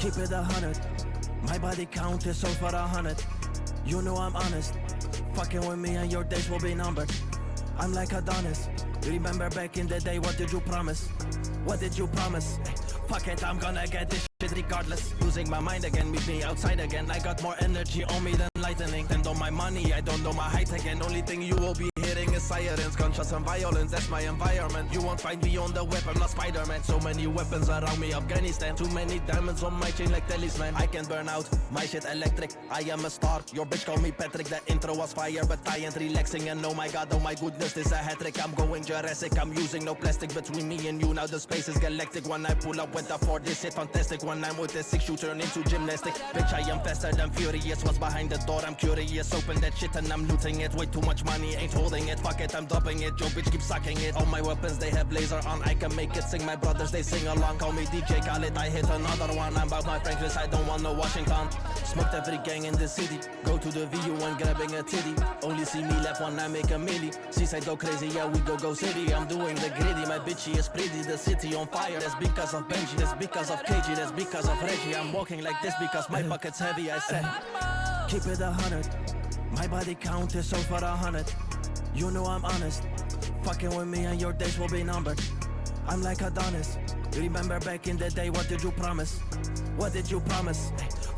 Keep it 100. My body count is over 100. You know I'm honest. Fucking with me and your days will be numbered. I'm like Adonis. Remember back in the day, what did you promise? What did you promise? Fuck it, I'm gonna get this shit regardless. Losing my mind again, meet me outside again. I got more energy on me than lightning. Spend all my money, I don't know my height again. Only thing you will be hearing is sirens, gunshots and violence. That's my environment. You won't find me on the web, I'm not Spider-Man. So many weapons around me, Afghanistan. Too many diamonds on my chain like talisman. I can burn out, my shit electric. I am a star, your bitch call me Patrick. That intro was fire, but I ain't relaxing. And oh my god, oh my goodness, this a hat-trick. I'm going Jurassic, I'm using no plastic between me and you. Now the space is galactic. When I pull up with the 4, this shit fantastic. When I'm with the 6, you turn into gymnastics. Bitch, I am faster than furious. What's behind the door? I'm curious. Open that shit and I'm looting it. Way too much money, ain't holding it. Fuck it, I'm dropping it. Yo, bitch, keep sucking it. All my weapons, they have laser on. I can make it sing. My brothers, they sing along. Call me DJ Khaled, I hit another one. I'm about my Franklin, I don't want no Washington. Smoked every gang in the city. Go to the VU and grabbing a titty. Only see me left when I make a milli. Seaside go crazy, yeah, we go city. I'm doing the gritty, my bitchy is pretty. The city on fire, that's because of Benji. That's because of KG, that's because of Reggie. I'm walking like this because my bucket's heavy, I said. Keep it 100. My body count is over 100. You know I'm honest. Fucking with me and your days will be numbered. I'm like Adonis. Remember back in the day, what did you promise? What did you promise?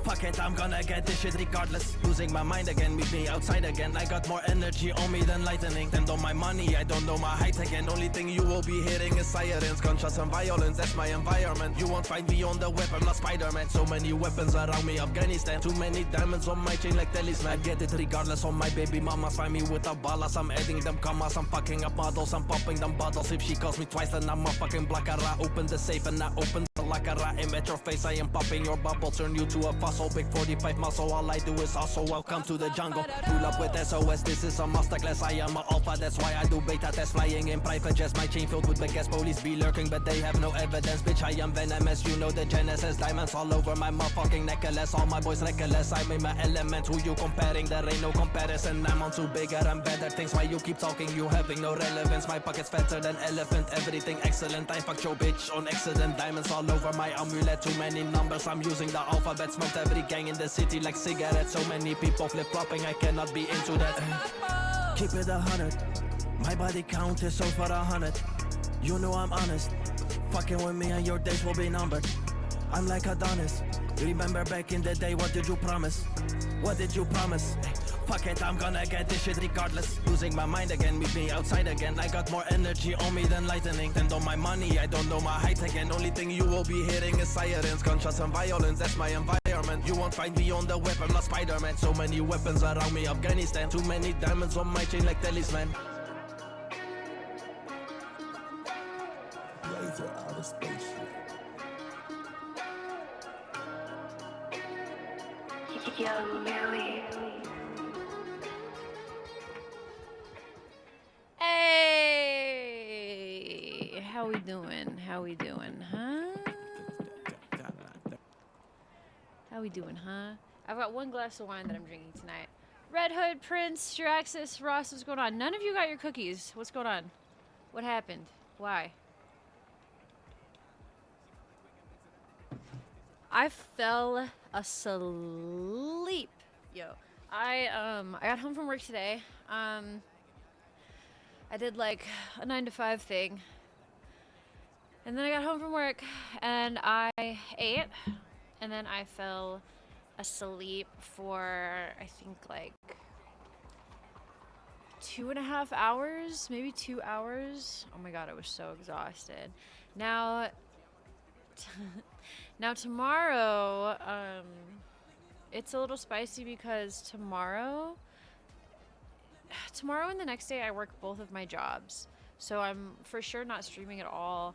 Fuck it, I'm gonna get this shit regardless. Losing my mind again, meet me outside again. I got more energy on me than lightning. Spend all my money, I don't know my height again. Only thing you will be hearing is sirens, gunshots and violence. That's my environment. You won't find me on the web, I'm not Spider-Man. So many weapons around me, Afghanistan. Too many diamonds on my chain like talisman. I get it regardless on my baby mamas. Find me with the ballas, I'm adding them commas. I'm fucking up models, I'm popping them bottles. If she calls me twice, then I'm a fucking blackara. Open the safe and I open the lacquera. Aim at your face, I am popping your bubble. Turn you to a fossil, big 45 muscle. All I do is also welcome to the jungle. Pull up with SOS, this is a masterclass. I am a alpha, that's why I do beta tests. Flying in private jets, my chain filled with big ass. Police be lurking, but they have no evidence. Bitch, I am venomous, you know the genesis. Diamonds all over my motherfucking necklace. All my boys reckless, I'm in my element. Who you comparing? There ain't no comparison. I'm on to bigger and better things. Why you keep talking? You having no relevance. My pocket's fatter than elephant. Everything excellent. I fucked your bitch on accident. Diamonds all over my amulet. Too many numbers. I'm using the alphabet. Smoked every gang in the city like cigarettes. So many people flip-flopping. I cannot be into that. Keep it 100. My body count is over 100. You know I'm honest. Fucking with me and your days will be numbered. I'm like Adonis. Remember back in the day, what did you promise? What did you promise? Fuck it, I'm gonna get this shit regardless. Losing my mind again, meet me outside again. I got more energy on me than lightning. Spend all my money, I don't know my height again. Only thing you will be hearing is sirens, gunshots and violence. That's my environment. You won't find me on the web, I'm not Spider-Man. So many weapons around me, Afghanistan. Too many diamonds on my chain like talisman. Laser out of space. Young Millie. Hey, how we doing? How we doing, huh? How we doing, huh? I've got one glass of wine that I'm drinking tonight. Red Hood, Prince, Juraxis, Ross, what's going on? None of you got your cookies. What's going on? What happened? Why? I fell asleep. Yo, I got home from work today. I did like a 9 to 5 thing. And then I got home from work and I ate and then I fell asleep for I think like 2.5 hours, maybe 2 hours. Oh my god, I was so exhausted. Now tomorrow, it's a little spicy because tomorrow and the next day I work both of my jobs. So I'm for sure not streaming at all.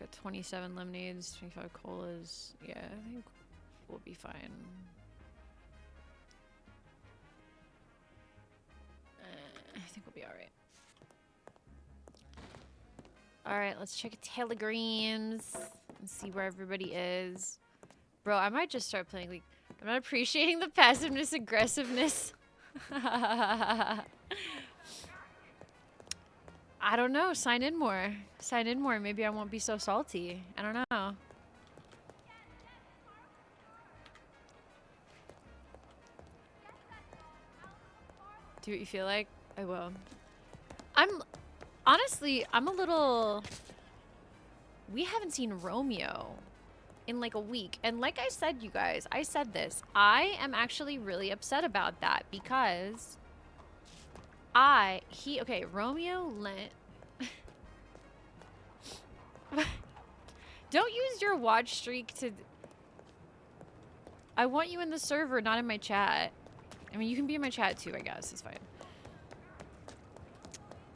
Got 27 lemonades, 25 colas. Yeah, I think we'll be fine. I think we'll be alright. Alright, let's check telegrams and see where everybody is. Bro, I might just start playing League. I'm not appreciating the passiveness, aggressiveness. I don't know. Sign in more. Sign in more. Maybe I won't be so salty. I don't know. Do what you feel like. I will. Honestly, I'm a little... We haven't seen Romeo in like a week. And like I said, you guys, I said this. I am actually really upset about that because okay, Romeo lent... Don't use your watch streak to... I want you in the server, not in my chat. I mean, you can be in my chat too, I guess. It's fine.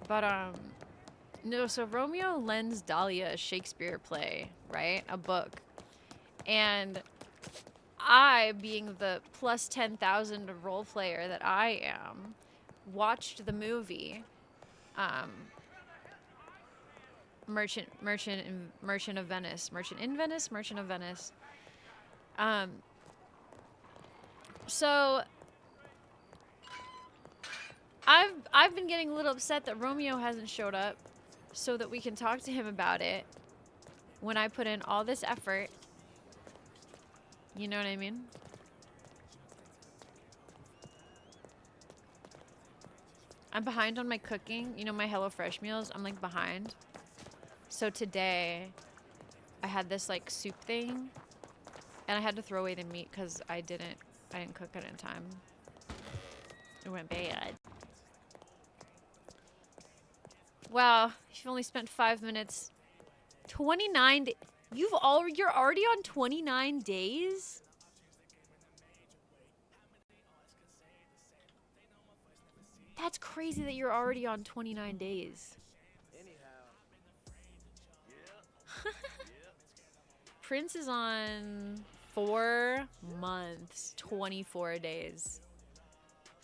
But, no, so Romeo lends Dahlia a Shakespeare play, right? A book. And I, being the plus 10,000 role player that I am, watched the movie, Merchant of Venice. So I've been getting a little upset that Romeo hasn't showed up so that we can talk to him about it when I put in all this effort. You know what I mean? I'm behind on my cooking. You know, my HelloFresh meals, I'm like behind. So today I had this like soup thing and I had to throw away the meat because I didn't cook it in time. It went bad. Wow, you've only spent 5 minutes. 29 you're already on 29 days? That's crazy that you're already on 29 days. Prince is on 4 months, 24 days.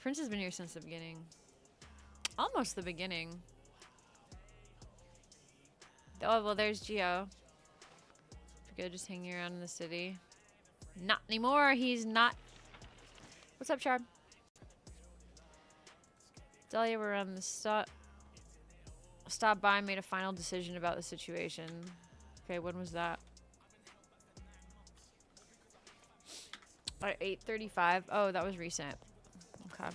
Prince has been here since the beginning. Almost the beginning. Oh, well, there's Gio. Good, just hanging around in the city. Not anymore. He's not. What's up, Char? Dahlia, we're on the stop by, made a final decision about the situation. Okay, when was that? At 8:35. Oh, that was recent. Okay.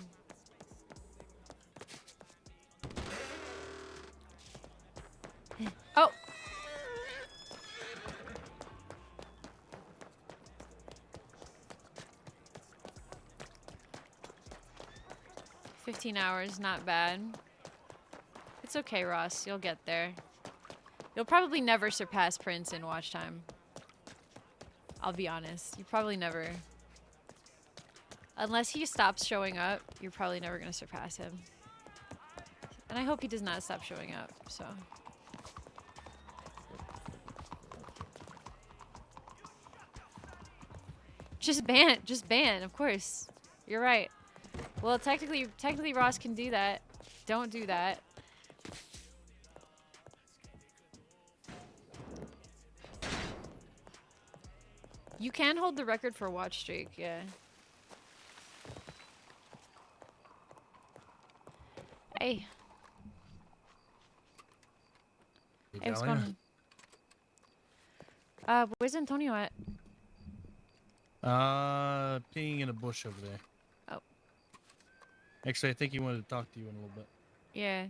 Oh! $15 hours, not bad. It's okay, Ross. You'll get there. You'll probably never surpass Prince in watch time. I'll be honest. You probably never... Unless he stops showing up, you're probably never going to surpass him. And I hope he does not stop showing up, so... Just ban, of course. You're right. Well, technically Ross can do that. Don't do that. You can hold the record for watch streak, yeah. Hey. Hey, what's going on? Where's Antonio at? Peeing in a bush over there. Oh. Actually, I think he wanted to talk to you in a little bit. Yeah.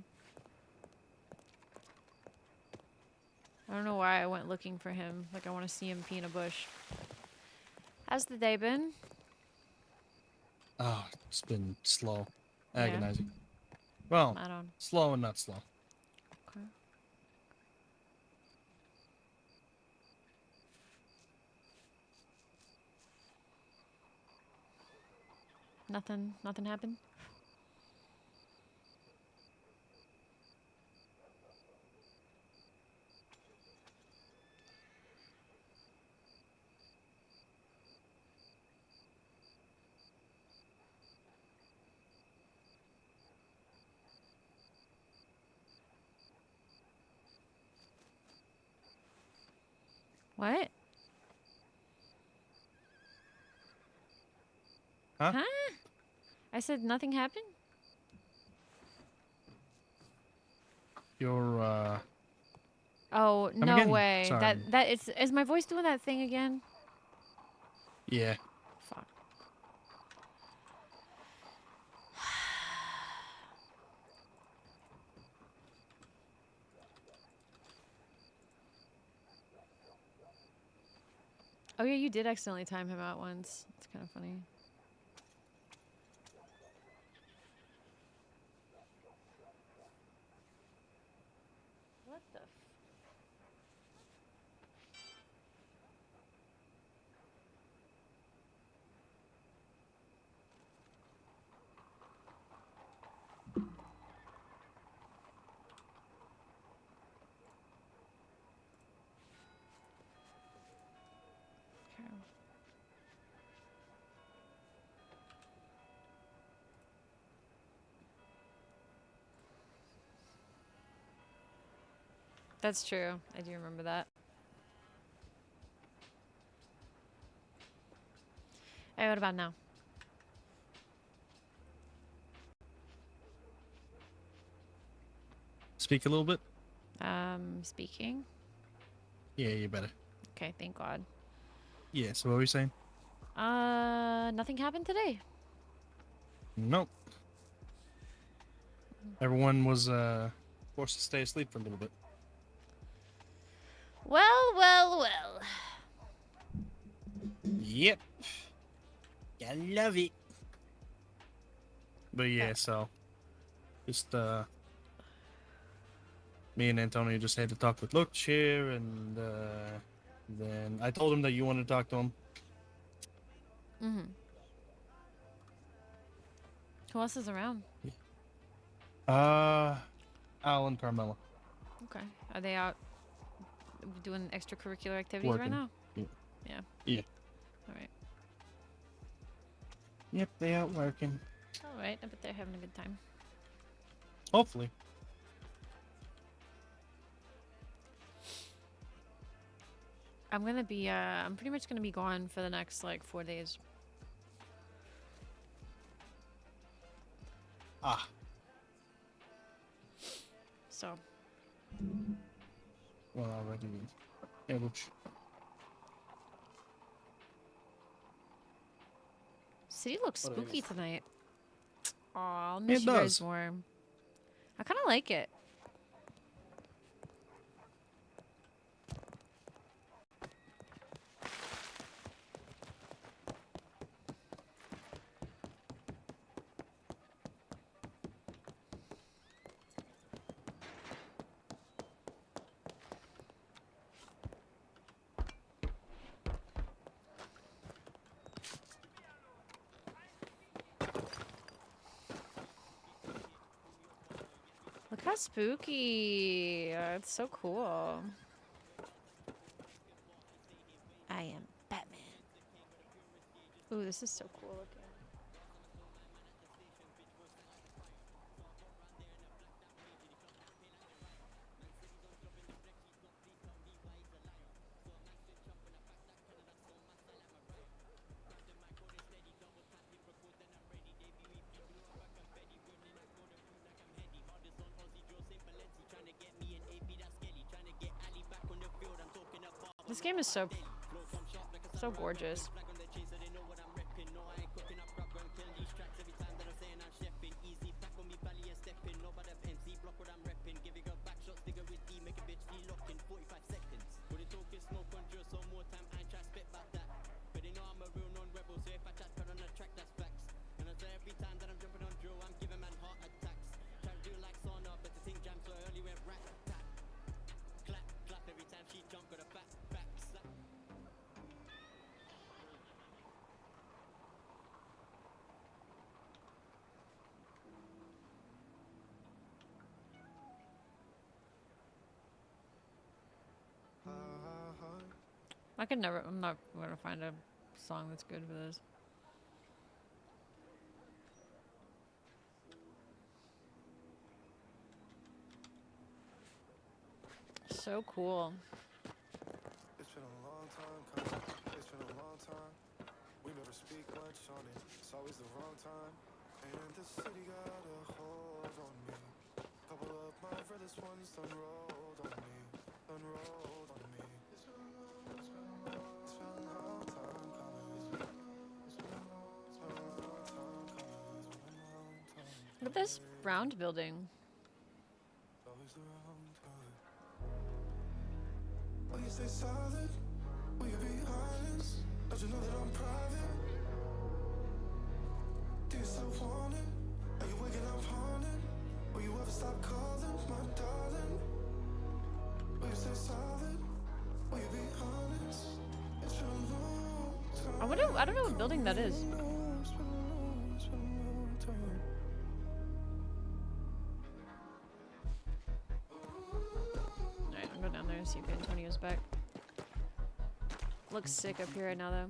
I don't know why I went looking for him. Like, I want to see him pee in a bush. How's the day been? Oh, it's been slow. Yeah. Agonizing. Well, I don't... slow and not slow. Okay. Nothing happened? What? Huh? Huh? I said nothing happened? You're Oh, come no again? way. Sorry. That is my voice doing that thing again? Yeah. Fuck. Oh yeah, you did accidentally time him out once. It's kind of funny. What the f- Okay. That's true. I do remember that. Hey, what about now? Speak a little bit. Speaking. Yeah, you better. Okay, thank God. Yeah. So what were you saying? Nothing happened today. Nope. Everyone was forced to stay asleep for a little bit. Well, well, well. Yep. I love it. But yeah, so just me and Antonio just had to talk with Look here, and then I told him that you wanted to talk to him. Mm-hmm. Who else is around? Al and Carmela Okay. Are they out doing extracurricular activities right working. now? Yeah. Yeah. Yeah. All right. Yep, they out working. All right. I bet they're having a good time. Hopefully. I'm pretty much gonna be gone for the next like 4 days. Ah. So Well, already. Yeah, which. city looks What do I spooky need? tonight. Aw, I'll miss It you guys does. more. I kind of like it. Look how spooky. It's so cool. I am Batman. Ooh, this is so cool looking. This game is so gorgeous. I'm not gonna find a song that's good for this. So cool. It's been a long Look at this round building. Will you stay solid? Will you be honest? Don't you know that I'm private? Do you still want it? Are you waking up haunted? Will you ever stop calling, my darling? Will you stay solid? Will you be honest? It's been a long time. I don't know what building that is. It's been a long time. Alright, I'll go down there and see if Antonio's back. Looks sick up here right now, though.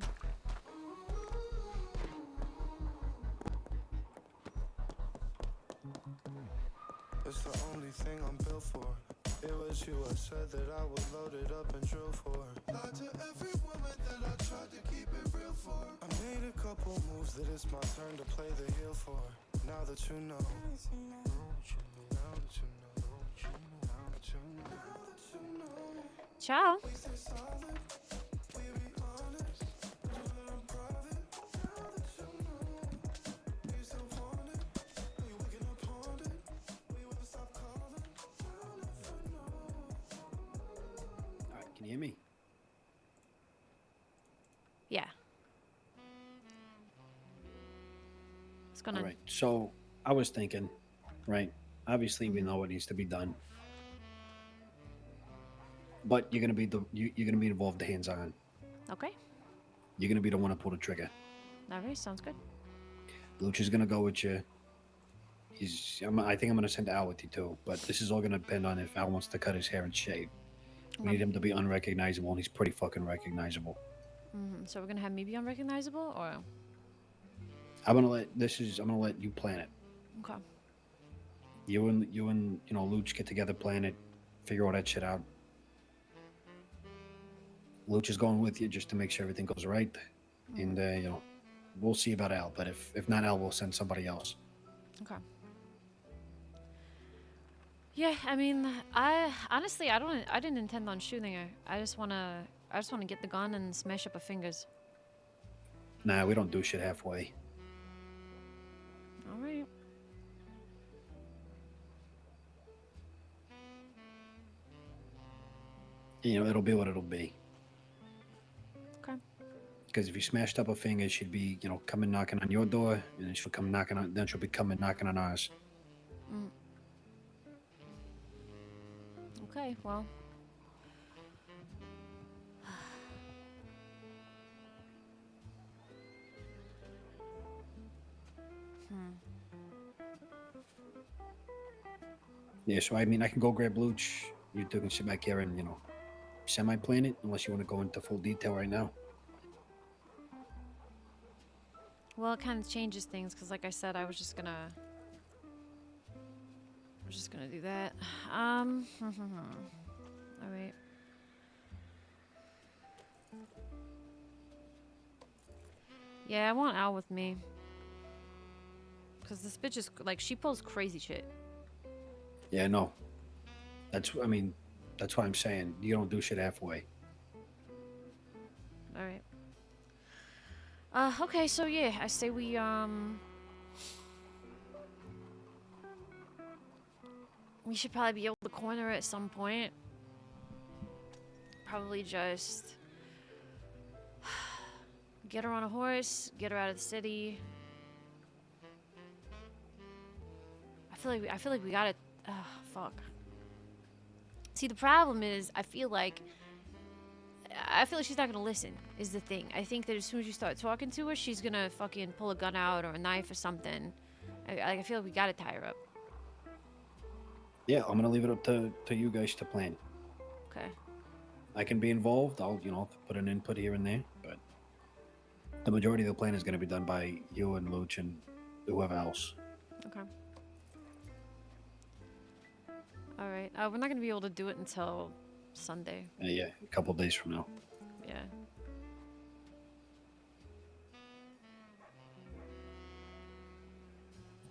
It's the only thing I'm built for. It was you I said that I would load it up and drill for. Lied to every woman that I tried to keep it real for. I made a couple moves that it's my turn to play the heel for. Now that you know. Ciao. Alright, can you hear me? Yeah. What's going on? Alright, so I was thinking, right? Obviously we know what needs to be done. But you're gonna be you're gonna be involved hands-on. Okay. You're gonna be the one to pull the trigger. Alright, sounds good. Luch is gonna go with you. I think I'm gonna send Al with you too, but this is all gonna depend on if Al wants to cut his hair and shave. We need him to be unrecognizable, and he's pretty fucking recognizable. So we're gonna have me be unrecognizable, or I'm gonna let you plan it. okay? You and Luch get together, plan it, figure all that shit out. Luch is going with you just to make sure everything goes right, and we'll see about Al. But if not Al, we'll send somebody else. Okay. Yeah, I mean, I honestly, I didn't intend on shooting her. I just wanna get the gun and smash up her fingers. Nah, we don't do shit halfway. All right. It'll be what it'll be. Okay. Because if you smashed up her fingers, she'd be, coming knocking on your door, and then she'll come knocking on. Then she'll be coming knocking on ours. Okay. Well. Yeah, so I mean, I can go grab Luch. You two can sit back here and, semi-plan it, unless you want to go into full detail right now. Well, it kind of changes things because, like I said, I was just gonna do that. All right. Yeah, I want Al with me because this bitch is like she pulls crazy shit. Yeah, no. That's why I'm saying you don't do shit halfway. All right. Okay, so yeah, I say we should probably be able to corner at some point. Probably just get her on a horse, get her out of the city. I feel like we gotta. Fuck. See, the problem is, I feel like she's not gonna listen. Is the thing. I think that as soon as you start talking to her, she's gonna fucking pull a gun out or a knife or something. I feel like we gotta tie her up. Yeah, I'm gonna leave it up to you guys to plan. Okay. I can be involved. I'll put an input here and there, but the majority of the plan is gonna be done by you and Luch and whoever else. Okay. All right. We're not gonna be able to do it until Sunday. Yeah, a couple days from now. Yeah.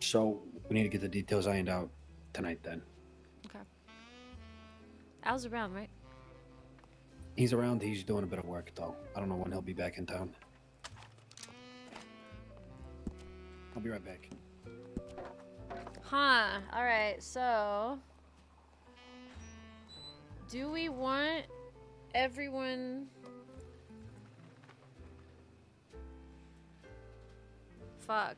So we need to get the details ironed out tonight. Then Okay. Al's around, right? he's around. He's doing a bit of work though. I don't know when he'll be back in town. I'll be right back. Huh. All right. So, do we want everyone? Fuck.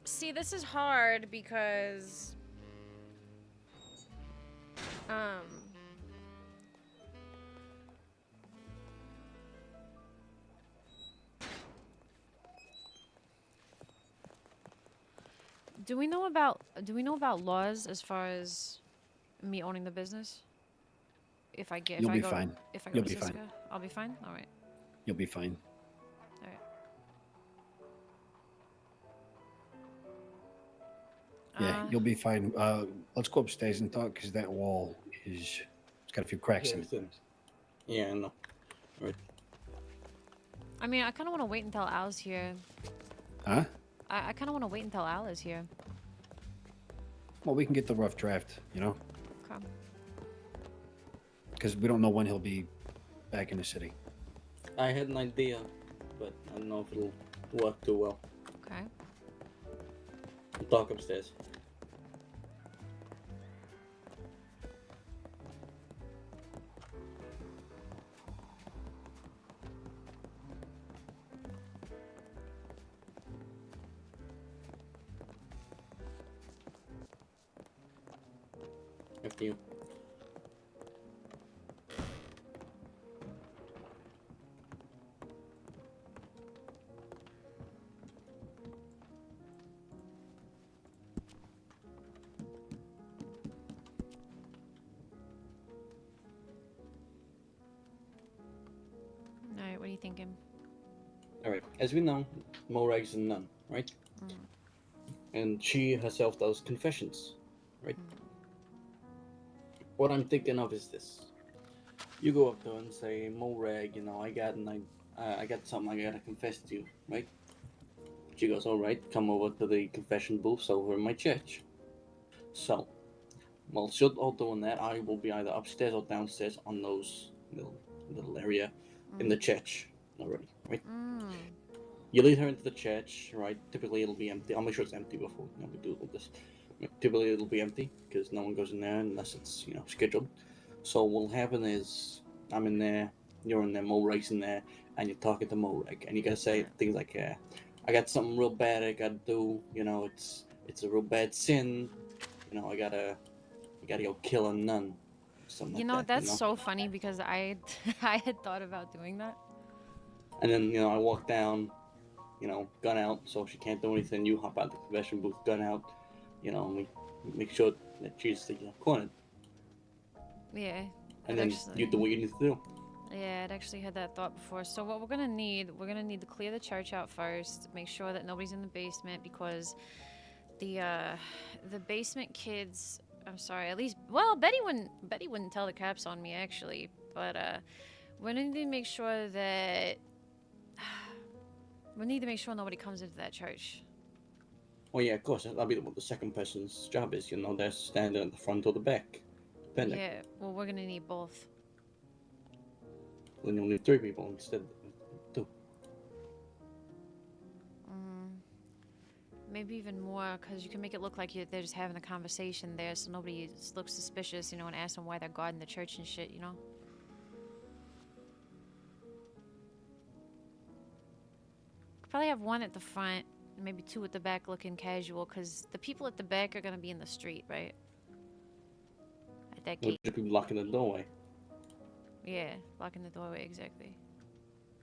See, this is hard because do we know about laws as far as me owning the business? If I get You'll if be I go fine. if I go You'll to be fine. Cisco, I'll be fine. All right. You'll be fine. All right. Yeah, you'll be fine. Let's go upstairs and talk because that wall is it's got a few cracks in it. Yeah, I know. Right. I mean, I kind of want to wait until Al's here. Huh? I kind of want to wait until Al is here. Well, we can get the rough draft, you know, Okay. because we don't know when he'll be back in the city. I had an idea, but I don't know if it'll work too well. Okay. We'll talk upstairs. After you. All right. What are you thinking? Alright, as we know, Morag's a nun, right? And she herself does confessions, right? What I'm thinking of is this. You go up to her and say, Morag, you know, I got something I gotta confess to you, right? She goes, alright, come over to the confession booths over in my church. So, while she's all doing that, I will be either upstairs or downstairs on those little area in the church already, right? You lead her into the church, right? Typically it'll be empty. I'll make sure it's empty before we do all this. Typically it'll be empty because no one goes in there unless it's scheduled. So what'll happen is I'm in there, you're in there, Morag's in there, and you're talking to Morag, and you gotta say things like, "I got something real bad I gotta do. It's a real bad sin. I gotta go kill a nun." Something You like know, that, that's so funny because I I had thought about doing that. And then I walk down, gun out, so she can't do anything. You hop out the confession booth, gun out, and we make sure that she's cornered. Yeah. And then you do what you need to do. Yeah, I'd actually had that thought before. So what we're gonna need to clear the church out first, make sure that nobody's in the basement because the basement kids. I'm sorry. At least, well, Betty wouldn't tell the cops on me actually, but we need to make sure that we need to make sure nobody comes into that church. Well, yeah, of course. That'll be what the second person's job is. They're standing at the front or the back, depending. Yeah. Well, we're gonna need both. Then you'll need 3 people instead of 2. Maybe even more, because you can make it look like they're just having a conversation there, so nobody looks suspicious, and ask them why they're guarding the church and shit, Probably have 1 at the front, maybe 2 at the back looking casual, because the people at the back are going to be in the street, right? At that We'll gate. just be blocking the doorway. Yeah, blocking the doorway, exactly.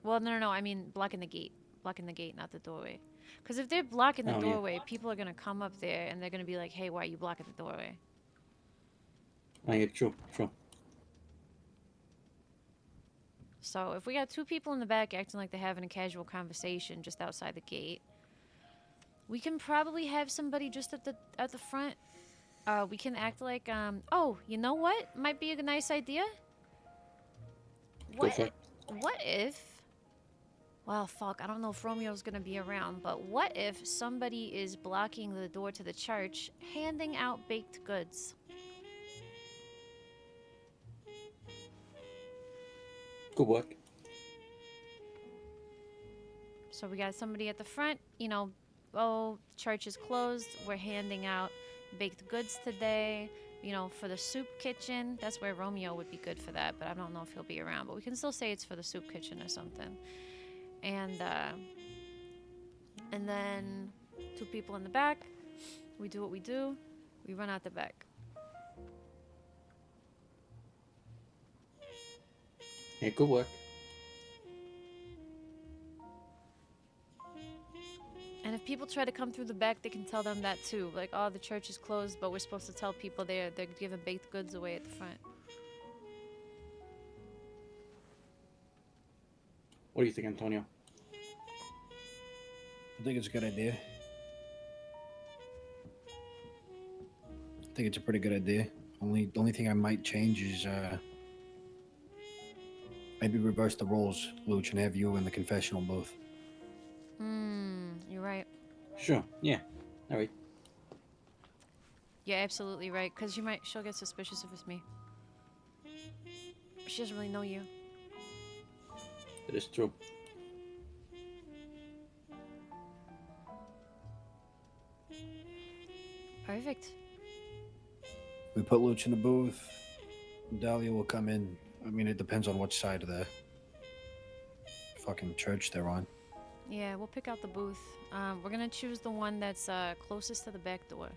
Well, no, I mean blocking the gate. Blocking the gate, not the doorway. Because if they're blocking the doorway, people are going to come up there, and they're going to be like, hey, why are you blocking the doorway? Oh, yeah, true. So if we got 2 people in the back acting like they're having a casual conversation just outside the gate, we can probably have somebody just at the front. We can act like oh, you know what? Might be a nice idea. Go for it. What if Well, fuck, I don't know if Romeo's gonna be around, but what if somebody is blocking the door to the church, handing out baked goods? Good work. So we got somebody at the front, you know, oh, church is closed, we're handing out baked goods today, you know, for the soup kitchen. That's where Romeo would be good for that, but I don't know if he'll be around, but we can still say it's for the soup kitchen or something. And then 2 people in the back, we do what we do, we run out the back. Yeah, good work. And if people try to come through the back, they can tell them that too. Like, oh, the church is closed, but we're supposed to tell people they're giving baked goods away at the front. What do you think, Antonio? I think it's a good idea. I think it's a pretty good idea. The only thing I might change is maybe reverse the roles, Luch, and have you in the confessional booth. You're right. Sure. Yeah. All right. You're absolutely right, because she'll get suspicious if it's me. She doesn't really know you. That is true. Perfect. We put Luch in the booth. Dahlia will come in. I mean, it depends on which side of the fucking church they're on. Yeah, we'll pick out the booth. We're gonna choose the one that's closest to the back door.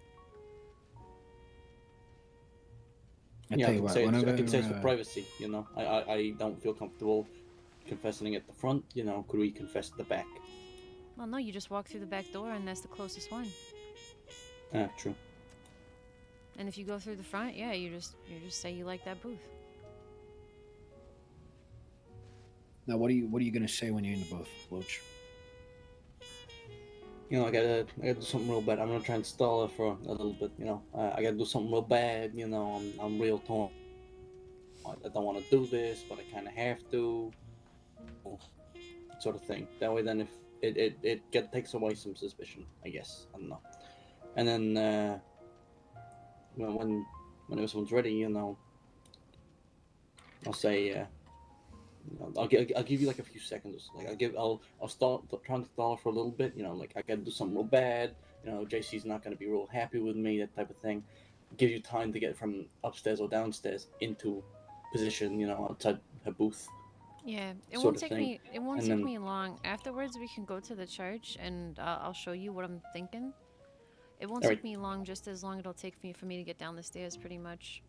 I Yeah, tell I you can what, say it's, I whenever, can say it's for privacy. You know, I don't feel comfortable confessing at the front. You know, could we confess at the back? Well, no, you just walk through the back door, and that's the closest one. True. And if you go through the front, yeah, you just say you like that booth. Now, what are you gonna say when you're in the booth, Luch? You know, I gotta do something real bad. I'm gonna try and stall her for a little bit. You know, I gotta do something real bad. You know, I'm real torn. I don't want to do this, but I kind of have to, sort of thing. That way, then if it takes away some suspicion, I guess. I don't know. And then when everyone's ready, you know, I'll say. I'll give you like a few seconds. Like I'll start trying to stall for a little bit. You know, like I gotta do something real bad. You know, JC's not gonna be real happy with me. That type of thing. Give you time to get from upstairs or downstairs into position. You know, outside her booth. Yeah, it Sort won't of take thing. me. It won't And take then- me long. Afterwards, we can go to the church, and I'll show you what I'm thinking. It won't Alright. take me long, just as long it'll take for me to get down the stairs, pretty much.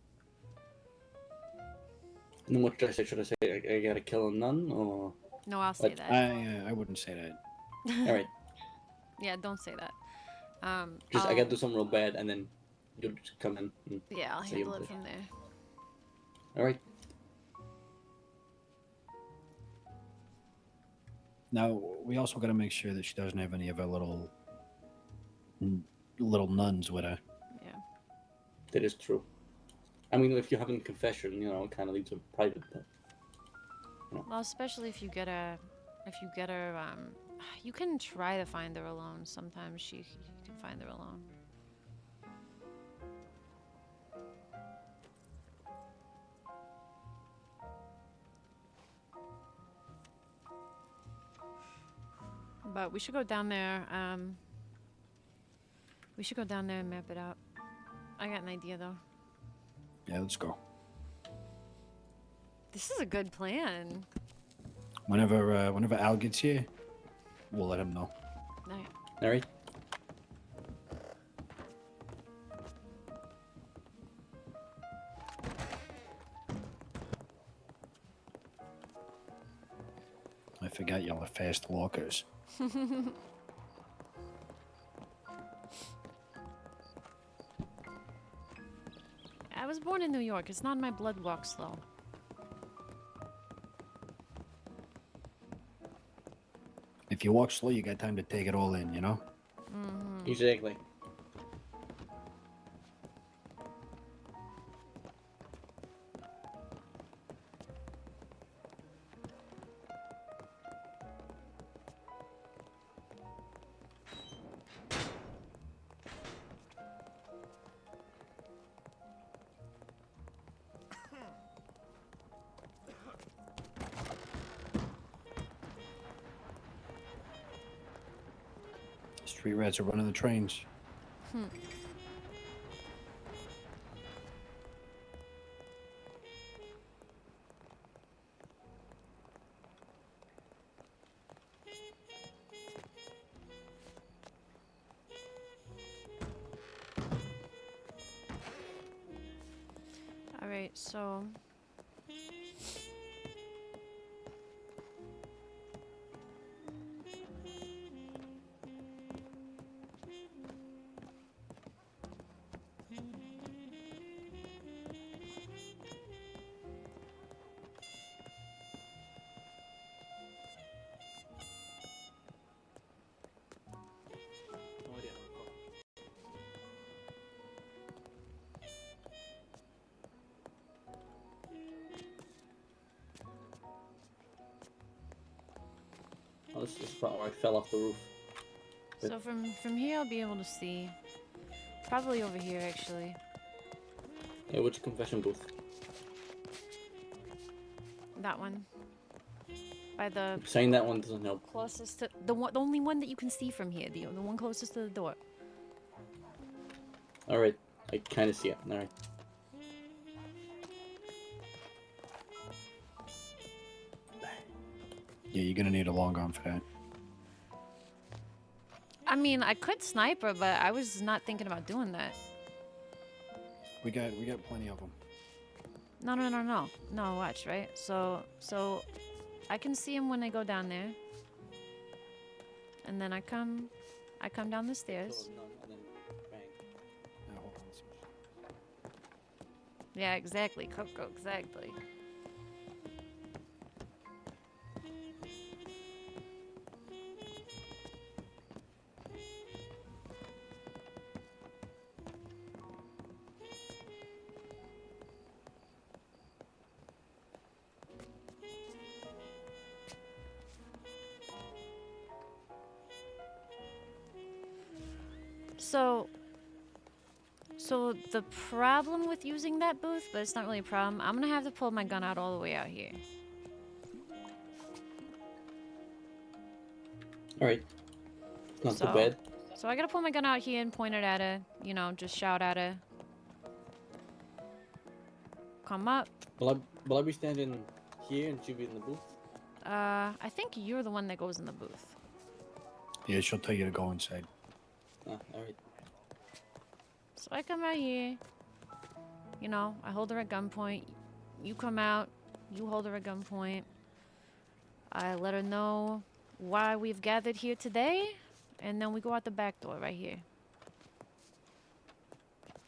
And then what should I say? Should I say I gotta kill a nun or? No, I'll say What? that. I wouldn't say that. All right. Yeah, don't say that. Just I gotta do something real bad, and then you'll just come in. And Yeah, I'll say handle your it bit. from there. All right. Now, we also got to make sure that she doesn't have any of her little nuns with her. Yeah. That is true. I mean, if you're having confession, you know, it kind of leads to private. But, Well, especially if you get her, you can try to find her alone. Sometimes you can find her alone. But we should go down there. We should go down there and map it out. I got an idea though. Yeah, let's go. This is a good plan. Whenever Al gets here, we'll let him know. Alright. all right. I forgot y'all are fast walkers. I was born in New York. It's not in my blood walk slow. If you walk slow, you got time to take it all in, you know? Exactly. Street rats are running the trains. All right, so No idea. Oh, this is the spot where I fell off the roof. so from here I'll be able to see. Probably over here actually. Yeah, which confession booth? That one. By the Saying that one doesn't help. closest to the only one that you can see from here, the one closest to the door. Alright, I kind of see it. Alright. Yeah, you're gonna need a long arm for that. I mean, I could snipe her, but I was not thinking about doing that. We got plenty of them. No, watch, right? So I can see him when I go down there. And then I come down the stairs. None, and then bang. Now, hold on. Yeah, exactly, Coco, exactly. So the problem with using that booth, but it's not really a problem, I'm gonna have to pull my gun out all the way out here. Alright. Not too So- bad. So I gotta pull my gun out here and point it at her, you know, just shout at her. Come up. Will I be standing here and she'll be in the booth? I think you're the one that goes in the booth. Yeah, she'll tell you to go inside. Ah, alright. So I come out here, you know, I hold her at gunpoint. You come out, you hold her at gunpoint. I let her know why we've gathered here today, and then we go out the back door right here.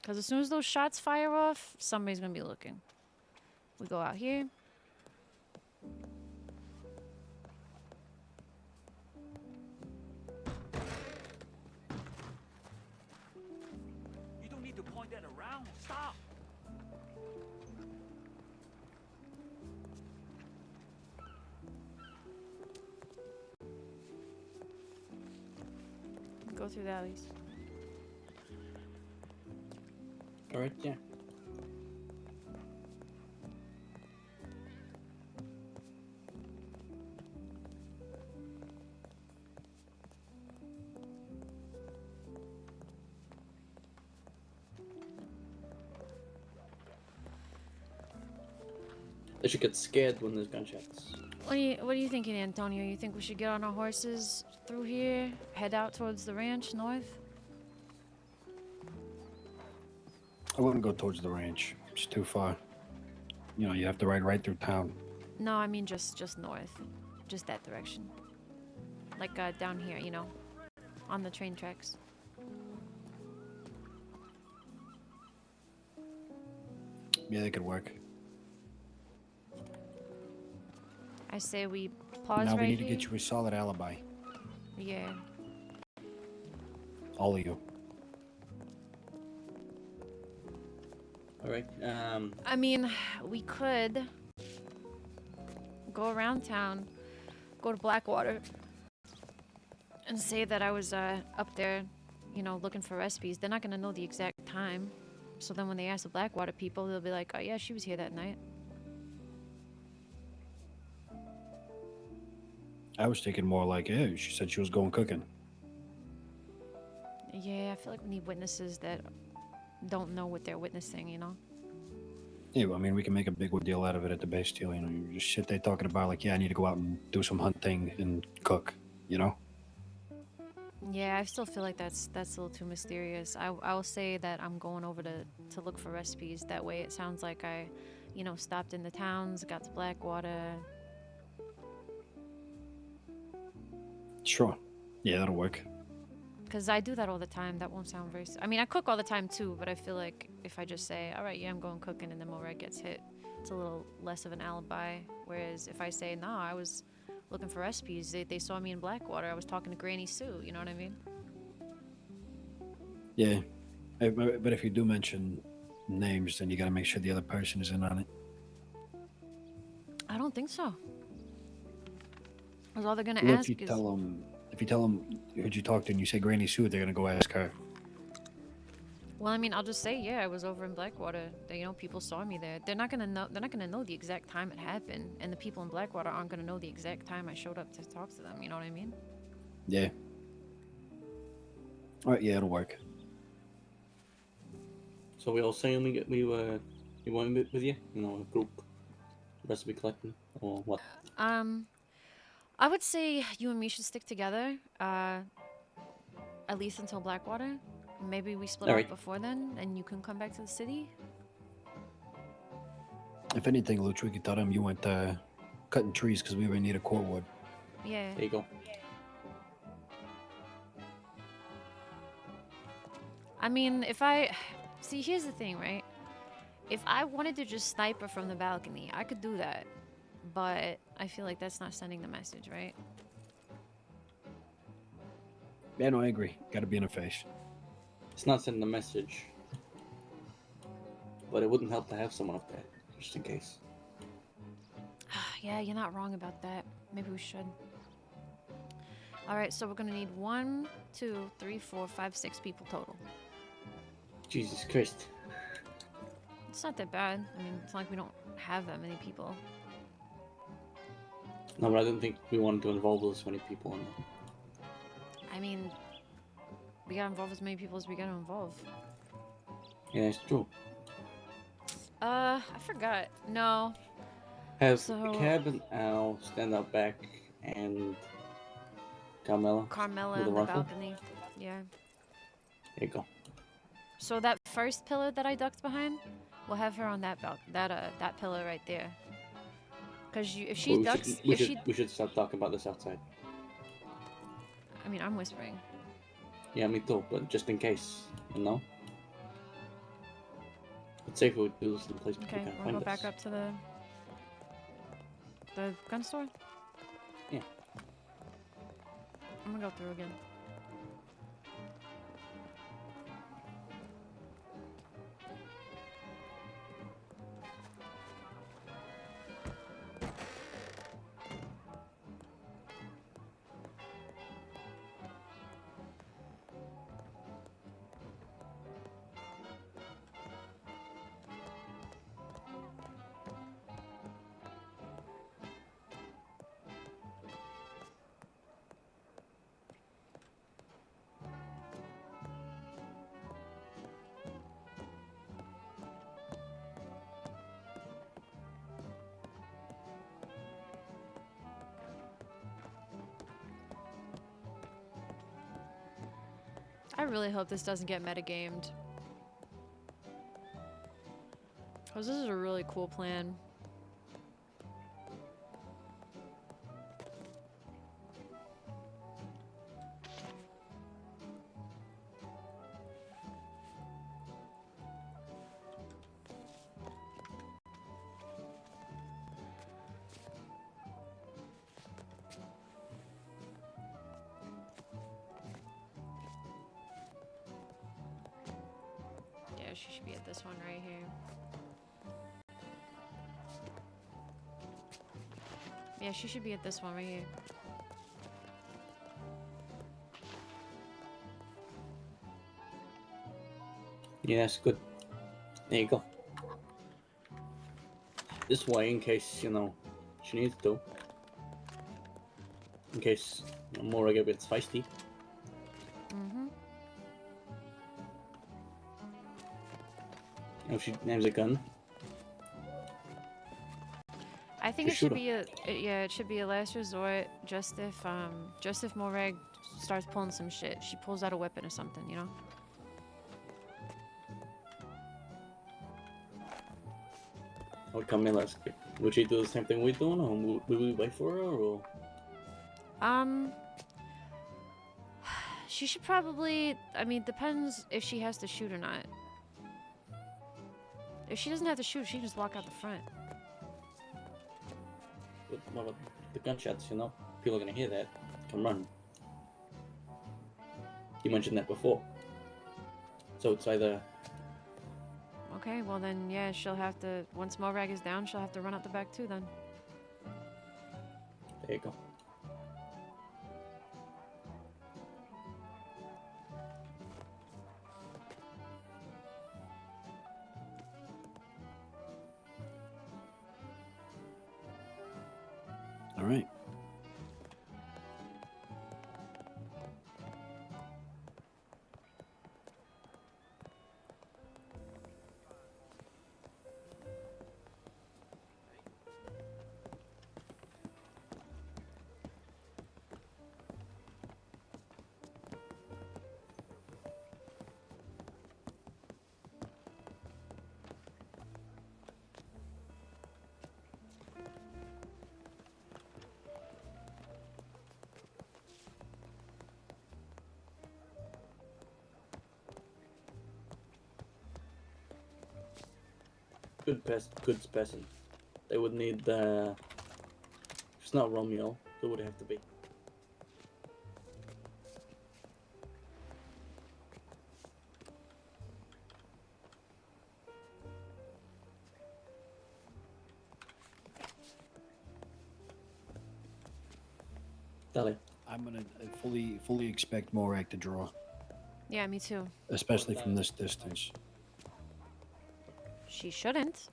Because as soon as those shots fire off, somebody's gonna be looking. We go out here. You don't need to point that around. Stop. Go through the alleys. Alright, yeah. They should get scared when there's gunshots. What are you thinking, Antonio? You think we should get on our horses through here, head out towards the ranch north? I wouldn't go towards the ranch. It's too far. You know, you have to ride right through town. No, I mean just north, just that direction. Like down here, you know, on the train tracks. Yeah, they could work. I say we pause Now right we need here. to get you a solid alibi. Yeah. All of you. Alright, I mean, we could go around town, go to Blackwater, and say that I was up there, you know, looking for recipes. They're not gonna know the exact time. So then when they ask the Blackwater people, they'll be like, oh yeah, she was here that night. I was thinking more like, hey, she said she was going cooking. Yeah, I feel like we need witnesses that don't know what they're witnessing, you know? Yeah, well, I mean, we can make a big deal out of it at the base deal. You know, you just sit there talking about like, yeah, I need to go out and do some hunting and cook. You know. Yeah, I still feel like that's a little too mysterious. I will say that I'm going over to look for recipes. That way it sounds like I, you know, stopped in the towns, got to Blackwater. Sure. Yeah, that'll work. Because I do that all the time. That won't sound very... I mean, I cook all the time too, but I feel like if I just say, all right, yeah, I'm going cooking, and then Morag gets hit, it's a little less of an alibi. Whereas if I say, no, I was looking for recipes, they saw me in Blackwater, I was talking to Granny Sue, you know what I mean? Yeah. But if you do mention names, then you got to make sure the other person is in on it. I don't think so. Because all they're going to Well, ask if you is... tell them who'd you talk to and you say Granny Sue, they're gonna go ask her. Well, I mean, I'll just say, yeah, I was over in Blackwater. You know, people saw me there. They're not gonna know. They're not gonna know the exact time it happened, and the people in Blackwater aren't gonna know the exact time I showed up to talk to them. You know what I mean? Yeah. All right. Yeah, it'll work. So we all saying we want with you? You know, a group recipe collecting or what? I would say you and me should stick together. At least until Blackwater. Maybe we split Alright. up before then, and you can come back to the city. If anything, Luch, we could tell them you went cutting trees because we were in need of cordwood. Yeah. There you go. I mean, if I... See, here's the thing, right? If I wanted to just snipe her from the balcony, I could do that. But I feel like that's not sending the message, right? Yeah, no, I agree. Got to be in her face. It's not sending a message, but it wouldn't help to have someone up there, just in case. Yeah, you're not wrong about that. Maybe we should. Alright, so we're gonna need 1, 2, 3, 4, 5, 6 people total. Jesus Christ. It's not that bad. I mean, it's not like we don't have that many people. No, but I didn't think we wanted to involve those many people in it. I mean, we gotta involve as many people as we gotta involve. Yeah, it's true. I forgot. No. Have So- Cab and Al stand up back and Carmela Carmela with in a the rifle. balcony. Yeah. There you go. So that first pillar that I ducked behind, we'll have her on that that pillar right there. Cause if she Well, ducks, we should start talking about this outside. I mean, I'm whispering. Yeah, me too, but just in case, you know? It's safer we do this in a place people Okay, can't we'll find go us. back up to the gun store. Yeah. I'm gonna go through again. I really hope this doesn't get metagamed. Because this is a really cool plan. Yeah, she should be at this one right here. Yeah, she should be at this one right here. Yeah, that's good. There you go. This way, in case, you know, she needs to. In case Morag gets feisty. Mm-hmm. If she names a gun, I think it Just shoot should be yeah, it should be a last resort. Just if Morag starts pulling some shit, she pulls out a weapon or something, you know. I would come in last. Would she do the same thing we're doing, or would we wait for her, or? She should probably. I mean, depends if she has to shoot or not. If she doesn't have to shoot, she can just walk out the front. What about the gunshots? You know, people are gonna hear that. Come run. You mentioned that before. So it's either. Okay, well then, yeah, she'll have to. Once Morag is down, she'll have to run out the back too. Then. There you go. All right. Good person. They would need if it's not Romeo, who would it have to be? Dahlia. I'm gonna fully expect Morag to draw, Yeah, me too. especially from this distance. She shouldn't.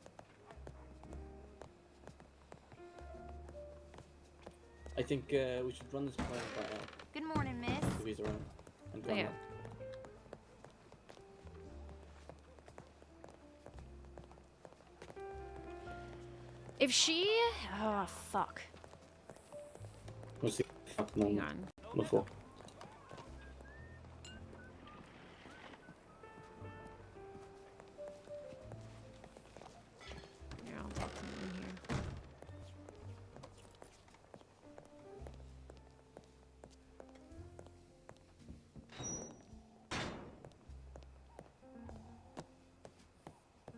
I think we should run this plan by Al. Good morning, miss. If he's around. And Oh, yeah. Romeo. If she. Oh, fuck. What's the fuck Hang moment on. before? Here, I'll talk to him in here.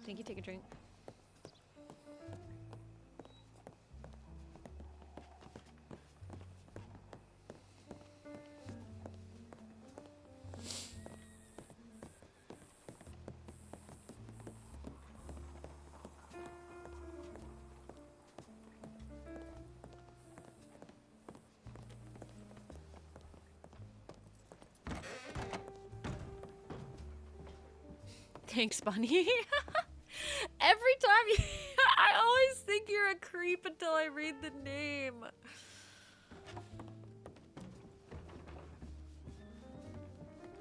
Thank you, take a drink. Thanks, Bunny. Every time you... I always think you're a creep until I read the name.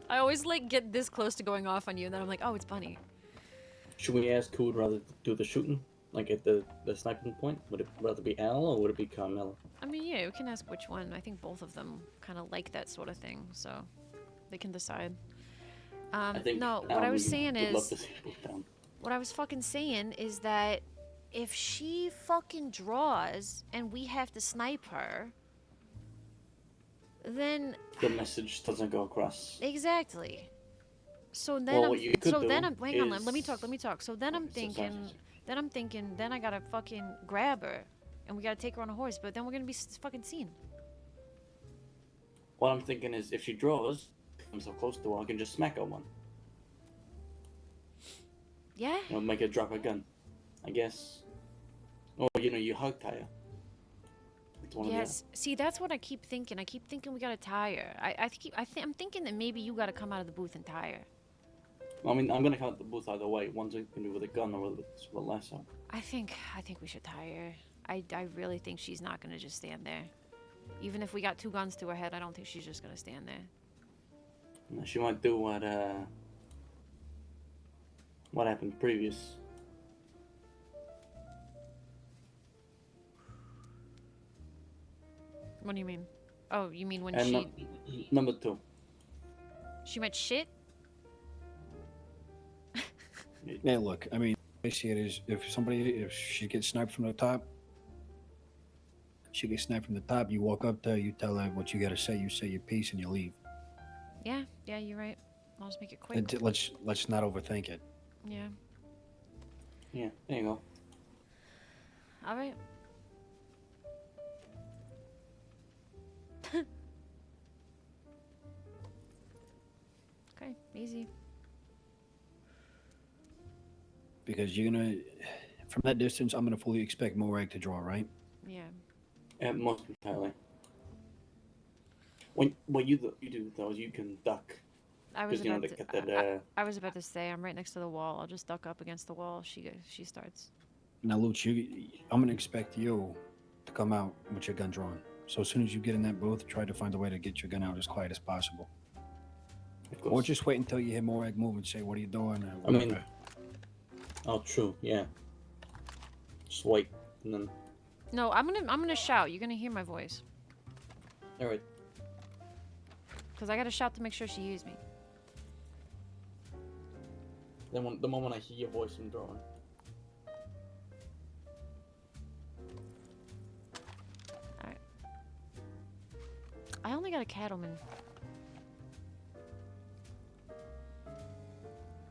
I always, like, get this close to going off on you, and then I'm like, oh, it's Bunny. Should we ask who would rather do the shooting? Like at the sniping point? Would it rather be Al or would it be Carmela? I mean, yeah, we can ask which one. I think both of them kind of like that sort of thing, so they can decide. I think No, what Al I was would saying love is... to see it go down. What I was fucking saying is that if she fucking draws and we have to snipe her, then The message doesn't go across. exactly. So then Well, what you could do hang on, let me is- talk. So then I'm Okay, so sorry. thinking, then I gotta fucking grab her, and we gotta take her on a horse. But then we're gonna be fucking seen. What I'm thinking is if she draws, I'm so close to her, I can just smack her one. Yeah. You know, make her drop her gun. I guess. Or, you know, you hug tie her. It's one or the Yes. See, that's what I keep thinking. I keep thinking we gotta tie her. I'm thinking that maybe you gotta come out of the booth and tie her. other. I mean, I'm gonna count the booth either way. One's gonna be with a gun or with a lasso. I think we should tie her. I really think she's not gonna just stand there. Even if we got two guns to her head, I don't think she's just gonna stand there. She might do what What happened previous? What do you mean? Oh, you mean when And number 2. she might shit? Yeah, look, I mean, I see it is if she gets sniped from the top, she gets sniped from the top. You walk up to her, you tell her what you gotta say, you say your piece, and you leave. Yeah, you're right. I'll just make it quick. And let's not overthink it. Yeah. Yeah, there you go. All right. Okay, easy. Because you're gonna, from that distance, I'm gonna fully expect Morag to draw, right? Yeah. Most entirely. What you do though is you can duck. I was Because, about they to. got that. I was about to say I'm right next to the wall. I'll just duck up against the wall. She starts. Now, Luch, I'm gonna expect you to come out with your gun drawn. So as soon as you get in that booth, try to find a way to get your gun out as quiet as possible. Of course. Or just wait until you hear Morag move and say, "What are you doing?" Or I mean, whatever. oh, true. Yeah. Just wait, and then. No, I'm gonna shout. You're gonna hear my voice. All right. Cause I gotta shout to make sure she hears me. Then the moment I hear your voice, I'm drawing. Alright. I only got a cattleman.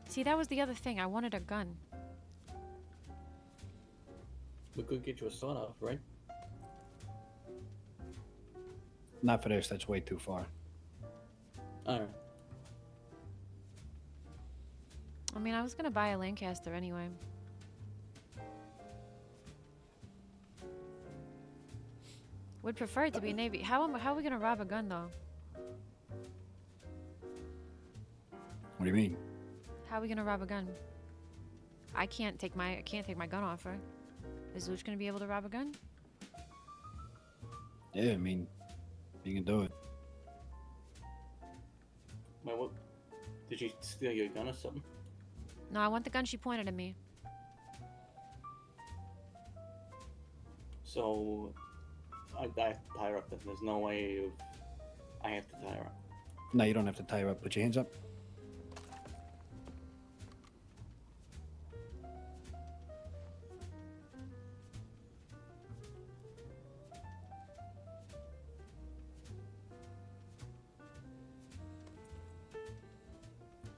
See, that was the other thing. I wanted a gun. We could get you a sword off, right? Not for this. That's way too far. All right. I mean, I was gonna buy a Lancaster anyway. Would prefer it to be a Navy. How are we gonna rob a gun though? What do you mean? How are we gonna rob a gun? I can't take my gun off her. Is Luch gonna be able to rob a gun? Yeah, I mean, you can do it. Wait, what? Did she steal your gun or something? No, I want the gun she pointed at me. So, I have to tie her up. Then there's no way of. I have to tie her up. No, you don't have to tie her up. Put your hands up.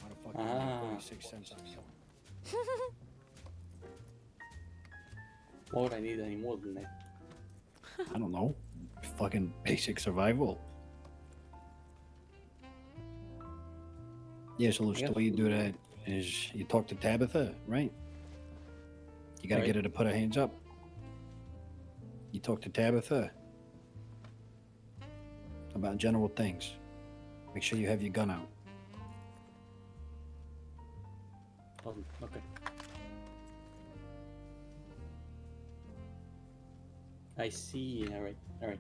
Why the fuck you make 46 cents on you? Why would I need any more than that? I don't know. Fucking basic survival. Yeah, so Luch, the way you do that is you talk to Tabitha, right? You gotta Right. get her to put her hands up. You talk to Tabitha about general things. Make sure you have your gun out. Awesome. Okay. I see. All right. All right.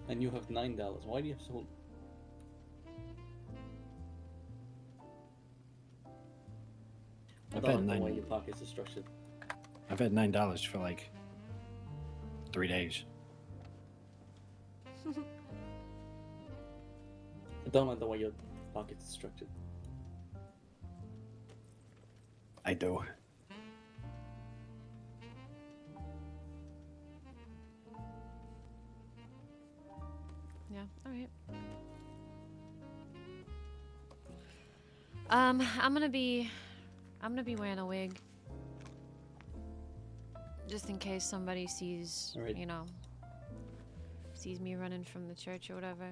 And you have $9. Why do you have so? I I've don't had know why $9. your pockets are structured. I've had $9 for like 3 days. I don't like the way your pockets are structured. I do. Yeah, alright. I'm gonna be wearing a wig. Just in case somebody sees, Alright. sees me running from the church or whatever.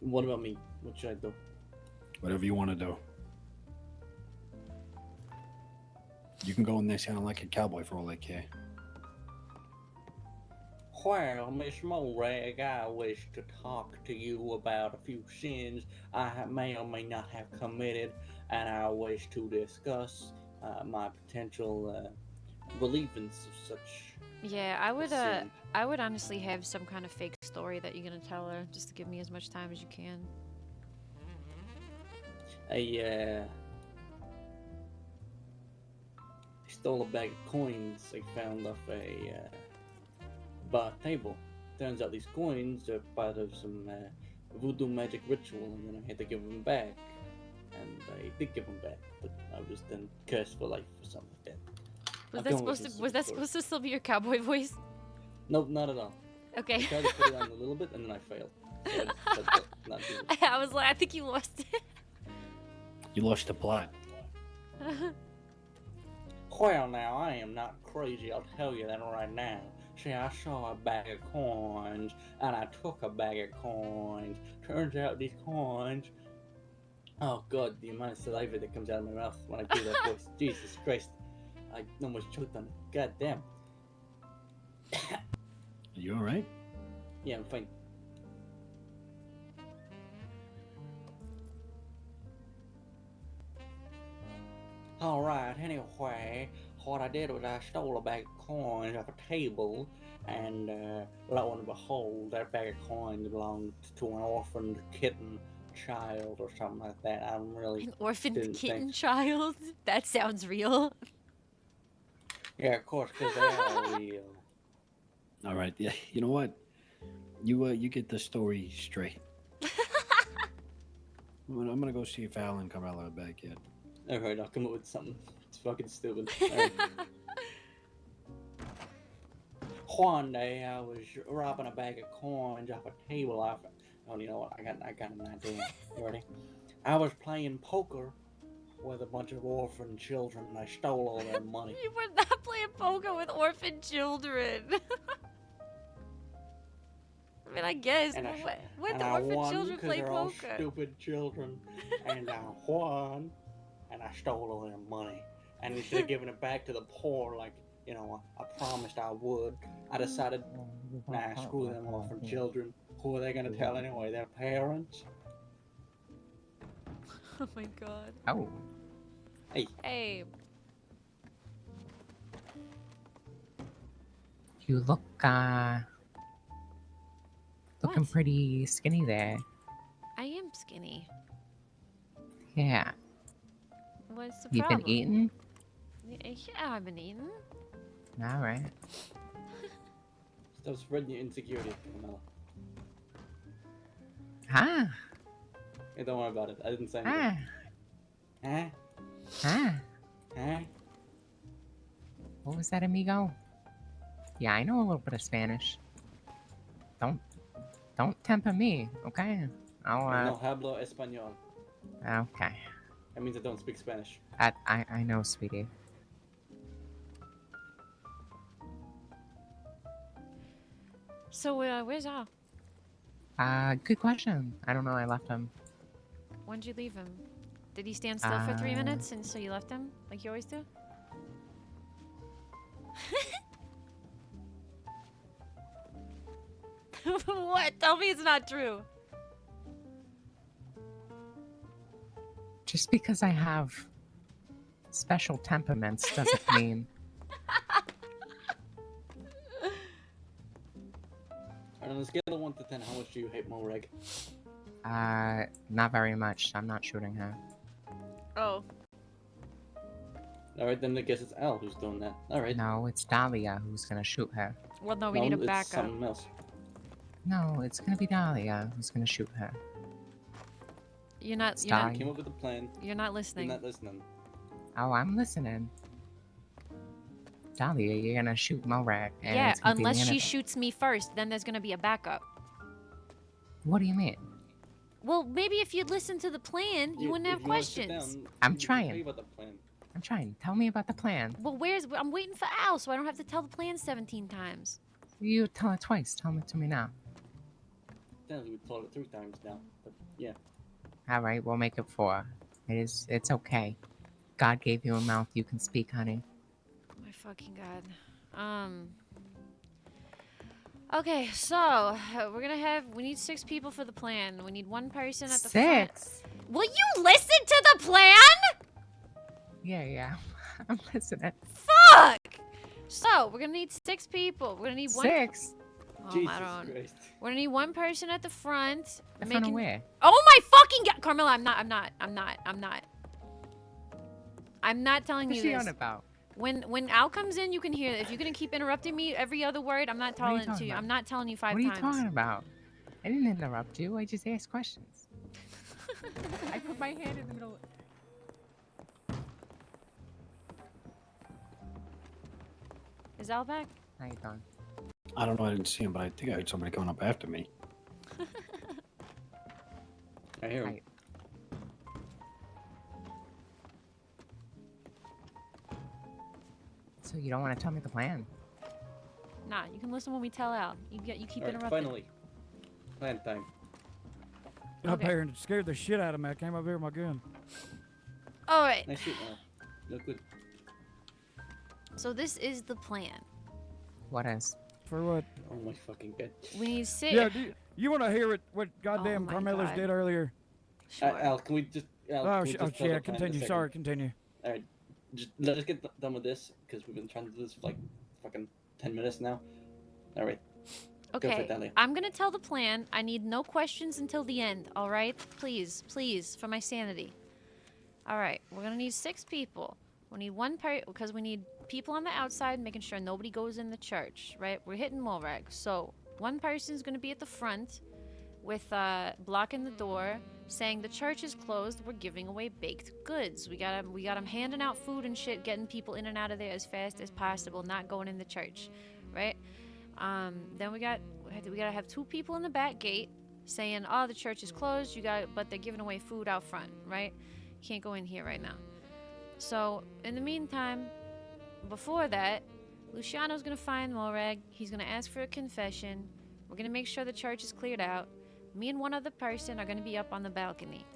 What about me? What should I do? Whatever you want to do. You can go in there sounding like a cowboy for all I care. Well, Miss Morag, I wish to talk to you about a few sins I may or may not have committed, and I wish to discuss my potential relievance of such. Yeah, scene. I would honestly have some kind of fake story that you're gonna tell her, just to give me as much time as you can. I stole a bag of coins I found off a bar table. Turns out these coins are part of some voodoo magic ritual, and then I had to give them back. And I did give them back, but I was then cursed for life or something like that. Was that supposed to still be your cowboy voice? Nope, not at all. Okay. I tried to put it on a little bit, and then I failed. So I just had to not do it. I was like, I think you lost it. You lost the plot. Well, now, I am not crazy, I'll tell you that right now. See, I saw a bag of coins, and I took a bag of coins. Turns out these coins... Oh god, the amount of saliva that comes out of my mouth when I do that voice. Jesus Christ. I almost choked on it. God damn. You alright? Yeah, I'm fine. Alright, anyway, what I did was I stole a bag of coins off a table, and lo and behold, that bag of coins belonged to an orphaned kitten child or something like that. I'm really... An orphaned didn't kitten think- child? That sounds real. Yeah, of course, because they are real. Alright, yeah. You know what? You get the story straight. I'm gonna go see if Al and Carmela are back yet. Alright, I'll come up with something. It's fucking stupid. Alright. One day I was robbing a bag of coins off a table off. Oh, you know what? I got an idea. You ready? I was playing poker with a bunch of orphan children, and I stole all their money. You were not playing poker with orphan children. I mean, I guess. And When and the I orphan won children 'cause play they're all poker? stupid children, and I won, and I stole all their money. And instead of giving it back to the poor, like you know, I promised I would, I decided, nah, screw them orphan children. Who are they gonna tell anyway? Their parents? Oh my god. Oh. Hey. Hey. You look, looking What? pretty skinny there. I am skinny. Yeah. What's the You've problem? been eating? Yeah, I've been eating. Alright. Stop spreading your insecurity, Camilla. Ah. Hey, don't worry about it. I didn't say anything. Ah. Huh? Ah. Huh? What was that, amigo? Yeah, I know a little bit of Spanish. Don't temper me, okay? No hablo español. Okay. That means I don't speak Spanish. I know, sweetie. So, where's Al? Good question. I don't know, I left him. When'd you leave him? Did he stand still for 3 minutes and so you left him? Like you always do? What? Tell me it's not true. Just because I have special temperaments doesn't mean... And on a scale of 1 to 10, how much do you hate Morag? Not very much. I'm not shooting her. Oh. Alright, then I guess it's Al who's doing that. Alright. No, it's Dahlia who's gonna shoot her. Well, no, we need a it's backup. something else. No, it's gonna be Dahlia who's gonna shoot her. You're not. Stop. Came up with a plan. You're not listening. You're not listening. Oh, I'm listening. Dahlia, you're gonna shoot Morag. And Yeah, it's gonna be unless the she end of it. shoots me first, then there's gonna be a backup. What do you mean? Well, maybe if you'd listened to the plan, you wouldn't have if you wanna sit questions. down, I'm you can trying. tell you about the plan. I'm trying. Tell me about the plan. Well, I'm waiting for Al, so I don't have to tell the plan 17 times. You tell it twice. Tell it to me now. Technically, we told it 3 times now, but yeah. All right, we'll make it 4. It's okay. God gave you a mouth. You can speak, honey. Oh my fucking god. Okay, so we need 6 people for the plan. We need 1 person at the front. 6. Will you listen to the plan? Yeah. I'm listening. Fuck! So we're gonna need 6 people. We're gonna need one. 6? Jesus I don't. Christ. We're gonna need one person at the front. The front of where? Oh my fucking god, Carmela! I'm not telling What's you she this. on about? When Al comes in, you can hear it. If you're gonna keep interrupting me every other word, I'm not What are you telling it to talking you. about? I'm not telling you 5 What are you times. talking about? I didn't interrupt you. I just asked questions. I put my hand in the middle. Is Al back? How you doing? I don't know. I didn't see him, but I think I heard somebody coming up after me. I hear him. Hi. So you don't want to tell me the plan? Nah, you can listen when we tell Al. You keep Alright, interrupting. finally. Plan time. Up Okay. there and scared the shit out of me. I came up here with my gun. All right. Nice shit, Al. Look good. So this is the plan. What is? For what? Oh my fucking god. We need 6. Yeah, you want to hear what goddamn my Carmelos God. did earlier? Sure. Al, can we just... Al, Oh, can we just tell the plan in a continue. second? Sorry, continue. Alright, just let us get done with this, because we've been trying to do this for like fucking 10 minutes now. Alright. Go for Okay, it, Dahlia. I'm gonna tell the plan. I need no questions until the end, all right? Please, please, for my sanity. All right, we're gonna need 6 people. We need one because we need people on the outside, making sure nobody goes in the church, right? We're hitting Morag, so one person's gonna be at the front with blocking the door, saying the church is closed. We're giving away baked goods. We got them handing out food and shit, getting people in and out of there as fast as possible, not going in the church, right? Then we gotta have 2 people in the back gate saying, "Oh, the church is closed. But they're giving away food out front, right? Can't go in here right now." So in the meantime, before that, Luciano's gonna find Morag. He's gonna ask for a confession. We're gonna make sure the church is cleared out. Me and one other person are gonna be up on the balcony.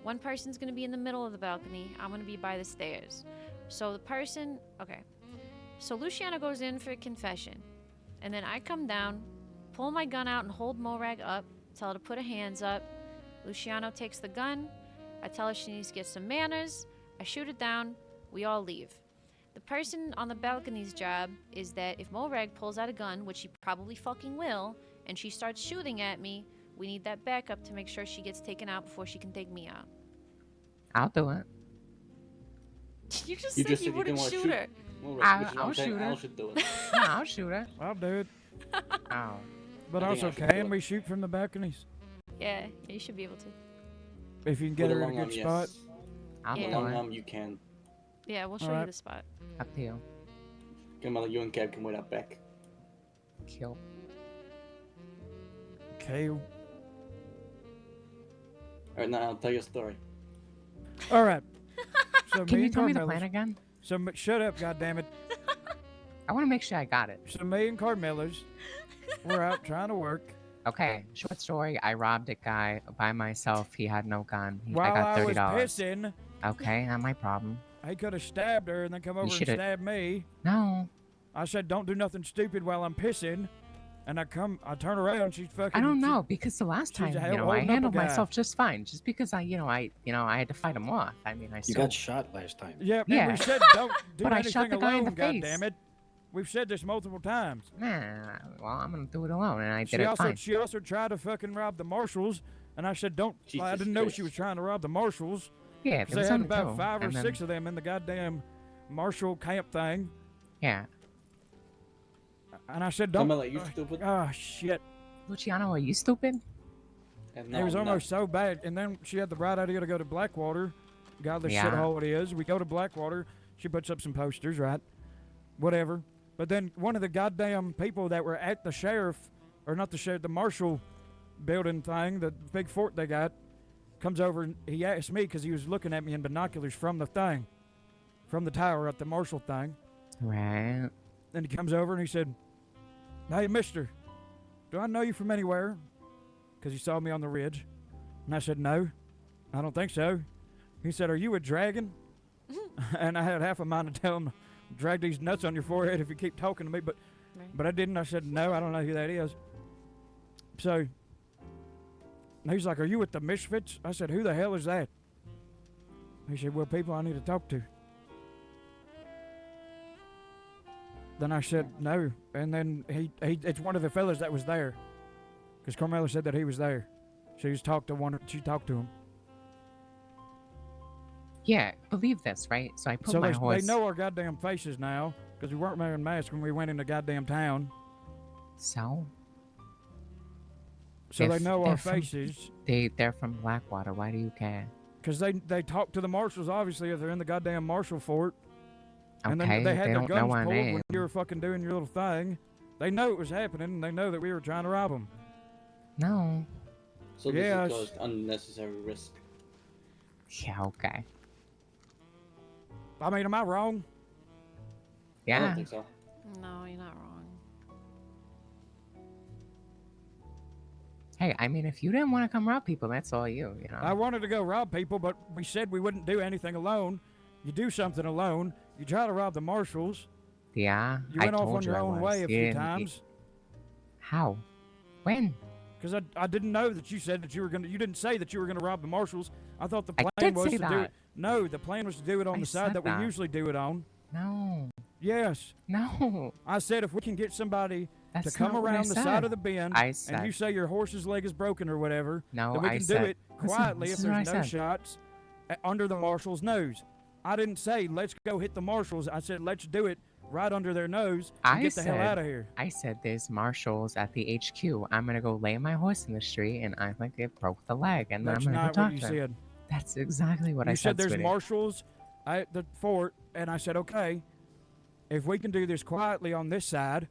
One person's gonna be in the middle of the balcony. I'm gonna be by the stairs. So the person, okay. So Luciano goes in for a confession. And then I come down, pull my gun out and hold Morag up, tell her to put her hands up. Luciano takes the gun. I tell her she needs to get some manners. I shoot it down. We all leave. The person on the balcony's job is that if Morag pulls out a gun, which she probably fucking will, and she starts shooting at me, we need that backup to make sure she gets taken out before she can take me out. I'll do it. You just You said just you said you wouldn't didn't wanna shoot shoot. her. Well, I'll- which is what I'll I'm saying, shoot her. Al should do it. No, I'll shoot it. I'll do it. Oh. But I think also, I should do can it. we shoot from the balconies? Yeah, you should be able to. If you can get With her a in a long good arm, spot? yes. I'll Yeah. do Long it. arm, you can. Yeah, we'll show you Alright. the spot. Up to you. Kamala, you and Cab can wait out back. Kill. Okay. Alright, now I'll tell you a story. All right. So Can me you and tell me the Carmelos- plan again? Shut up, goddammit. I want to make sure I got it. So me and Carmelos, we're out trying to work. Okay, short story. I robbed a guy by myself. He had no gun. I While got I was $30. pissing, Okay, not my problem. he could have stabbed her and then come over and shoulda- stabbed me. No, I said, don't do nothing stupid while I'm pissing. And I turn around, she's fucking... I don't know because the last she's time, a I holding up a handled guy. myself just fine. Just because I had to fight him off. I mean, I You still. got shot last time. Yeah, and Yeah. we said don't do But I anything shot the guy in alone, the face. goddammit. We've said this multiple times. Nah, well, I'm gonna do it alone, and I did She it also fine. she also tried to fucking rob the marshals, and I said don't. I Jesus didn't know Christ. she was trying to rob the marshals. Yeah, Because there was they had only about two, 5 or and 6 then- of them in the goddamn marshal camp thing. Yeah, And I said, don't. Kamala, you stupid. Oh, shit. Luciano, are you stupid? And It was I'm not. almost so bad. And then she had the bright idea to go to Blackwater. Godless Yeah. shithole it is. We go to Blackwater. She puts up some posters, right? Whatever. But then one of the goddamn people that were at the sheriff, or not the sheriff, the marshal building thing, the big fort they got, comes over and he asked me because he was looking at me in binoculars from the thing, from the tower at the marshal thing. Right. Then he comes over and he said, "Hey, mister, do I know you from anywhere?" Because he saw me on the ridge. And I said, "No, I don't think so." He said, "Are you a dragon?" And I had half a mind to tell him, "Drag these nuts on your forehead if you keep talking to me." But I didn't. I said, "No, I don't know who that is." So he's like, "Are you with the Misfits?" I said, "Who the hell is that?" He said, "Well, people I need to talk to." Then I said no, and then it's one of the fellas that was there, because Carmela said that he was there. She talked to him. Yeah, believe this, right? So I put So my they horse. know our goddamn faces now, because we weren't wearing masks when we went into goddamn town. So So they know our from- faces. They're from Blackwater. Why do you care? Because they talk to the marshals, obviously, if they're in the goddamn marshal fort. And then Okay, they had they their don't know guns our pulled name. when you were fucking doing your little thing. They know it was happening, and they know that we were trying to rob them. No. So this Yes. has caused unnecessary risk. Yeah, okay. I mean, am I wrong? I Yeah. don't think so. No, you're not wrong. Hey, I mean, if you didn't want to come rob people, that's all you know. I wanted to go rob people, but we said we wouldn't do anything alone. You do something alone. You try to rob the marshals. Yeah, You I went off told on you your I own was. way a You few didn't- times. How? When? Because I didn't know that you said that you were gonna. You didn't say that you were gonna rob the marshals. I thought the I plan did was say to do that. it. No, the plan was to do it on I the side said that that. we usually do it on. No. Yes. No. I said if we can get somebody That's to come not what I around the said. side of the bend, I and said- you say your horse's leg is broken or whatever, No, then we I can said- do it Listen, quietly this if is what there's I no said. shots under the marshal's nose. I didn't say let's go hit the marshals. I said let's do it right under their nose and get the hell out of here. I said there's marshals at the HQ. I'm gonna go lay my horse in the street, and I think it broke the leg, and That's then I'm gonna not go what talk you to him. said. That's exactly what I You said. said there's sweetie. marshals at the fort, and I said okay. If we can do this quietly on this side,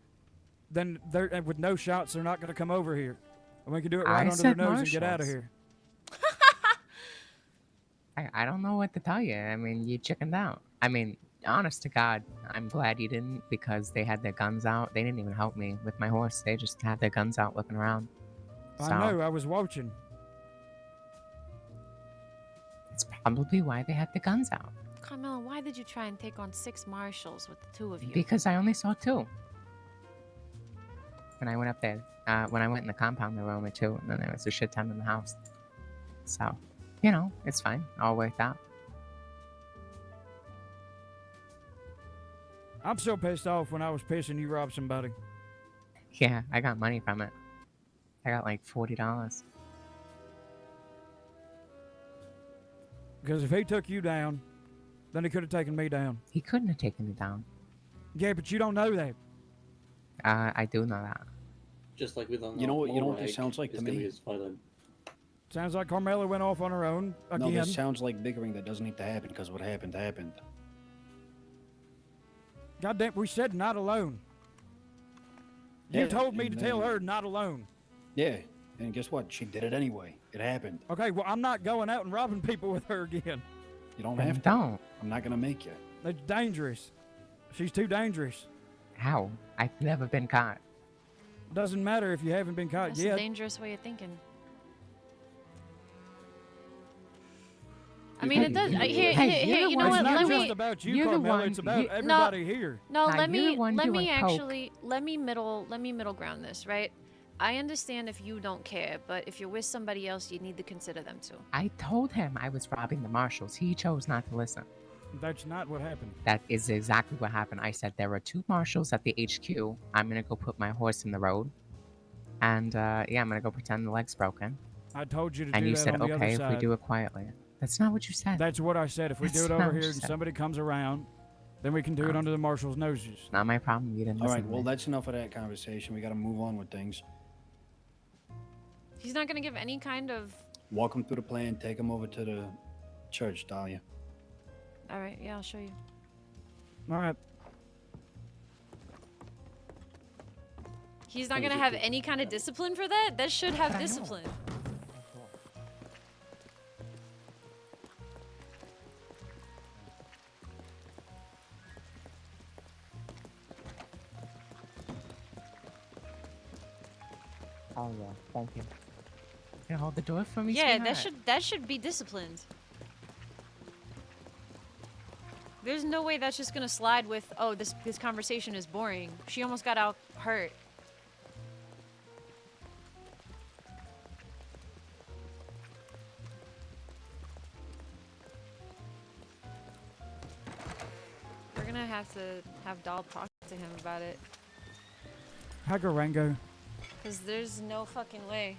then they're and with no shots, they're not going to come over here, and we can do it right I under their said nose and get out of marshals. here. I don't know what to tell you. I mean, you chickened out. I mean, honest to God, I'm glad you didn't, because they had their guns out. They didn't even help me with my horse. They just had their guns out looking around. So, I know. I was watching. it's probably why they had the guns out. Carmela, why did you try and take on 6 marshals with the 2 of you? Because I only saw 2. When I went up there, when I went in the compound, there were only 2, and then there was a shit ton in the house. So, you know, it's fine. All worked out. I'm so pissed off when I was pissing you robbed somebody. Yeah, I got money from it. I got like $40. Because if he took you down, then he could have taken me down. He couldn't have taken me down. Yeah, but you don't know that. I do know that. Just like we don't know. You know what Morag this sounds like to is gonna me? be his violent. Sounds like Carmela went off on her own No, again. this sounds like bickering that doesn't need to happen because what happened happened. Goddamn, we said not alone. You Yeah, told me to and tell then- her not alone. Yeah, and guess what? She did it anyway. It happened. Okay, well, I'm not going out and robbing people with her again. You don't Then have to. don't. I'm not gonna make you. It's dangerous. She's too dangerous. How? I've never been caught. Doesn't matter if you haven't been caught That's yet. a dangerous way of thinking. I mean, it does. Hey, Here, hey, here, you're you the know one It's what? not Let just me. about you, you're the Carmela. one- It's about you- everybody here. No, Now, let you're the me one let doing me coke. actually let me middle ground this, right? I understand if you don't care, but if you're with somebody else, you need to consider them too. I told him I was robbing the marshals. He chose not to listen. That's not what happened. That is exactly what happened. I said there are 2 marshals at the HQ. I'm gonna go put my horse in the road, and yeah, I'm gonna go pretend the leg's broken. I told you to And do you that said, on the okay, other if side. we do it quietly. That's not what you said. That's what I said. If we do That's it not over what here you and said. somebody comes around, then we can do it Oh. under the marshal's noses. Not my problem. You didn't All listen right, to well, me. that's enough of that conversation. We got to move on with things. He's not gonna give any kind of. Walk them through the plan. Take them over to the church, Dahlia. All right, yeah, I'll show you. All right. He's not gonna have any kind of discipline for that. That should have I know. discipline. Oh yeah, thank you. Can you hold the door for me? Yeah, sweetheart? that should be disciplined. There's no way that's just gonna slide with, oh, this conversation is boring. She almost got out hurt. We're gonna have to have Doll talk to him about it. Hi, go Rango. Because there's no fucking way.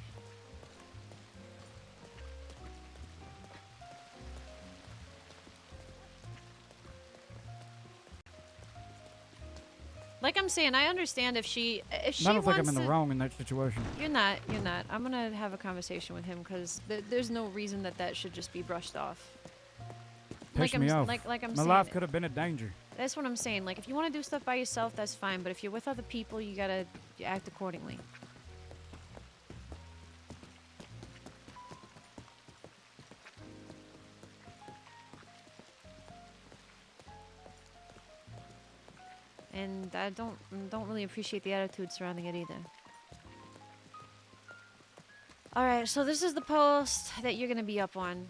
Like I'm saying, I understand if she I don't think I'm wants in the to- wrong in that situation. You're not. You're not. I'm gonna have a conversation with him because there's no reason that should just be brushed off. Pissed I'm me off. like I'm My saying. life could have been in danger. That's what I'm saying. Like if you want to do stuff by yourself, that's fine. But if you're with other people, you gotta act accordingly. And I don't really appreciate the attitude surrounding it either. All right, so this is the post that you're gonna be up on.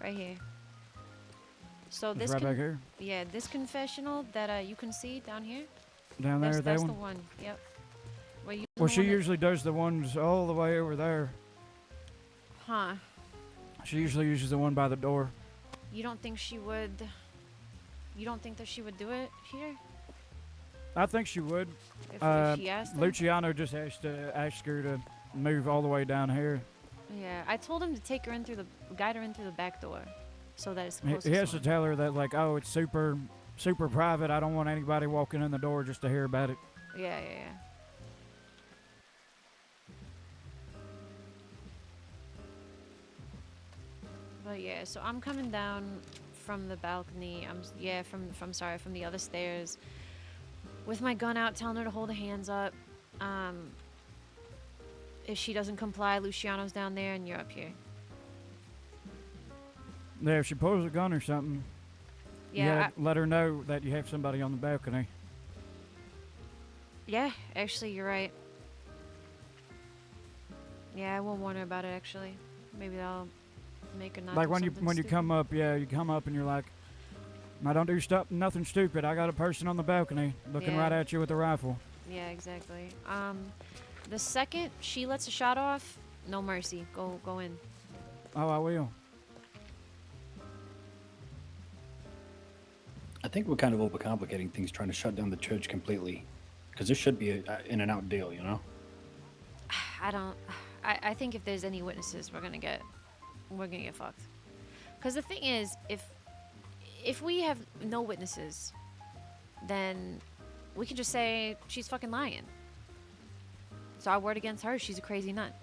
Right here. So It's this right back here? Yeah, this confessional that you can see down here. Down there, that that's one? the one. Yep. Well, Well, she usually does the ones all the way over there. Huh. She usually uses the one by the door. You don't think she would? You don't think that she would do it here? I think she would. If she asked him? Luciano just has to ask her to move all the way down here. Yeah, I told him to take her in through guide her in through the back door, so that it's the He closest has to one. tell her that, like, oh, it's super private. I don't want anybody walking in the door just to hear about it. Yeah. But yeah, so I'm coming down from the balcony. From the other stairs, with my gun out, telling her to hold her hands up. If she doesn't comply, Luciano's down there and you're up here. Yeah, if she pulls a gun or something, Yeah, let her know that you have somebody on the balcony. Yeah, actually, you're right. Yeah, I will warn her about it. Actually, maybe that'll make her not. Like do when you something when you stupid. come up, you come up and you're like, I don't do nothing stupid. I got a person on the balcony looking Yeah. right at you with a rifle. Yeah, exactly. The second she lets a shot off, no mercy. Go in. Oh, I will. I think we're kind of overcomplicating things, trying to shut down the church completely, because this should be a in and out deal, you know. I think if there's any witnesses, we're gonna get fucked. Because the thing is, if we have no witnesses, then we can just say she's fucking lying. It's our word against her. She's a crazy nut.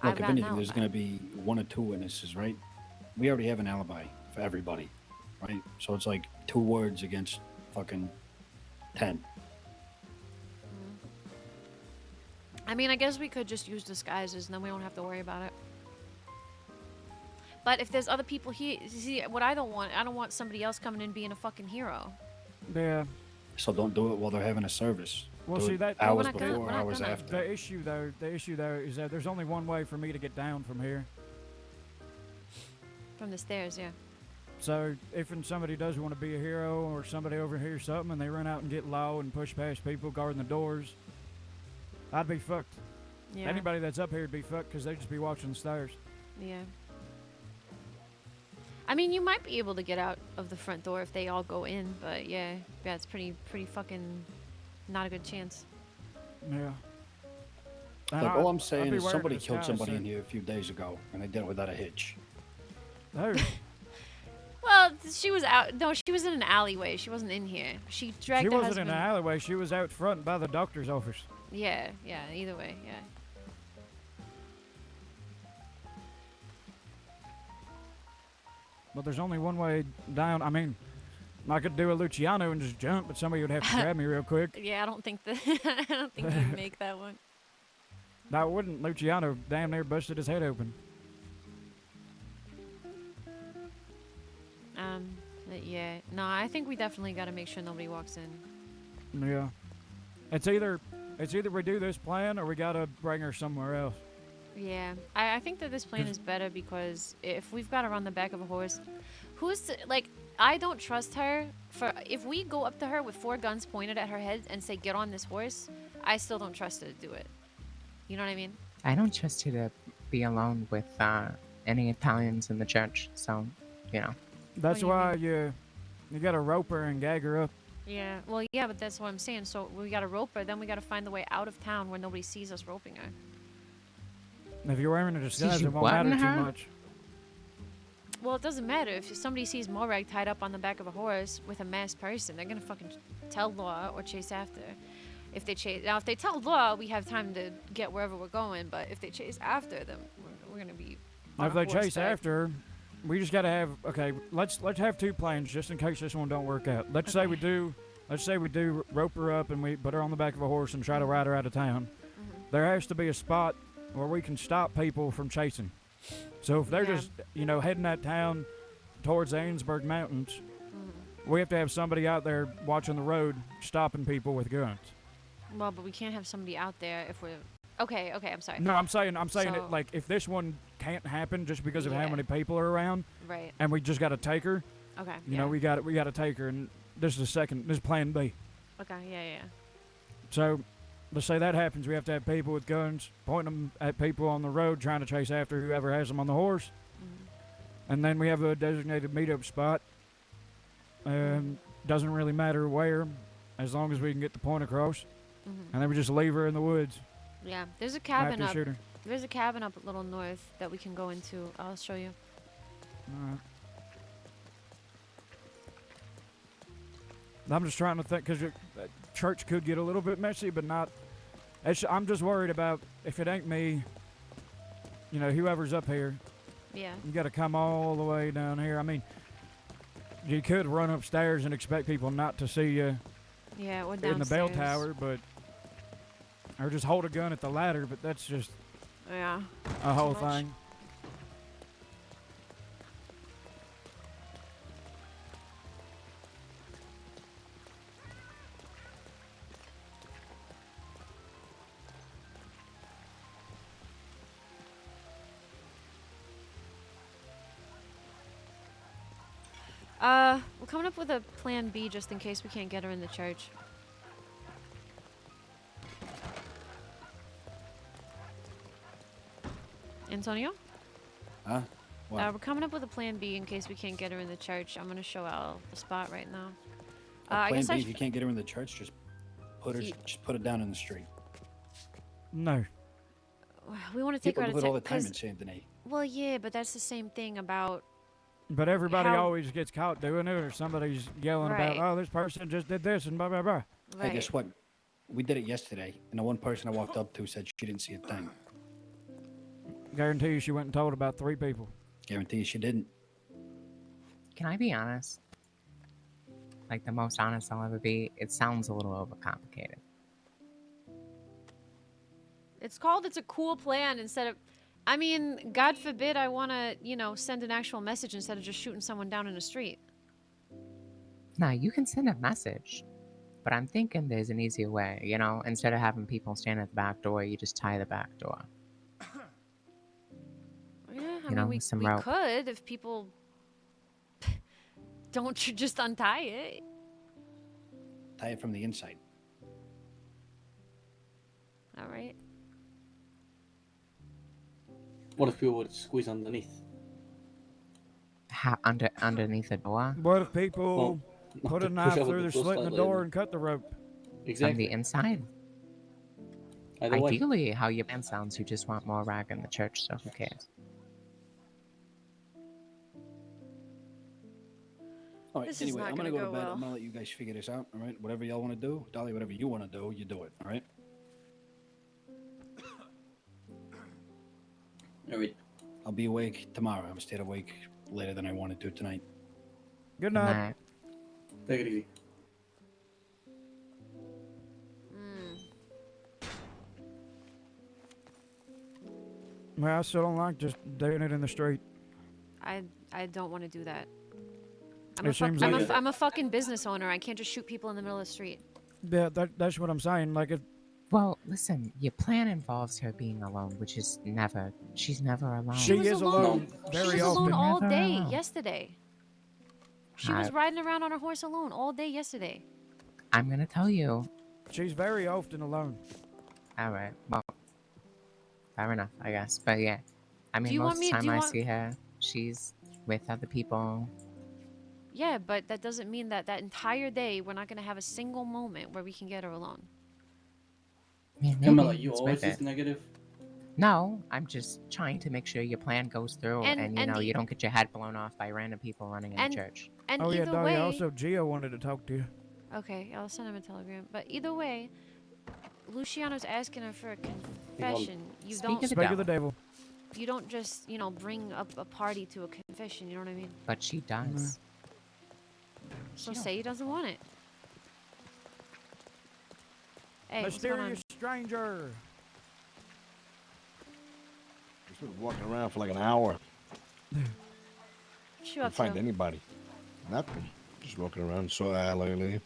Look, if got an anything, there's alibi. going to be 1 or 2 witnesses, right? We already have an alibi for everybody, right? So it's like 2 words against fucking 10. I mean, I guess we could just use disguises, and then we don't have to worry about it. But if there's other people here, see, what I don't want somebody else coming in being a fucking hero. Yeah. So don't do it while they're having a service. Well, Do see it that hours before, hours after. The issue though is that there's only one way for me to get down from here. From the stairs, yeah. So if somebody does want to be a hero, or somebody overhears something and they run out and get low and push past people guarding the doors, I'd be fucked. Yeah. Anybody that's up here would be fucked because they'd just be watching the stairs. Yeah. I mean, you might be able to get out of the front door if they all go in, but yeah, it's pretty fucking not a good chance. Yeah. Look, all I'm saying be is wearing somebody a killed disguise, somebody so- in here a few days ago, and they did it without a hitch. No. Well, she was out. No, she was in an alleyway. She wasn't in here. She dragged She her wasn't in husband. an alleyway. She was out front by the doctor's office. Yeah. Either way, yeah. But there's only one way down. I mean, I could do a Luciano and just jump, but somebody would have to grab me real quick. Yeah, I don't think you'd make that one. I wouldn't. Luciano damn near busted his head open. But yeah. No, I think we definitely got to make sure nobody walks in. Yeah. It's either we do this plan or we gotta bring her somewhere else. Yeah, I think that this plan is better because if we've got her on the back of a horse, I don't trust her. If we go up to her with 4 guns pointed at her head and say, get on this horse, I still don't trust her to do it. You know what I mean? I don't trust you to be alone with any Italians in the church, so, you know. That's why You got to rope her and gag her up. Yeah, well, yeah, but that's what I'm saying. So we gotta rope her, then we gotta find the way out of town where nobody sees us roping her. If you're wearing a disguise, you it won't matter button too her? much. Well, it doesn't matter. If somebody sees Morag tied up on the back of a horse with a masked person, they're gonna fucking tell law or chase after. If they tell law, we have time to get wherever we're going. But if they chase after them, we're gonna be. Now, if they chase after her, we just got to have. Okay, let's have 2 plans just in case this one don't work out. Let's say we do rope her up and we put her on the back of a horse and try to ride her out of town. There has to be a spot where we can stop people from chasing. So if they're just, heading that town towards the Ainsburg Mountains, we have to have somebody out there watching the road, stopping people with guns. Well, but we can't have somebody out there if we're. Okay, I'm sorry. No, I'm saying So- it like if this one can't happen just because of how Yeah. many people are around, Right. and we just got to take her. Okay. You know, we got to take her, and this is plan B. Okay. Yeah. So, let's say that happens. We have to have people with guns pointing them at people on the road, trying to chase after whoever has them on the horse. And then we have a designated meetup spot. Doesn't really matter where, as long as we can get the point across. And then we just leave her in the woods. Yeah. There's a cabin After up. shoot her. There's a cabin up a little north that we can go into. I'll show you. Alright. I'm just trying to think because church could get a little bit messy, but not. I'm just worried about if it ain't me. Whoever's up here. Yeah. You got to come all the way down here. I mean, you could run upstairs and expect people not to see you. Yeah, or downstairs. In the bell tower, or just hold a gun at the ladder. But that's just Yeah. a whole Too much. thing. We're coming up with a plan B just in case we can't get her in the church. Antonio? Huh? What? We're coming up with a plan B in case we can't get her in the church. I'm gonna show Al the spot right now. Plan B, if you can't get her in the church, just put her down in the street. No. We want to take People her out do of it all the town. time in Saint Denis. Well, yeah, but that's the same thing about. But everybody How- always gets caught doing it, or somebody's yelling Right. about, "Oh, this person just did this," and blah blah blah. Hey, guess what? We did it yesterday, and the one person I walked up to said she didn't see a thing. Guarantee you, she went and told about 3 people. Guarantee you she didn't. Can I be honest? Like the most honest I'll ever be. It sounds a little overcomplicated. It's called "It's a Cool Plan" instead of. I mean, God forbid I want to, send an actual message instead of just shooting someone down in the street. Now, you can send a message, but I'm thinking there's an easier way, Instead of having people stand at the back door, you just tie the back door. Yeah, I You know, mean, some we rope. could if people don't just untie it. Tie it from the inside. All right. What if people would squeeze underneath? Underneath the door? What if people Well, put to a push knife over through the the door slit in the slightly door and- and cut the rope? From Exactly. the inside? Either way. Ideally, how your band sounds, you just want more rag in the church, so who cares? All right, This is anyway, not I'm gonna gonna go to go bed. well. I'm gonna let you guys figure this out, all right? Whatever y'all want to do, Dahlia, whatever you want to do, you do it, all right? All right. I'll be awake tomorrow. I'm stayed awake later than I wanted to tonight. Good night. Take it easy. Well, I still don't like just doing it in the street. I don't want to do that. It seems like I'm a fucking business owner. I can't just shoot people in the middle of the street. Yeah, that's what I'm saying. Like, Well, listen, your plan involves her being alone, which is never. She's never alone. She was is alone. very She was often. alone all Never day alone. yesterday. She was riding around on her horse alone all day yesterday. I'm gonna tell you. She's very often alone. All right. Well, fair enough, I guess. But yeah, I mean, you most want of me- the do time you I want- see her, she's with other people. Yeah, but that doesn't mean that that entire day we're not gonna have a single moment where we can get her alone. Yeah, Camilla, maybe you it's always worth this it. negative? No, I'm just trying to make sure your plan goes through, and you And know the you don't get your head blown off by random people running in the church. and Oh yeah, either Dahlia. way. Also, Gio wanted to talk to you. Okay, I'll send him a telegram. But either way, Luciano's asking her for a confession. You Speak don't of the Speak of the devil. devil. you don't just, you know, bring up a party to a confession, you know what I mean? But she does. So say he doesn't want it. Hey, what's going on? Mysterious stranger. He's been walking around for like an hour. What you Couldn't up find to? anybody. Nothing. Just walking around. Saw Al earlier.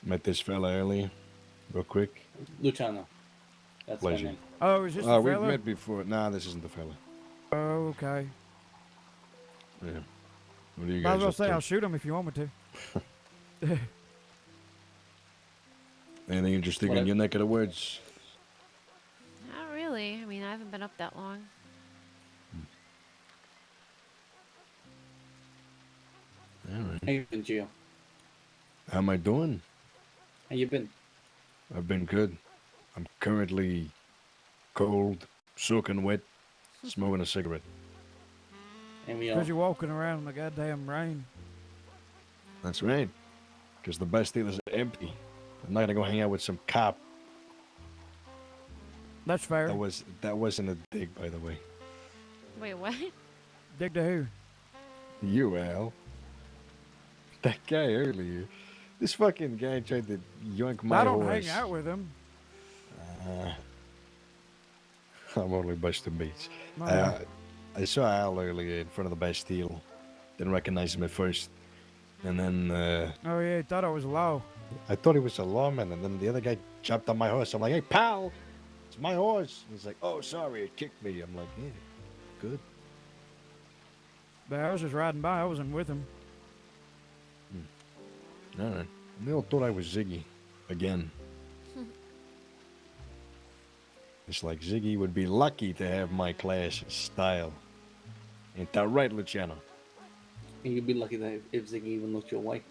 Met this fella earlier. Real quick. Luciano. That's my Pleasure. name. Oh, is this the We've fella? met before. Nah, this isn't the fella. Oh, okay. Yeah. What are you Might guys as well up say to? I'll shoot him if you want me to. Anything interesting What in I- your neck of the woods? Not really. I mean, I haven't been up that long. All right. How you been, Gio? How am I doing? How you been? I've been good. I'm currently cold, soaking wet, smoking a cigarette. And we Because you're walking around in the goddamn rain. That's right. Because the Bastille is empty. I'm not gonna go hang out with some cop. That's fair. That wasn't a dig, by the way. Wait, what? Dig to who? You, Al. That guy earlier. This fucking guy tried to yoink my I don't horse. hang out with him. I'm only busting beats. No. I saw Al earlier in front of the Bastille. Didn't recognize him at first. And then Oh yeah, he thought I was low. I thought he was a lawman. And then the other guy jumped on my horse. I'm like, hey, pal, it's my horse. He's like, oh, sorry, it kicked me. I'm like, yeah, good. But I was just riding by. I wasn't with him. All right. They all thought I was Ziggy again. It's like Ziggy would be lucky to have my class and style. Ain't that right, Luciano? And you'd be lucky that if Ziggy even looked your way.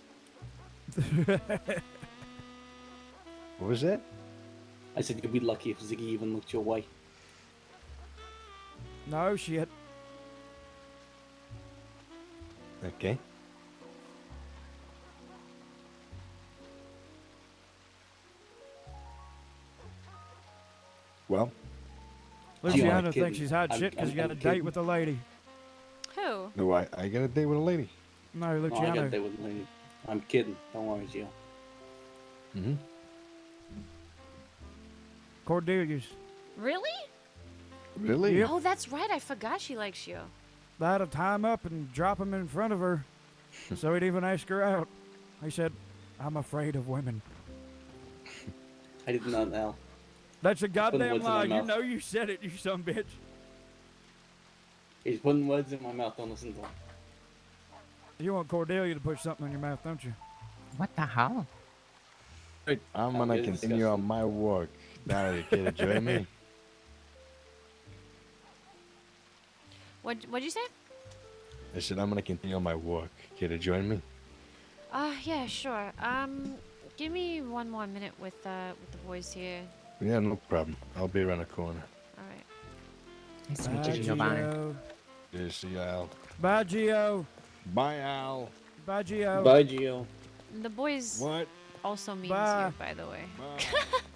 What was that? I said you'd be lucky if Ziggy even looked your way. No shit. Okay. Well, Luciano kidding. thinks he's hot I'm- shit because I'm- he got I'm a date kidding. with a lady. Who? no, I got a date with a lady. No, No, I Luciano. got there with the lady. I'm kidding. Don't worry, Gio. Mm-hmm. Cordelia's. Really? Really? Yep. Oh, that's right. I forgot she likes you. I had to tie him up and drop him in front of her so he'd even ask her out. He said, I'm afraid of women. I did not know. That's a putting goddamn words in my lie. You mouth. know you said it, you son of a bitch. He's putting words in my mouth. Don't listen to him. You want Cordelia to put something in your mouth, don't you? What the hell? Right, I'm Oh, gonna it's continue on disgusting. my walk. Now you can enjoy me. What'd you say? I said I'm gonna continue on my walk. Care to join me? Yeah, sure. Give me one more minute with the boys here. Yeah, no problem. I'll be around the corner. All right. Nice to meet Bye, you, Giovanni. Gio. Yeah, see you, Al. Bye, Gio. Bye, Al. Bye, Gio. Bye, Gio. The boys What? also means Bye. you, by the way. Bye.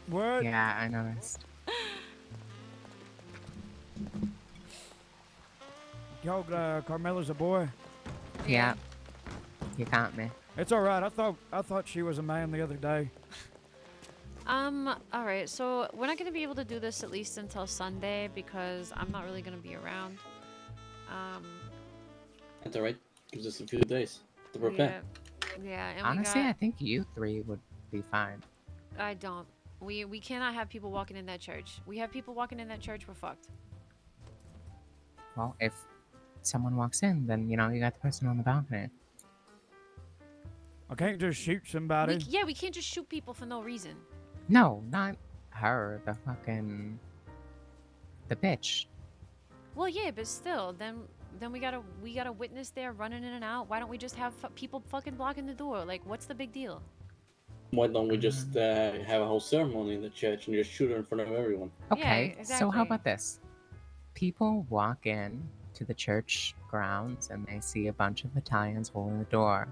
What? Yeah, I noticed. Yo, Carmela's a boy. Yeah. You got me. It's all right. I thought she was a man the other day. All right. So we're not gonna be able to do this at least until Sunday because I'm not really gonna be around. That's alright. Gives us a few days to prepare. Yeah. And Honestly, we I got, think you three would be fine. I don't. We cannot have people walking in that church. We have people walking in that church, we're fucked. Well, if someone walks in, then, you know, you got the person on the balcony. I can't just shoot somebody. We can't just shoot people for no reason. No, not her. The bitch. Well, yeah, but still, then Then we got a witness there running in and out. Why don't we just have people fucking blocking the door? Like, what's the big deal? Why don't we just have a whole ceremony in the church and just shoot her in front of everyone? Okay, Yeah, so how exactly. about this? People walk in to the church grounds and they see a bunch of Italians holding the door.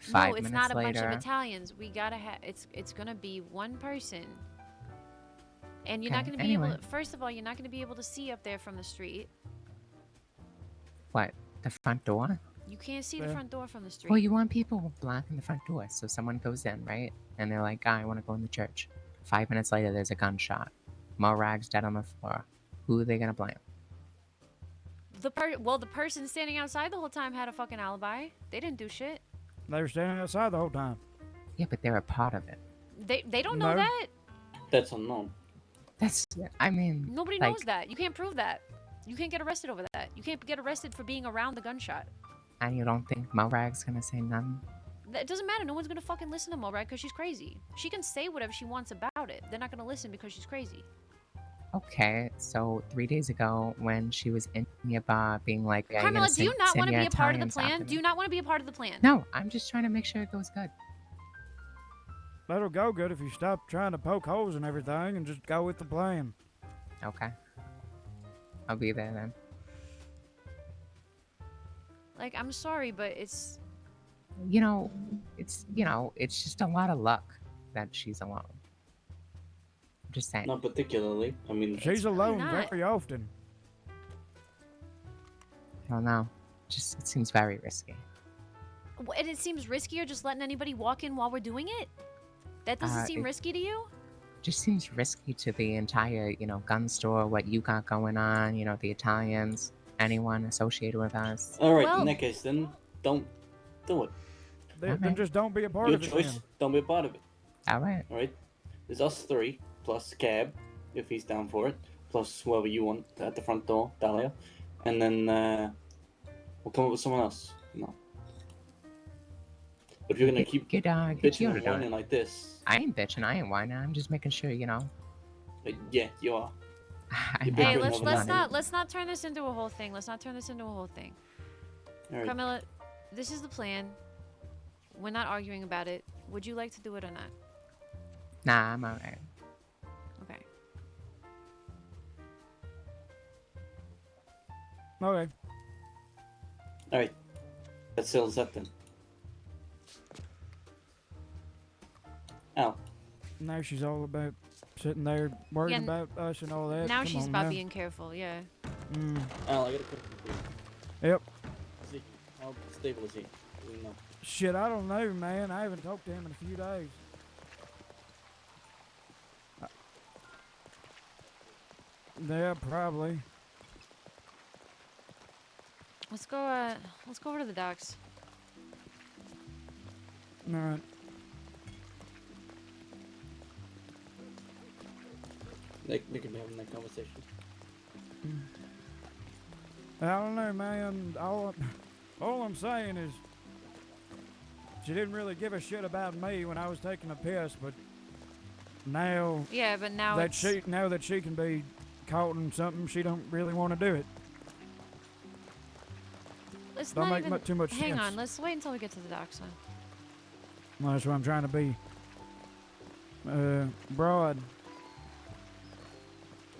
No, 5 it's minutes not a later, bunch of Italians. We gotta have. It's gonna be one person. And you're not Okay, gonna be able anyway. to. First of all, you're not gonna be able to see up there from the street. what? The front door? You can't see the Yeah. front door from the street. Well, you want people blocking the front door. So someone goes in, right? And they're like, I want to go in the church. 5 minutes later, there's a gunshot. Morag's dead on the floor. Who are they going to blame? The person standing outside the whole time had a fucking alibi. They didn't do shit. They were standing outside the whole time. Yeah, but they're a part of it. They don't know No. that. That's unknown. That's, I mean, Nobody like, knows that. You can't prove that. You can't get arrested over that. You can't get arrested for being around the gunshot. And you don't think Morag's going to say nothing? It doesn't matter. No one's gonna fucking listen to Morag because she's crazy. She can say whatever she wants about it. They're not gonna listen because she's crazy. Okay, so 3 days ago when she was in your bar being like, yeah, Carmela, do you not want to be a part of the plan? Do you not want to be a part of the plan? No, I'm just trying to make sure it goes good. That'll go good if you stop trying to poke holes in everything and just go with the plan. Okay. I'll be there then. Like, I'm sorry, but it's It's just a lot of luck that she's alone. I'm just saying. Not particularly. I mean, She's alone not. very often. I don't know. It seems very risky. and it seems riskier just letting anybody walk in while we're doing it. That doesn't seem risky to you. Just seems risky to the entire, gun store, what you got going on, the Italians, anyone associated with us. All right, in that case, then don't do it. Then just don't be a part Your of it. choice. then. Don't be a part of it. All right. All right. There's us three plus Cab, if he's down for it, plus whoever you want at the front door, Dahlia, and then we'll come up with someone else. But if you're gonna keep get bitching you and to whining like this, I ain't bitching, I ain't whining. I'm just making sure, yeah, you are. Hey, let's not turn this into a whole thing. Let's not turn this into a whole thing. All right. Carmela, this is the plan. We're not arguing about it. Would you like to do it or not? Nah, I'm alright. Okay. Okay. All right. That settles that then. Al. Now she's all about sitting there worried Yeah, about us and all that. Now Come she's on about now. being careful, yeah. Al, I got a question for you. Yep. Zeke, how stable is he? Do we know? Shit, I don't know, man. I haven't talked to him in a few days. Yeah, probably. Let's go over to the docks. All right. They can be having that conversation. I don't know, man. All I'm saying is she didn't really give a shit about me when I was taking a piss, but now Yeah, but now that it's... now that she can be caught in something, she don't really want to do it. It's Don't not make even... too much Hang sense. on, let's wait until we get to the docks then. Well, that's why I'm trying to be broad.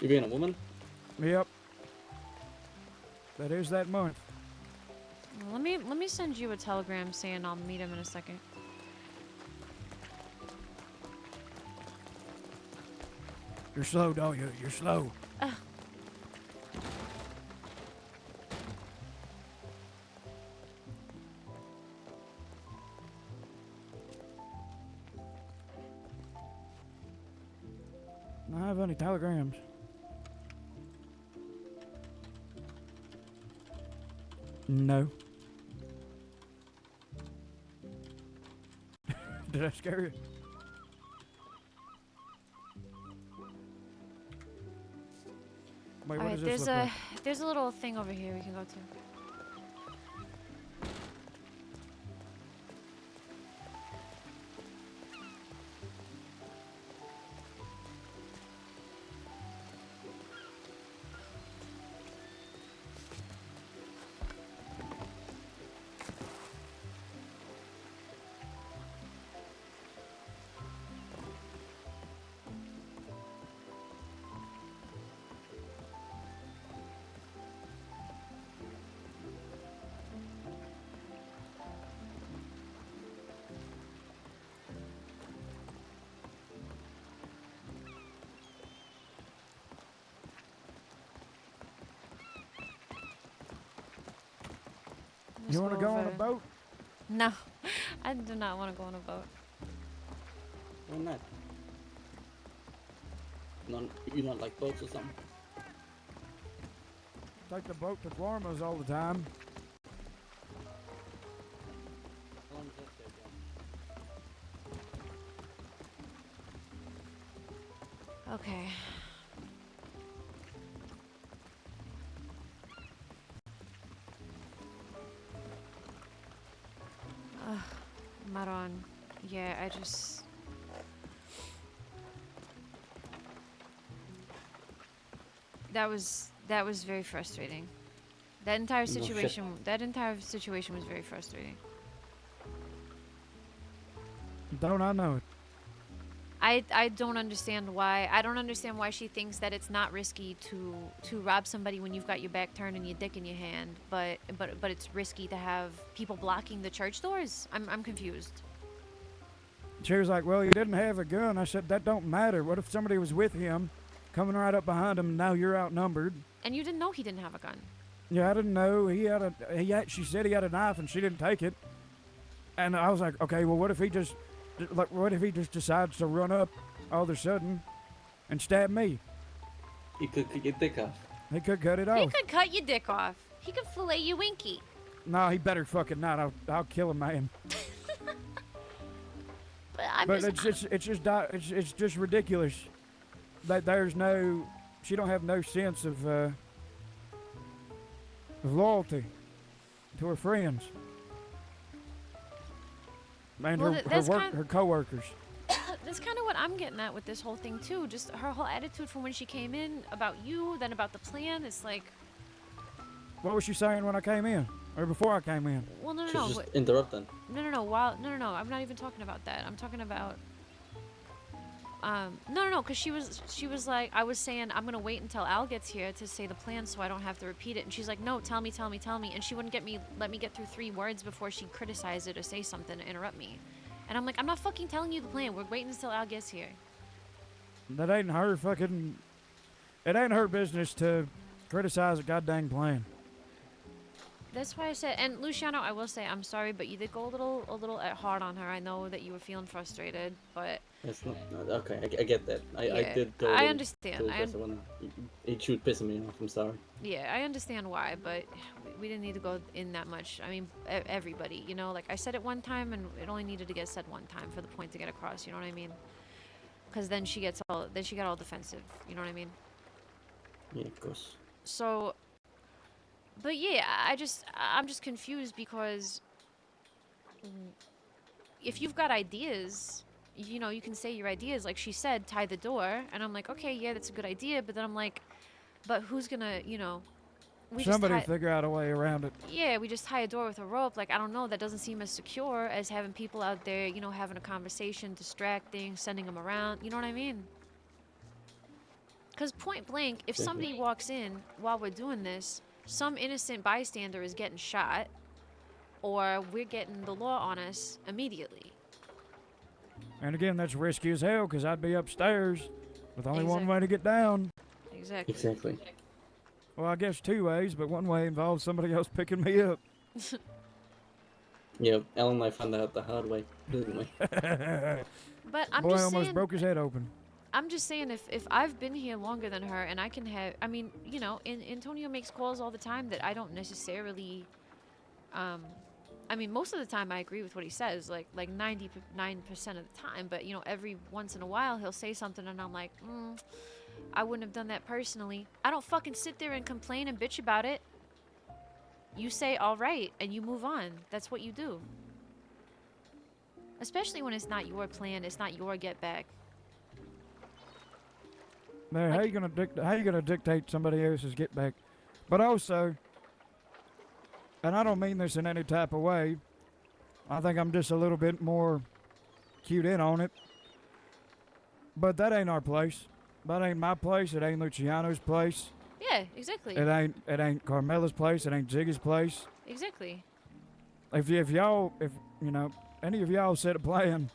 You being a woman? Yep. That is that month. Let me send you a telegram saying I'll meet him in a second. You're slow, don't you? You're slow. I don't have any telegrams. No. Did I scare you? Wait, what Alright, does this look like? there's a little thing over here we can go to. You want to go on a over. boat? No, I do not want to go on a boat. Why not? You don't like boats or something? Take the boat to Guarmas all the time. How long does that take, John? Okay. Maron, yeah, I just... That was very frustrating. That entire No shit. situation was very frustrating. Don't I know it? I don't understand why. I don't understand why she thinks that it's not risky to rob somebody when you've got your back turned and your dick in your hand, but it's risky to have people blocking the church doors. I'm confused. She was like, well, he didn't have a gun. I said, that don't matter. What if somebody was with him, coming right up behind him, and now you're outnumbered? And you didn't know he didn't have a gun. Yeah, I didn't know. She said he had a knife, and she didn't take it. And I was like, okay, well, what if he just decides to run up all of a sudden and stab me? You could cut your dick off. He could cut it off. He could cut your dick off. He could fillet you winky. No, he better fucking not. I'll kill a man. But it's just ridiculous. That she don't have no sense of loyalty to her friends and Well, her coworkers. That's kind of what I'm getting at with this whole thing too. Just her whole attitude from when she came in about you, then about the plan. It's like, What was she saying when I came in, or before I came in? well, no. She's just interrupting. No. I'm not even talking about that. I'm talking about. No. Because she was like, I was saying I'm gonna wait until Al gets here to say the plan so I don't have to repeat it. And she's like, no, tell me. And she wouldn't let me get through 3 words before she'd criticize it or say something to interrupt me. And I'm like, I'm not fucking telling you the plan. We're waiting until Al gets here. That ain't her fucking. It ain't her business to criticize a goddamn plan. That's why I said, and Luciano, I will say, I'm sorry, but you did go a little hard on her. I know that you were feeling frustrated, but That's not okay. I get that. I Yeah, did go. I understand. It should piss me off. I'm sorry. yeah, I understand why, but we didn't need to go in that much. I mean, everybody, you know, like I said it one time, and it only needed to get said one time for the point to get across. You know what I mean? Because then she got all defensive. You know what I mean? Yeah, of course. So, but yeah, I'm just confused because if you've got ideas, you know, you can say your ideas. Like she said, tie the door, and I'm like, okay, yeah, that's a good idea. But then I'm like, but who's gonna, you know, Somebody figure out a way around it. Yeah, we just tie a door with a rope. Like, I don't know, that doesn't seem as secure as having people out there, you know, having a conversation, distracting, sending them around. You know what I mean? Because point blank, if somebody walks in while we're doing this, some innocent bystander is getting shot, or we're getting the law on us immediately. And again, that's risky as hell because I'd be upstairs with only one Exactly. way to get down. Exactly. Well, I guess 2 ways, but one way involves somebody else picking me up. Yeah, Ellen and I found that out the hard way, didn't we? But I'm Boy just almost saying, broke his head open. I'm just saying, if I've been here longer than her and I can have, I mean, you know, Antonio makes calls all the time that I don't necessarily, I mean, most of the time I agree with what he says, like 99% of the time, but, you know, every once in a while he'll say something and I'm like, I wouldn't have done that personally. I don't fucking sit there and complain and bitch about it. You say, all right, and you move on. That's what you do. Especially when it's not your plan, it's not your get back. Man, how you gonna dictate somebody else's get back? But also, and I don't mean this in any type of way, I think I'm just a little bit more cued in on it. But that ain't our place. That ain't my place. It ain't Luciano's place. Yeah, exactly. It ain't Carmela's place. It ain't Ziggy's place. Exactly. If you know, any of y'all set a plan,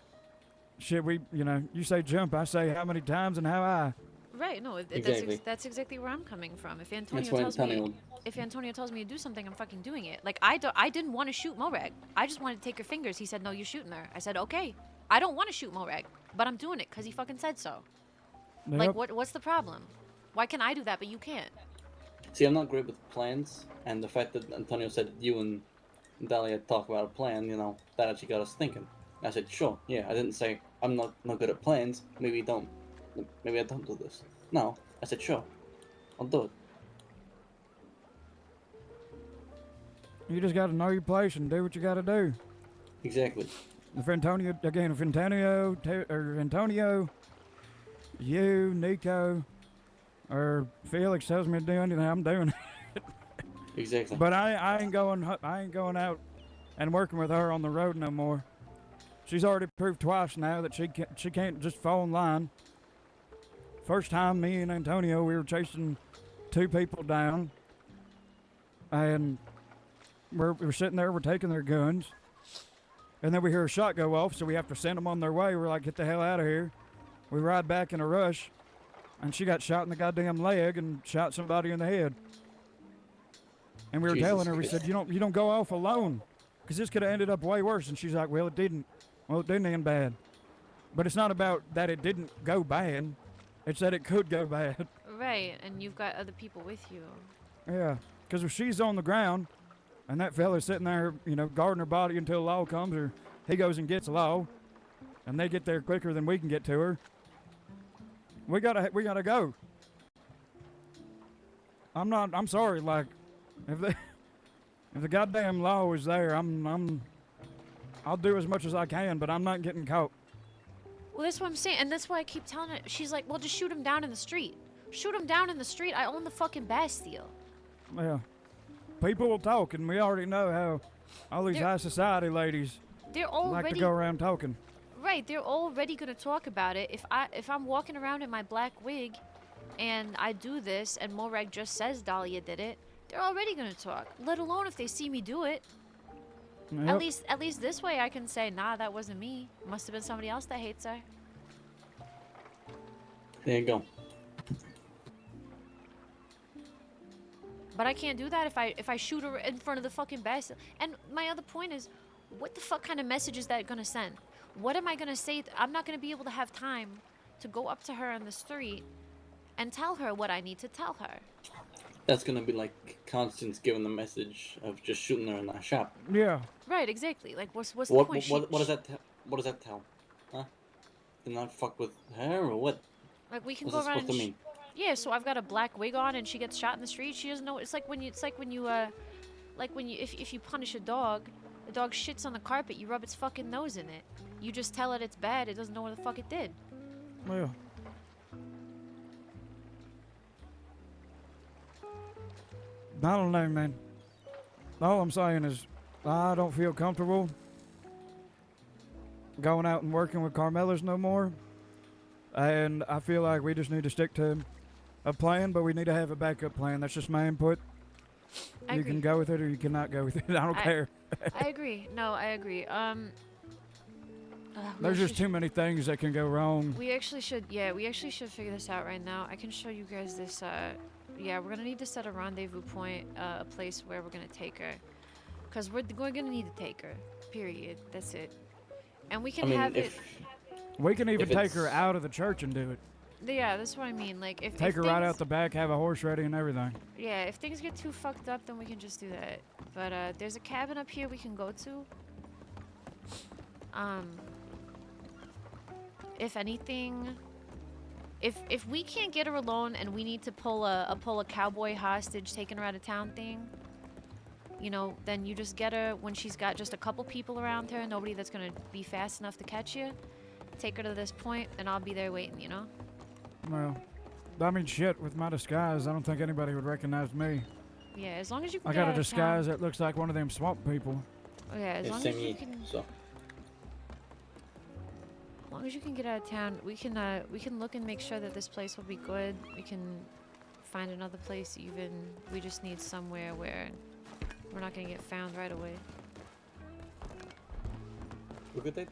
shit, you say jump, I say how many times and how high. Right, no, Exactly. that's exactly where I'm coming from. If Antonio That's why tells me Antonio. if Antonio tells me to do something, I'm fucking doing it. Like I didn't want to shoot Morag. I just wanted to take her fingers. He said, "No, you're shooting her." I said, "Okay." I don't want to shoot Morag, but I'm doing it cuz he fucking said so. Yep. Like what's the problem? Why can I do that but you can't? See, I'm not great with plans, and the fact that Antonio said that you and Dahlia talk about a plan, you know, that actually got us thinking. I said, sure, yeah. I didn't say I'm not good at plans. Maybe I don't do this. No, I said, sure, I'll do it. You just got to know your place and do what you got to do. Exactly. If Antonio, you, Nico, or Felix tells me to do anything, I'm doing it. Exactly. But I ain't going out and working with her on the road no more. She's already proved twice now that she can't just fall in line. First time, me and Antonio, we were chasing 2 people down, and we're sitting there, we're taking their guns, and then we hear a shot go off, so we have to send them on their way. We're like, get the hell out of here. We ride back in a rush, and she got shot in the goddamn leg and shot somebody in the head. And we were Jesus telling her, we Christ. said, you don't go off alone, because this could have ended up way worse. And she's like, well, it didn't. Well, it didn't end bad. But it's not about that it didn't go bad. It's that it could go bad. Right, and you've got other people with you. Yeah, because if she's on the ground and that fella's sitting there, guarding her body until Law comes, or he goes and gets Law, and they get there quicker than we can get to her, we gotta go. I'm sorry, like, if the goddamn Law is there, I'll do as much as I can, but I'm not getting caught. Well, that's what I'm saying, and that's why I keep telling her. She's like, well, just shoot him down in the street. Shoot him down in the street. I own the fucking Bastille. Yeah. People will talk, and we already know how all these high society ladies They're like to already go around talking. right. They're already gonna talk about it. If I'm walking around in my black wig, and I do this, and Morag just says Dahlia did it, they're already gonna talk. Let alone if they see me do it. Yep. At least this way I can say, nah, that wasn't me. Must have been somebody else that hates her. There you go. But I can't do that if I shoot her in front of the fucking Bastille. And my other point is, what the fuck kind of message is that gonna send? What am I gonna say? I'm not gonna be able to have time to go up to her on the street and tell her what I need to tell her. That's gonna be like Constance giving the message of just shooting her in that shop. Yeah. Right, exactly. Like, what's the What point? what does that what does that tell? Huh? To not fuck with her or what? Like, we can What's go that around supposed to mean? Yeah, so I've got a black wig on and she gets shot in the street. She doesn't know. It's like when you if you punish a dog, the dog shits on the carpet, you rub its fucking nose in it. You just tell it it's bad, it doesn't know what the fuck it did. Yeah. I don't know, man. All I'm saying is I don't feel comfortable going out and working with Carmelas no more. And I feel like we just need to stick to a plan, but we need to have a backup plan. That's just my input. I You agree. can go with it or you cannot go with it. I don't care. I agree. No, I agree. There's just too many things that can go wrong. We actually should figure this out right now. I can show you guys this, yeah, we're gonna need to set a rendezvous point, a place where we're gonna take her. Because we're gonna need to take her, period. That's it. And we can have it... We can even if take it's- her out of the church and do it. Yeah, that's what I mean. Like, if Take if her right things- out the back, have a horse ready and everything. Yeah, if things get too fucked up, then we can just do that. But, there's a cabin up here we can go to. If anything... If we can't get her alone and we need to pull a cowboy hostage taking her out of town thing, you know, then you just get her when she's got just a couple people around her, nobody that's gonna be fast enough to catch you. Take her to this point, and I'll be there waiting, you know? Well, I mean, shit, with my disguise, I don't think anybody would recognize me. Yeah, as long as you can I get got a out of disguise town. that looks like one of them swamp people. Oh, yeah, as long as you can... So. As long as you can get out of town, we can look and make sure that this place will be good. We can find another place even. We just need somewhere where we're not gonna get found right away. Look at that.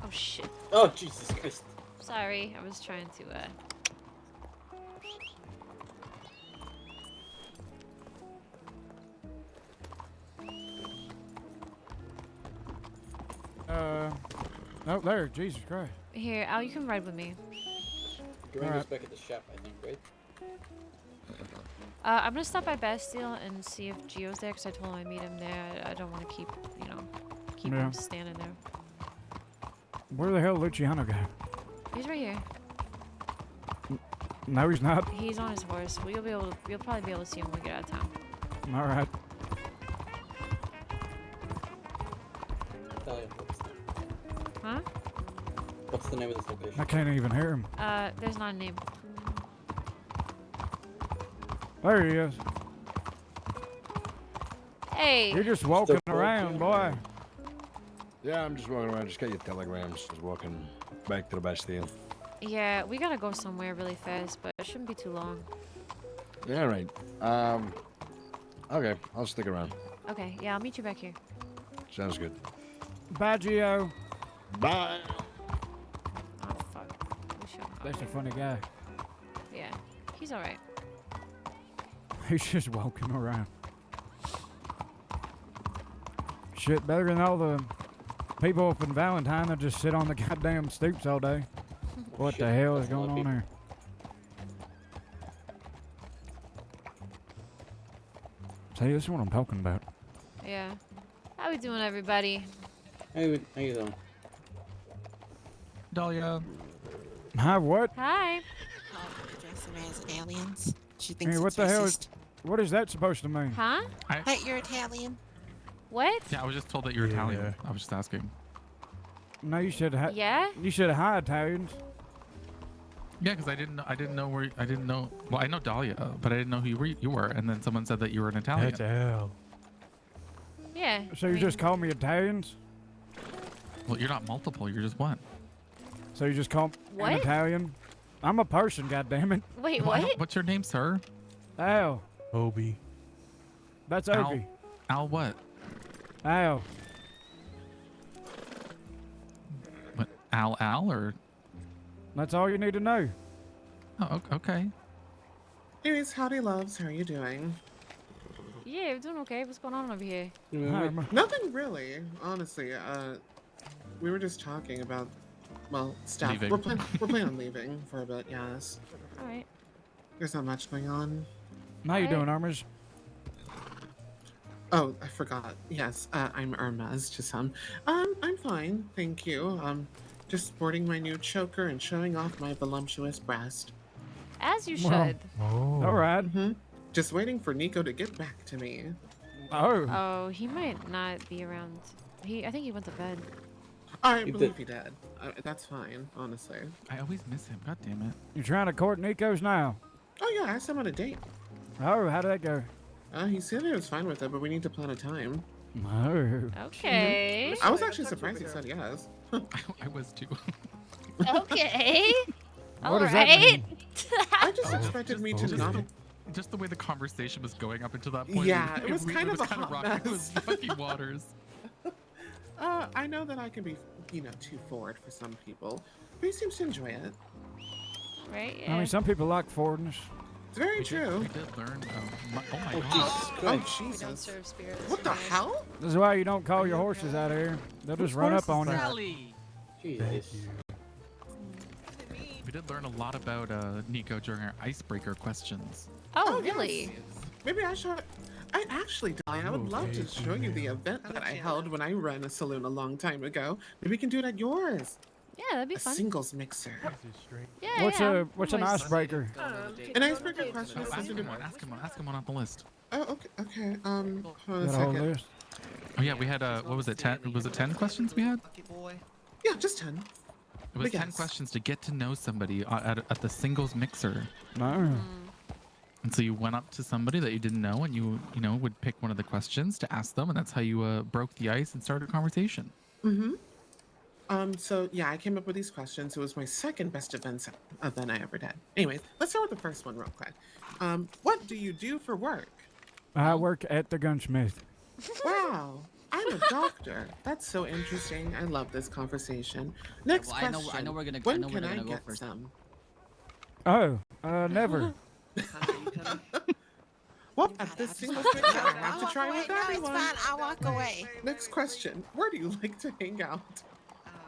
Oh shit. Oh Jesus Christ. Sorry, I was trying to Oh, there. Jesus Christ. Here, Al, you can ride with me. Durango's back at the shop, I think, right? I'm gonna stop by Bastille and see if Gio's there, because I told him I'd meet him there. I don't want to keep, keep Yeah. him standing there. Where the hell did Luciano go? He's right here. No, he's not. He's on his horse. Well, you'll probably be able to see him when we get out of town. All right. Dahlia, Huh? what's the name of this location? I can't even hear him. There's not a name. There he is. Hey! You're just walking around, boy. Yeah, I'm just walking around. Just got your telegrams. Just walking back to the Bastille. Yeah, we gotta go somewhere really fast, but it shouldn't be too long. Yeah, right. Okay, I'll stick around. Okay, yeah, I'll meet you back here. Sounds good. Bye, Gio. Bye. Oh, fuck. That's a funny guy. Yeah, he's alright. He's just walking around. Shit, better than all the people up in Valentine that just sit on the goddamn stoops all day. What the hell is going on there? See, this is what I'm talking about. Yeah. How we doing, everybody? How you doing? Dahlia. Hi, what? Hi. Dressing as aliens. She Hey, thinks what it's the hell? racist. What is that supposed to mean? Huh? Hey, you're Italian. What? Yeah, I was just told that you're Italian. I was just asking. No, you said hi. Yeah? You said hi, Italians. Yeah, because I didn't know where I didn't know. Well, I know Dahlia, but I didn't know who you were. And then someone said that you were an Italian. Yeah. So you just call me Italians? Well, you're not multiple. You're just one. So you just call me What? an Italian? I'm a person, goddammit. Wait, Well, what? What's your name, sir? Al. Obi. That's Al. Obi. Al what? Al. What? Al or? That's all you need to know. Oh, okay. Anyways, howdy loves, how are you doing? Yeah, we're doing okay. What's going on over here? Nothing really, honestly. We were just talking about, well, stuff. Leaving. We're planning on leaving for a bit, yes. Alright. There's not much going on. How you doing, Armors? Oh, I forgot. Yes, I'm Irma's to some. I'm fine, thank you. Just sporting my new choker and showing off my voluptuous breast. As you Well, should. All right. Just waiting for Nico to get back to me. Oh. Oh, he might not be around. I think he went to bed. I believe he did. That's fine, honestly. I always miss him. God damn it. You trying to court Nico's now? Oh yeah, I asked him on a date. Oh, how did that go? He said he was fine with it, but we need to plan a time. Oh. Okay. I was actually surprised he said yes. I was too. Okay. What does that mean? I just expected me to not. Just the way the conversation was going up until that point. Yeah, it was kind of a kind of hot rocky. It was mess. rocky waters. I know that I can be, too forward for some people, but he seems to enjoy it. Right? I mean, some people like foreigners. It's very We true. did learn. Oh my Oh, god. Jesus Oh, Christ. We don't Jesus. serve spirits. What the hell? This is why you don't call your horses out here. They'll just run up on you. Sally! Jesus. We did learn a lot about Nico during our icebreaker questions. Oh, yes. really? Maybe I should. I would love to show you the event that I held when I ran a saloon a long time ago. Maybe we can do it at yours. Yeah, that'd be A fun. singles mixer. Yeah, What's yeah. what's an icebreaker? An icebreaker question is Ask something him to. one. Ask him one off the list. Oh, okay. Hold on a Got a whole second. list. Oh yeah, we had what was it? 10? Was it 10 questions we had? Yeah, just 10. It was But 10 yes. questions to get to know somebody at the singles mixer. No. And so you went up to somebody that you didn't know, and you would pick one of the questions to ask them, and that's how you broke the ice and started a conversation. So yeah, I came up with these questions. It was my second best event I ever did. Anyways, let's start with the first one real quick. What do you do for work? I work at the gunsmith. Wow. I'm a doctor. That's so interesting. I love this conversation. Next well, I question. know we're gonna. When I know we're can I gonna go get first. some? Oh, never. Well, at this single thing, I have to try with No, it's everyone. fine. I'll walk away. Next question. Where do you like to hang out?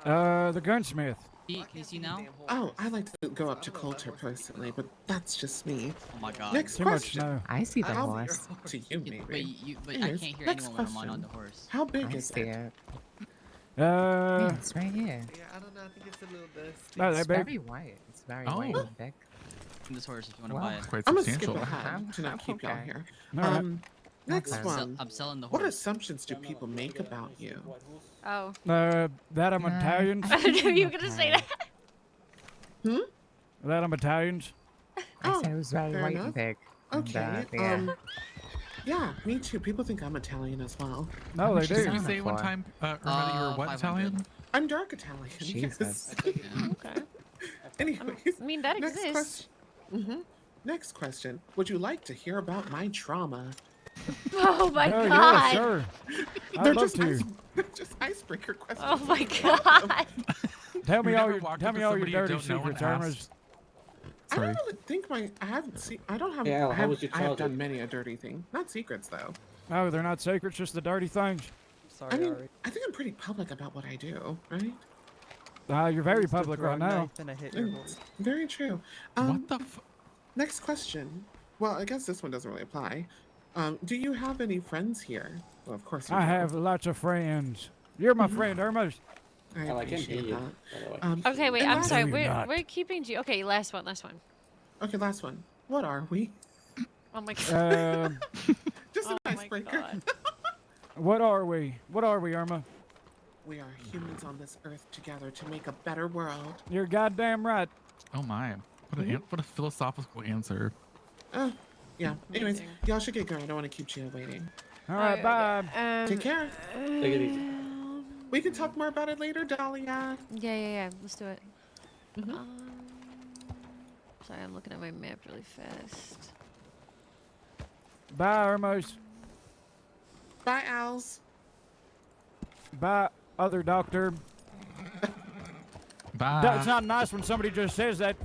The gunsmith. Can you see now? Oh, I like to go up to Coulter personally, but that's just me. Oh my god. Next Too much question. snow. I see the I'll be horse. to you, maybe. But I Anyways, can't hear next anyone when I'm question. on the horse. How big I is see it? it. Uh, Yeah, it's right here. Yeah, I don't know. I think it's a little dusty. no, It's that very big. white. It's very Oh. white and big. This horse, if you want to Wow. buy it. Quite I'm gonna skip substantial. ahead to not keep y'all Okay. here. All right. Next Okay. one. I'm selling the What horse. assumptions do people make about you? Oh. That I'm Italian. I knew you were gonna say that. That I'm Italians. I said it was very fair white enough. and big. Okay. And, Yeah, me too. People think I'm Italian as well. No, How they much do. is Did you that say one for? time, Irma, that you were what 500. Italian? I'm dark Italian. Jesus. Yes. Okay. Anyways, I mean, that next exists. question. Next question. Would you like to hear about my trauma? Oh my Oh, god. yeah, sure. They're I'd love just to. just icebreaker questions. Oh my god. Tell me You've all never your walked tell up me to all your somebody you dirty don't know and secrets, Irma's. asked? I Sorry. don't really think I haven't seen. I don't have. Yeah, I how have, was your I have childhood? done many a dirty thing. Not secrets though. No, they're not secrets, just the dirty things. Sorry, I mean, Ari. I think I'm pretty public about what I do, right? You're very Used a public right throwing now. knife and I hit your Mm, horse. Very true. What the f? Next question. Well, I guess this one doesn't really apply. Do you have any friends here? Well, of course you I do. have lots of friends. You're my friend, Irma's. I Oh, I can hear appreciate you, that. by the way. Okay, wait. and I'm last- sorry. No, you're not. We're keeping G. Okay, last one. Okay, last one. What are we? Oh my god. Just an Oh my icebreaker. god. What are we? What are we, Irma? We are humans on this earth together to make a better world. You're goddamn right. Oh my! What a philosophical answer. Yeah. Anyways, Amazing. y'all should get going. I don't want to keep you waiting. All right, bye. Take care. Take it easy. We can talk more about it later, Dahlia. Yeah. Let's do it. Mhm. Sorry, I'm looking at my map really fast. Bye, Irma's. Bye, Owls. Bye, other doctor. Bye. It's not nice when somebody just says that.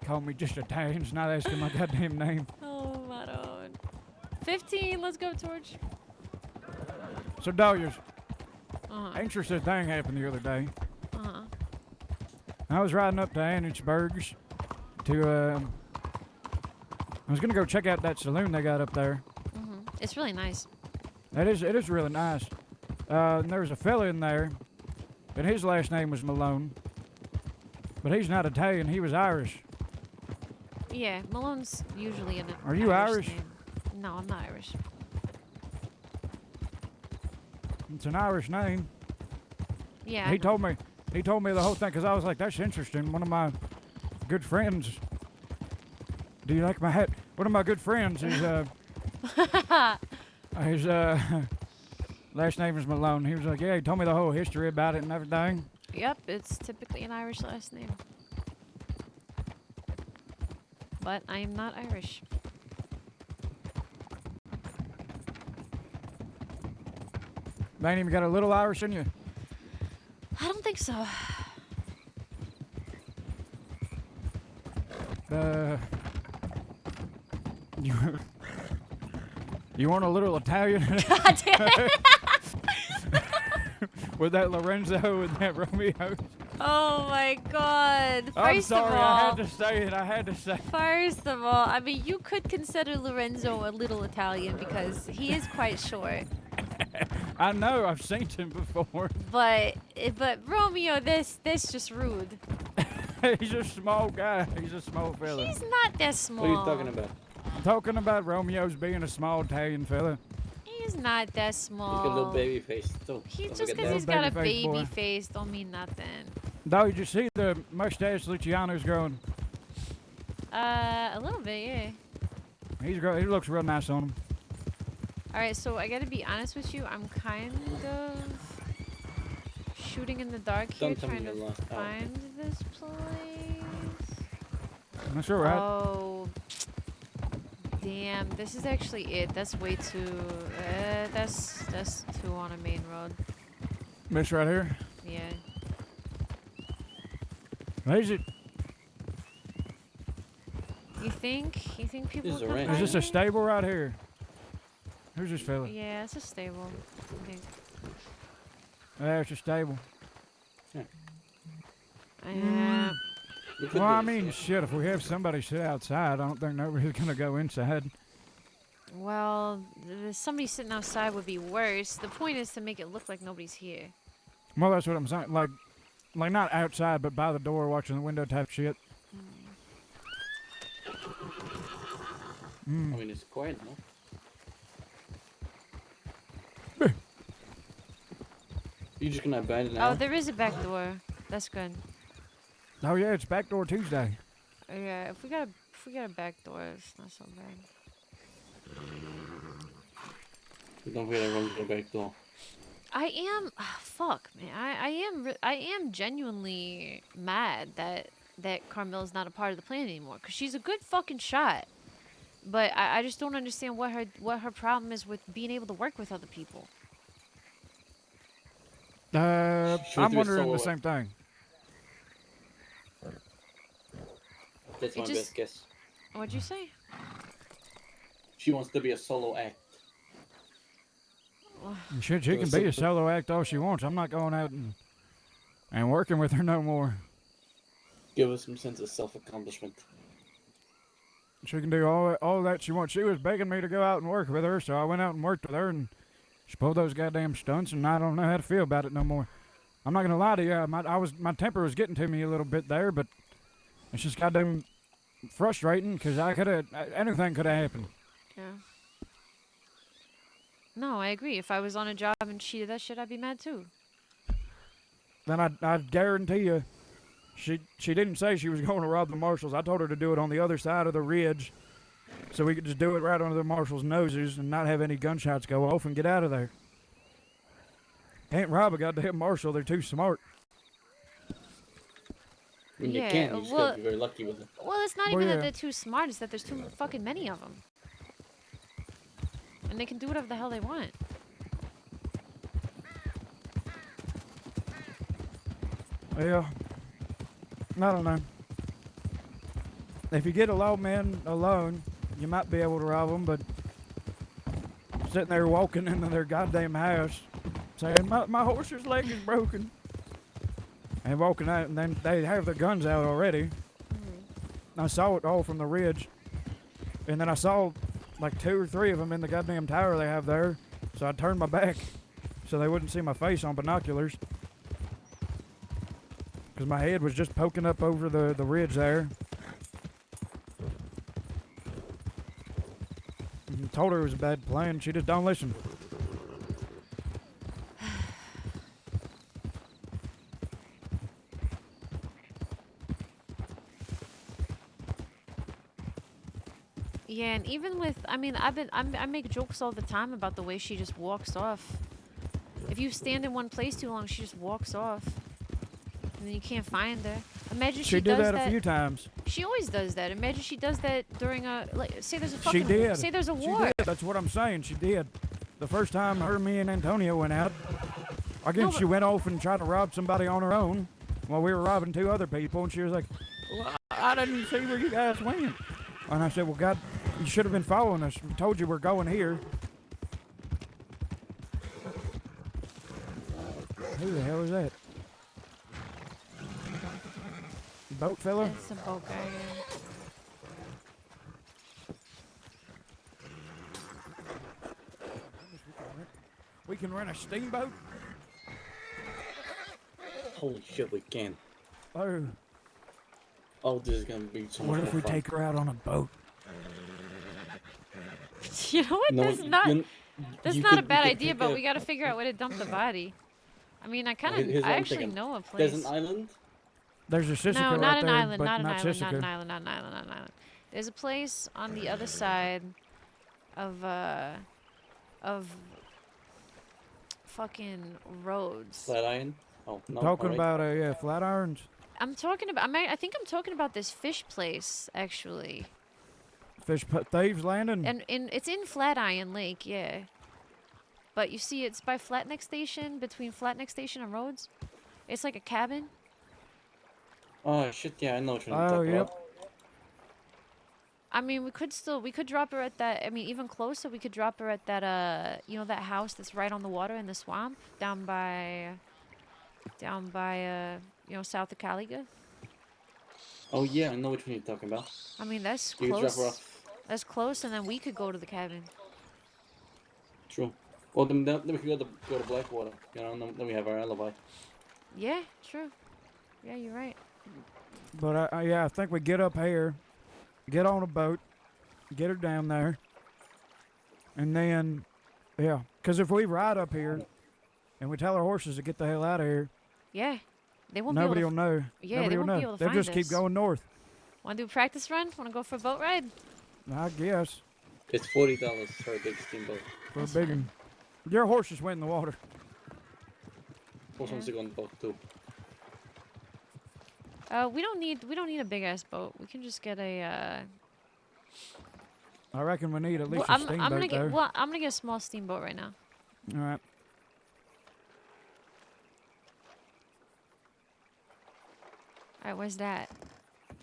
Call me just Italians, not asking my goddamn name. Oh my god. 15. Let's go, Torch. So, Dahlia's, Uh-huh. interesting thing happened the other day. Uh-huh. I was riding up to Annichburg's to, I was gonna go check out that saloon they got up there. It's really nice. It is really nice. And there was a fella in there, and his last name was Malone. But he's not Italian, he was Irish. Yeah, Malone's usually an Are you Irish? name. No, I'm not Irish. It's an Irish name. Yeah. I He know. told me the whole thing, because I was like, that's interesting. One of my good friends. Do you like my hat? One of my good friends is, his last name is Malone. He was like, yeah, he told me the whole history about it and everything. Yep, it's typically an Irish last name. But I'm not Irish. They ain't even got a little Irish in you. I don't think so. You, you want a little Italian? God damn it. With that Lorenzo and that Romeo. Oh my god. I'm First sorry, of all, I had to say it. I had to say it. First of all, I mean, you could consider Lorenzo a little Italian because he is quite short. I know, I've seen him before. But Romeo, this just rude. He's a small guy. He's a small fella. He's not that small. What are you talking about? I'm talking about Romeo's being a small Italian fella. He's not that small. He's got a little baby face too. He Don't just forget because that. he's got a Baby face baby boy. face don't mean nothing. Dog, did you see the mustache Luciano's growing? A little bit, yeah. He looks real nice on him. All right, so I gotta be honest with you. I'm kind of shooting in the dark here, Don't tell me trying to you're lost. Oh. find this place. That's all right. Oh, Damn, this is actually it. That's way too. That's too on a main road. This right here? Yeah. Is it? You think? You think people This is would a come ranch. Is by this a here? stable right here? Who's this fella? Yeah, it's a stable. I think. Yeah, it's a stable. Yeah. Well, I mean, shit, if we have somebody sit outside, I don't think nobody's gonna go inside. Well, somebody sitting outside would be worse. The point is to make it look like nobody's here. Well, that's what I'm saying. Like not outside, but by the door, watching the window type shit. I mean, it's quiet enough. You just gonna abandon it now? Oh, there is a back door. That's good. Oh yeah, it's backdoor Tuesday. Yeah, if we got a back door, it's not so bad. Don't forget everyone's got a back door. I am, fuck, man. I am genuinely mad that Carmel's not a part of the plan anymore. Cause she's a good fucking shot, but I just don't understand what her problem is with being able to work with other people. I'm wondering the same thing. That's my best guess. What'd you say? She wants to be a solo act. Shit, she can be a solo act all she wants. I'm not going out and working with her no more. Give her some sense of self-accomplishment. She can do all that she wants. She was begging me to go out and work with her, so I went out and worked with her, and she pulled those goddamn stunts, and I don't know how to feel about it no more. I'm not gonna lie to you. My temper was getting to me a little bit there, but it's just goddamn frustrating because anything could have happened. Yeah. No, I agree. If I was on a job and she did that shit, I'd be mad too. Then I guarantee you, she didn't say she was going to rob the marshals. I told her to do it on the other side of the ridge, so we could just do it right under the marshals' noses and not have any gunshots go off and get out of there. Can't rob a goddamn marshal. They're too smart. I mean, Yeah, you can. You just well- gotta be very lucky with it. Well, it's not Well, even yeah. that they're too smart. It's that there's too fucking many of them. And they can do whatever the hell they want. Yeah. I don't know. If you get a lawman alone, you might be able to rob them, but sitting there walking into their goddamn house saying, my horse's leg is broken. And walking out, and then they have their guns out already. I saw it all from the ridge. And then I saw like 2 or 3 of them in the goddamn tower they have there. So I turned my back so they wouldn't see my face on binoculars. Because my head was just poking up over the ridge there. And told her it was a bad plan. She just don't listen. Yeah, and even with, I mean, I make jokes all the time about the way she just walks off. If you stand in one place too long, she just walks off. And then you can't find her. Imagine she did does that a few times. She always does that. Imagine she does that during a, like, say there's a She fucking, did. say there's a She war. did. That's what I'm saying. She did. The first time me and Antonio went out, I guess No, she but- went off and tried to rob somebody on her own while we were robbing 2 other people, and she was like, well, I didn't see where you guys went. And I said, well, God, you should have been following us. We told you we're going here. Who the hell is that? Boat fella? It's a boat guy, yeah. We can rent a steamboat? Holy shit, we can. Oh. Oh, this is gonna be so much What if more we fun. take her out on a boat? You know what? No, That's you not a could- bad you could idea, pick but a- we gotta figure out where to dump the body. I mean, I kind Here's of, what I I'm actually thinking. know a place. There's an island. There's a Sissica No, right not an there, island, but not an not island, not an Sissica. island, not an island, not an island. There's a place on the other side of fucking roads. Flatiron. Oh no. Talking alright. about Flatirons. I'm talking about. I think I'm talking about this fish place actually. Thieves Landing. And it's in Flatiron Lake, yeah. But you see, it's by Flatneck Station, between Flatneck Station and Rhodes. It's like a cabin. Oh shit! Yeah, I know what you're Oh, talking yep. about. I mean, we could drop her at that. I mean, even closer, we could drop her at that. You know, that house that's right on the water in the swamp, down by, you know, south of Caliga. Oh yeah, I know which one you're talking about. I mean, that's You can drop her close. off. That's close, and then we could go to the cabin. True. Well, then we can go to Blackwater. You know, and then we have our alibi. Yeah, true. Yeah, you're right. But yeah, I think we get up here, get on a boat, get her down there, and then, yeah, because if we ride up here and we tell our horses to get the hell out of here, Yeah, they won't. nobody be will able know. Yeah, Nobody they will won't be know. able to They'll find just keep us. going north. Want to do a practice run? Want to go for a boat ride? I guess It's $40 for a big steamboat. for a big one. Your horse just went in the water. Horse wants to go on the boat too. We don't need a big ass boat. We can just get a. I reckon we need at least Well, a steamboat I'm gonna though. get. Well, I'm gonna get a small steamboat right now. All right. All right, where's that?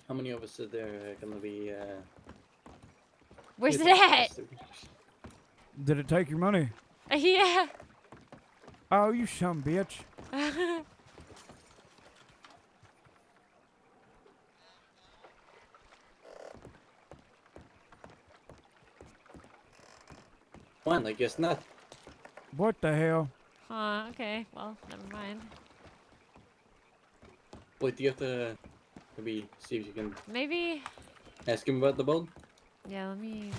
How many of us are there gonna be? Where's with it at? us? Did it take your money? Yeah. Oh, you some bitch. Fine, I guess not. What the hell? Okay. Well, never mind. Wait, do you have to maybe see if you can Maybe. ask him about the boat? Yeah. Let me.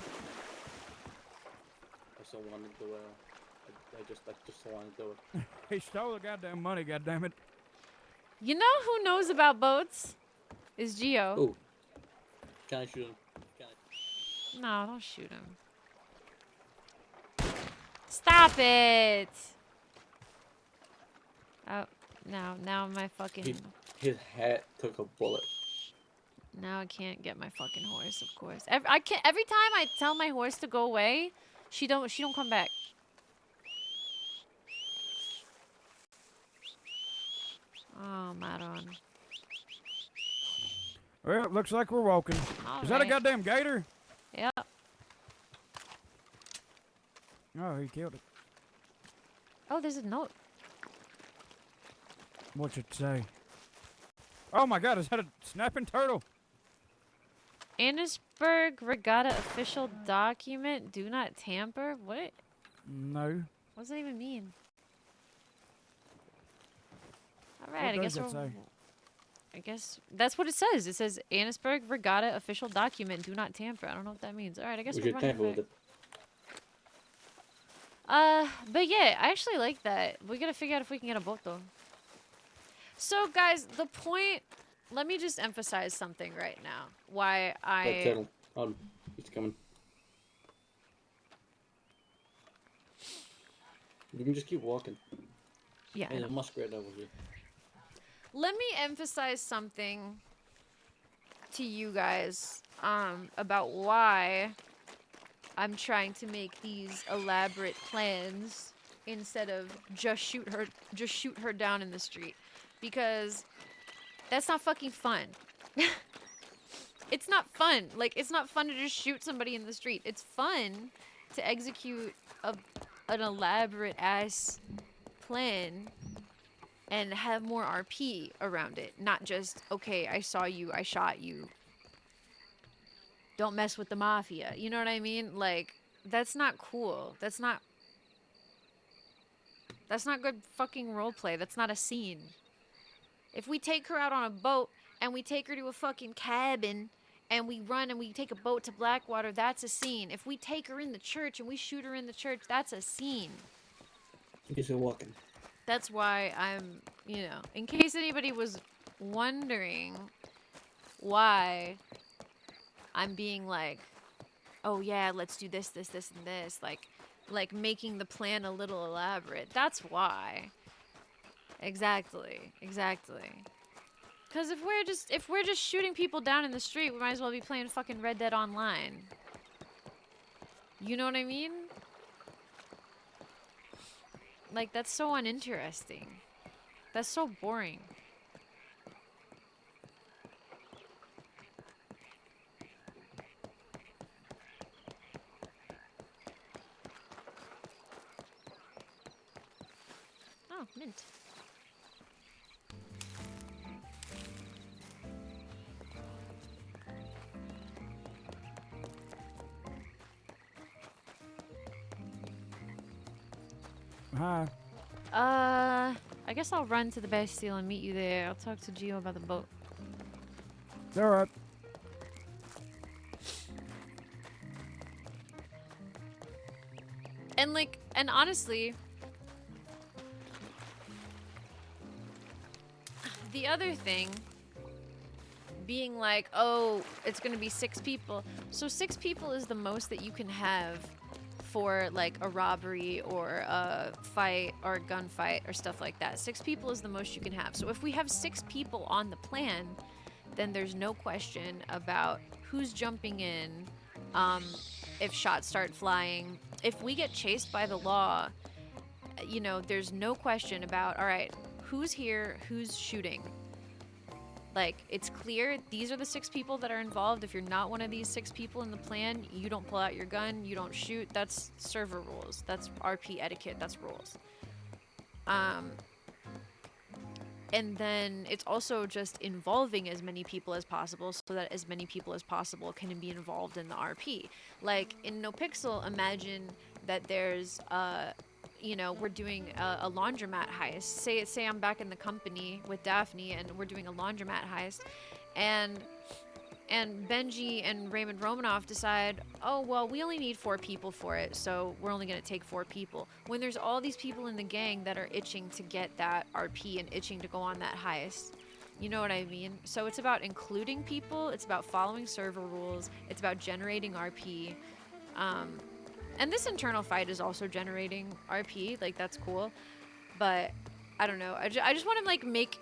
I also wanted to. I just wanted to do it. He stole the goddamn money, goddammit. You know who knows about boats? Is Gio. Oh. Can I shoot him? Can I? No, don't shoot him. Stop it! Oh, now my fucking. His hat took a bullet. Now I can't get my fucking horse, of course. I can't. Every time I tell my horse to go away, she don't come back. Oh, Maron. Well, it looks like we're walking. Is that a Alright. goddamn gator? Yep. Oh, he killed it. Oh, there's a note. What's it say? Oh my god, is that a snapping turtle? Annisburg Regatta official document. Do not tamper. What? No. What does that even mean? All What right, I does guess it say? I guess that's what it says. It says Annisburg Regatta official document. Do not tamper. I don't know what that means. All right, I guess We we're should running tamper with back. it. But yeah, I actually like that. We gotta figure out if we can get a boat though. So guys, the point. Let me just emphasize something right now. Why That I. turtle. Oh, he's coming. We can just keep walking. Yeah. I There's know. a muskrat over here. Let me emphasize something to you guys about why I'm trying to make these elaborate plans instead of just shoot her down in the street, because that's not fucking fun. It's not fun. Like, it's not fun to just shoot somebody in the street. It's fun to execute an elaborate ass plan and have more RP around it. Not just, okay, I saw you, I shot you. Don't mess with the mafia. You know what I mean? Like, that's not cool. That's not good fucking roleplay. That's not a scene. If we take her out on a boat and we take her to a fucking cabin and we run and we take a boat to Blackwater, that's a scene. If we take her in the church and we shoot her in the church, that's a scene. I guess we're walking. That's why I'm, in case anybody was wondering why I'm being like, oh yeah, let's do this, this, this, and this, like making the plan a little elaborate. That's why. Exactly. Because if we're just shooting people down in the street, we might as well be playing fucking Red Dead Online. You know what I mean? Like, that's so uninteresting. That's so boring. Oh, mint. Hi. I guess I'll run to the Bastille and meet you there. I'll talk to Gio about the boat. All right. And like, and honestly, the other thing being like, oh, it's gonna be 6 people. So 6 people is the most that you can have for like a robbery or a fight or a gunfight or stuff like that. 6 people is the most you can have. So if we have 6 people on the plan, then there's no question about who's jumping in, if shots start flying. If we get chased by the law, you know, there's no question about, all right, who's here, who's shooting. Like, it's clear, these are the 6 people that are involved. If you're not one of these 6 people in the plan, you don't pull out your gun, you don't shoot. That's server rules. That's RP etiquette. That's rules. And then it's also just involving as many people as possible so that as many people as possible can be involved in the RP. Like, in No Pixel, imagine that there's you know, we're doing a laundromat heist. Say I'm back in the company with Daphne and we're doing a laundromat heist, and Benji and Raymond Romanoff decide, oh, well, we only need 4 people for it, so we're only going to take 4 people. When there's all these people in the gang that are itching to get that RP and itching to go on that heist. You know what I mean? So it's about including people, it's about following server rules, it's about generating RP. And this internal fight is also generating RP, like, that's cool. But, I don't know, I just want to, like, make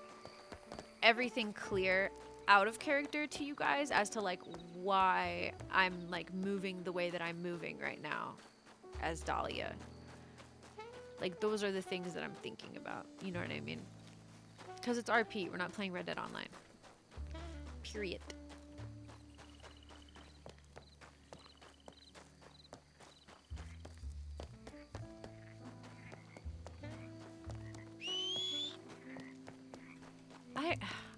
everything clear out of character to you guys as to, like, why I'm, like, moving the way that I'm moving right now as Dahlia. Like, those are the things that I'm thinking about, you know what I mean? Because it's RP, we're not playing Red Dead Online. Period.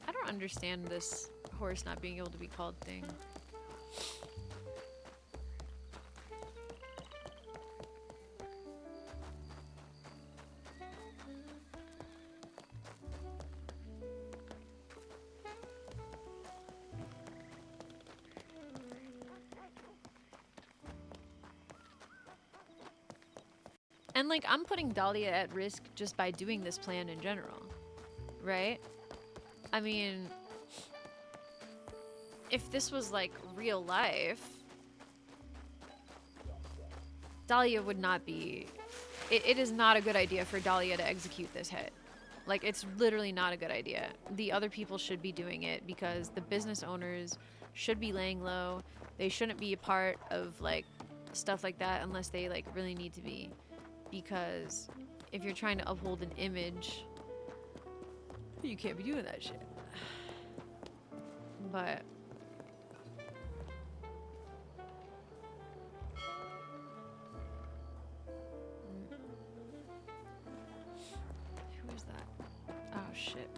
I don't understand this horse not being able to be called thing. And like, I'm putting Dahlia at risk just by doing this plan in general, right? I mean, if this was like real life, Dahlia would not be... It is not a good idea for Dahlia to execute this hit. Like, it's literally not a good idea. The other people should be doing it because the business owners should be laying low. They shouldn't be a part of like stuff like that unless they like really need to be. Because if you're trying to uphold an image, you can't be doing that shit. But who is that? Oh shit.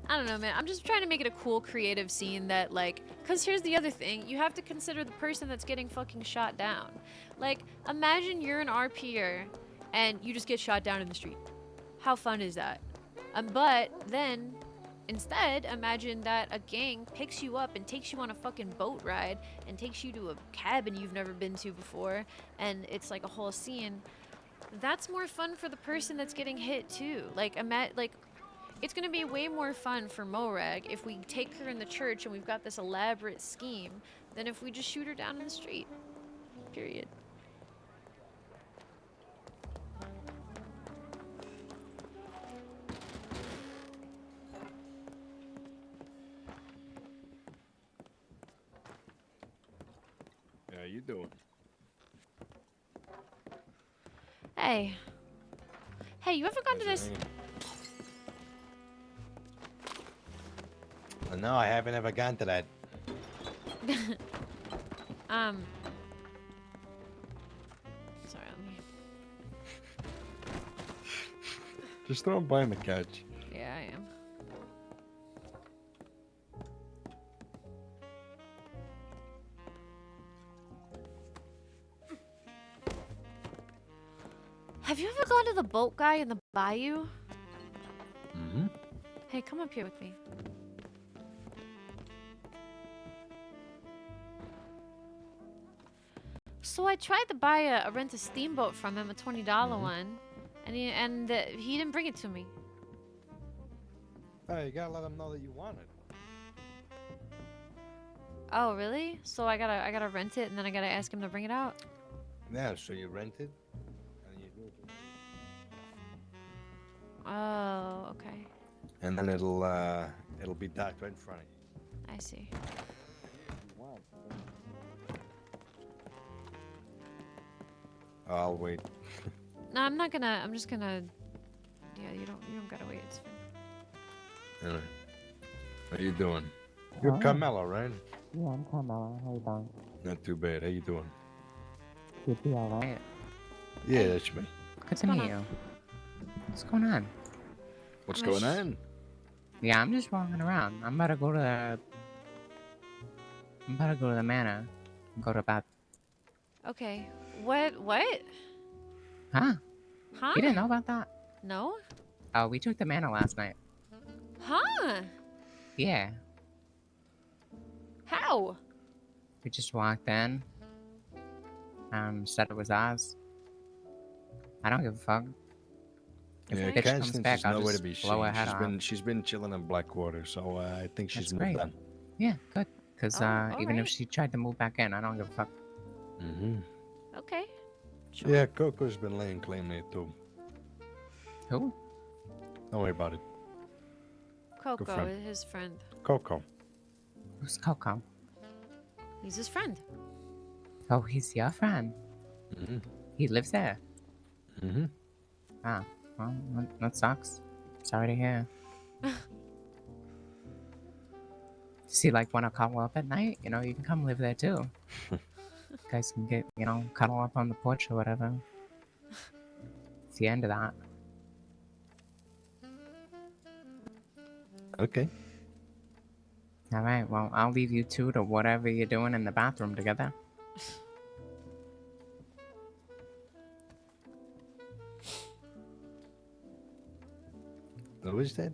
I don't know, man. I'm just trying to make it a cool, creative scene that, like... Because here's the other thing. You have to consider the person that's getting fucking shot down. Like, imagine you're an RPer and you just get shot down in the street. How fun is that? But then, instead, imagine that a gang picks you up and takes you on a fucking boat ride and takes you to a cabin you've never been to before, and it's like a whole scene. That's more fun for the person that's getting hit, too. Like, it's gonna be way more fun for Morag if we take her in the church and we've got this elaborate scheme than if we just shoot her down in the street. Period. you doing? Hey. Hey, you ever gone to this? No, I haven't ever gone to that. Sorry, let me. Just throw him behind the couch. Yeah, I am. Have you ever gone to the boat guy in the bayou? Mm-hmm. Hey, come up here with me. So I tried to buy a rent a steamboat from him, a $20 one, and he didn't bring it to me. Oh, you gotta let him know that you want it. Oh, really? So I gotta rent it and then I gotta ask him to bring it out? Yeah, so you rent it, and you do it. Oh, okay. And then it'll be docked right in front of you. I see. I'll wait. No, I'm not gonna. I'm just gonna. Yeah, you don't gotta wait. It's fine. Anyway, how you doing? You're Carmelo, right? Yeah, I'm Carmelo. How you doing? Not too bad. How you doing? Good deal, right? Yeah, that's me. Good to meet you. What's going on? What's going on? Yeah, I'm just walking around. I'm about to go to the manor. And go to bath. Okay. What? Huh? Huh? You didn't know about that? No? Oh, we took the manor last night. Huh? Yeah. How? We just walked in. Said it was ours. I don't give a fuck. If Yeah, the bitch comes Constance back, is I'll nowhere to just be blow her seen. head off. She's been chilling in Blackwater, so I think she's That's moved great. on. Yeah, good. Because Oh, even if alright. she tried to move back in, I don't give a fuck. Mm-hmm. Okay. Sure. Yeah, Coco's been laying claim there too. Who? Don't worry about it. Coco, friend. his friend. Coco. Who's Coco? He's his friend. Oh, he's your friend. Mm-hmm. He lives there. Mm-hmm. Ah, well, that sucks. Sorry to hear. Does he like want to cuddle up at night? You know, you can come live there too. You guys can get, cuddle up on the porch or whatever. It's the end of that. Okay. All right, well, I'll leave you two to whatever you're doing in the bathroom together. Who is that?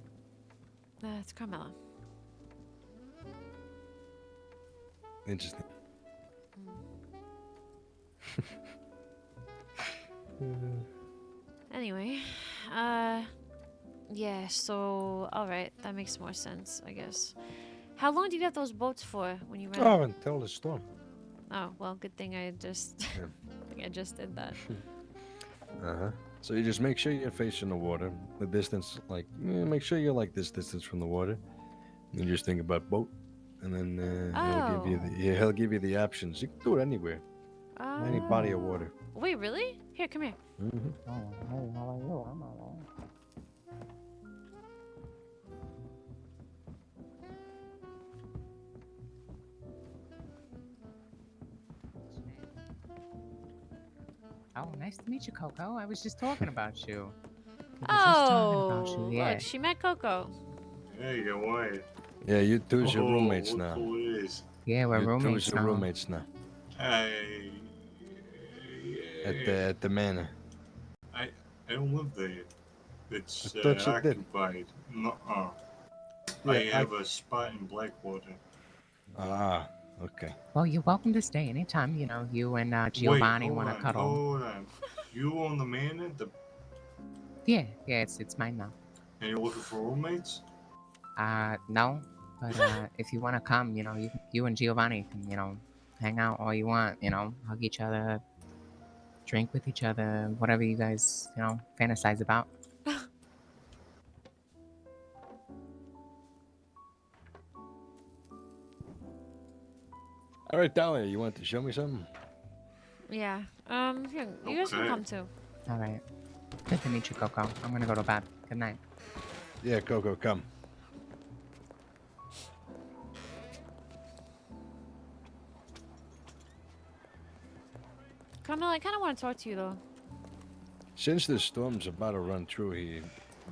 It's Carmela. Interesting. Anyway, yeah, so, alright, that makes more sense, I guess. How long did you have those boats for when you ran? Oh, until the storm. Oh, well, good thing I just, I think I just did that. Uh-huh. So you just make sure you're facing the water, the distance, make sure you're like this distance from the water. You just think about boat, and then he'll give you the options. You can do it anywhere, any body of water. Wait, really? Here, come here. Mm-hmm. Oh, hey, how are you? I'm alright. Oh, nice to meet you, Coco. I was just talking about you. Yeah. Look, she met Coco. Hey, how are you? Yeah, you two's your roommates look now. who it is. Yeah, we're You roommates two's your now. roommates now. I At the manor. I don't live there. It's I thought you did. occupied. Nuh-uh. Yeah, I have a spot in Blackwater. Ah, okay. Well, you're welcome to stay anytime, you and Giovanni want to cuddle. Hold on. You own the manor? Yeah, it's mine now. And you're looking for roommates? No, but if you want to come, you and Giovanni can, hang out all you want, hug each other, drink with each other, whatever you guys, fantasize about. All right, Dahlia, you want to show me something? Yeah. Here, you guys can Okay. come too. All right. Good to meet you, Coco. I'm gonna go to bed. Good night. Yeah, Coco, come. Carmela, I kind of want to talk to you though. Since the storm's about to run through here,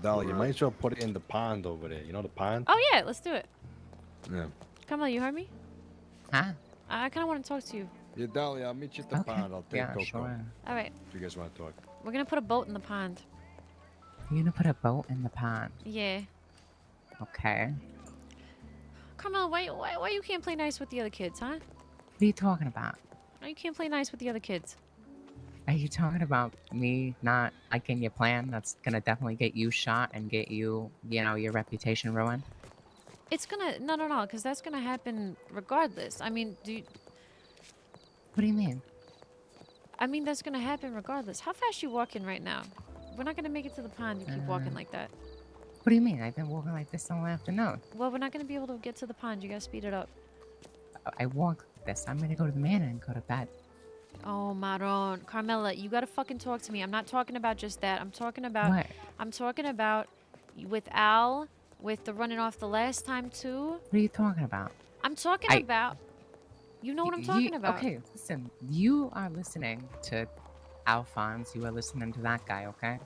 Dolly, you might as well put it in the pond over there. You know the pond? Oh yeah, let's do it. Yeah. Carmela, you heard me? Huh? I kind of want to talk to you. Yeah, Dolly, I'll meet you at the pond. I'll take Yeah, Coco. sure. All right. If you guys want to talk. We're gonna put a boat in the pond. You're gonna put a boat in the pond. Yeah. Okay. Carmela, why you can't play nice with the other kids, huh? What are you talking about? Why you can't play nice with the other kids? Are you talking about me not liking your plan? That's gonna definitely get you shot and get you, your reputation ruined. It's gonna no, because that's gonna happen regardless. I mean, What do you mean? I mean that's gonna happen regardless. How fast you walking right now? We're not gonna make it to the pond. You keep walking like that. What do you mean? I've been walking like this all afternoon. Well, we're not gonna be able to get to the pond. You gotta speed it up. I walk like this. I'm gonna go to the manor and go to bed. Oh, Maron. Carmela, you gotta fucking talk to me. I'm not talking about just that. I'm talking about... What? I'm talking about with Al, with the running off the last time, too. What are you talking about? I'm talking about... You know what I'm talking about. Okay, listen. You are listening to Alphonse. You are listening to that guy, okay?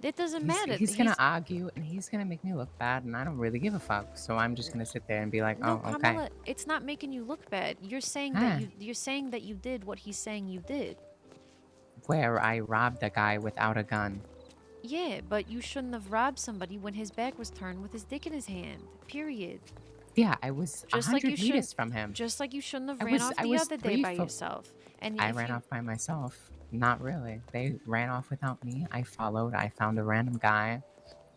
It doesn't matter. He's gonna argue and he's gonna make me look bad, and I don't really give a fuck. So I'm just gonna sit there and be like, No, oh, okay. Carmela, it's not making you look bad. You're saying that you're saying that you did what he's saying you did. Where I robbed a guy without a gun. Yeah, but you shouldn't have robbed somebody when his back was turned with his dick in his hand. Period. Yeah, I was Just 100 like you meters should, from him. Just like you shouldn't have I ran was- off I the was other day 3 by foot- yourself. And I if ran you- off by myself. Not really. They ran off without me. I followed. I found a random guy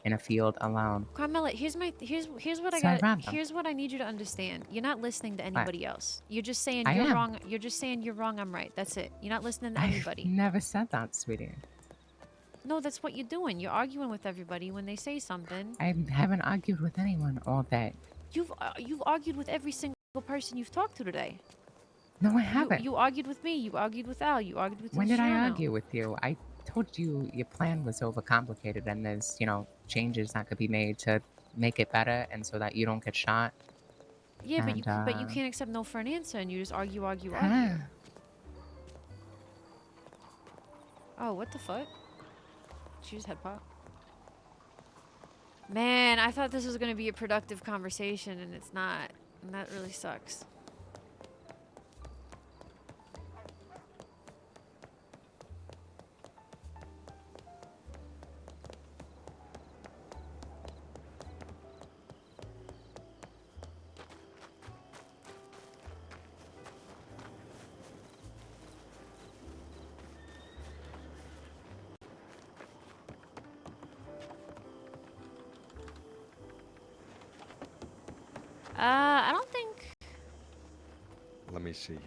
in a field alone. Carmela, here's what I So I got. robbed them. Here's what I need you to understand. You're not listening to anybody else. You're just saying I you're am. wrong. You're just saying you're wrong. I'm right. That's it. You're not listening to I anybody. never said that, sweetie. No, that's what you're doing. You're arguing with everybody when they say something. I haven't argued with anyone all day. You've argued with every single person you've talked to today. No, I haven't. You argued with me. You argued with Al. You argued with When did I Luciano. argue with you? I told you your plan was overcomplicated and there's, changes that could be made to make it better and so that you don't get shot. Yeah, but you And, can't accept no for an answer, and you just argue. Huh. Oh, what the fuck? She just had pop. Man, I thought this was gonna be a productive conversation, and it's not. And that really sucks. I don't think. Let me see.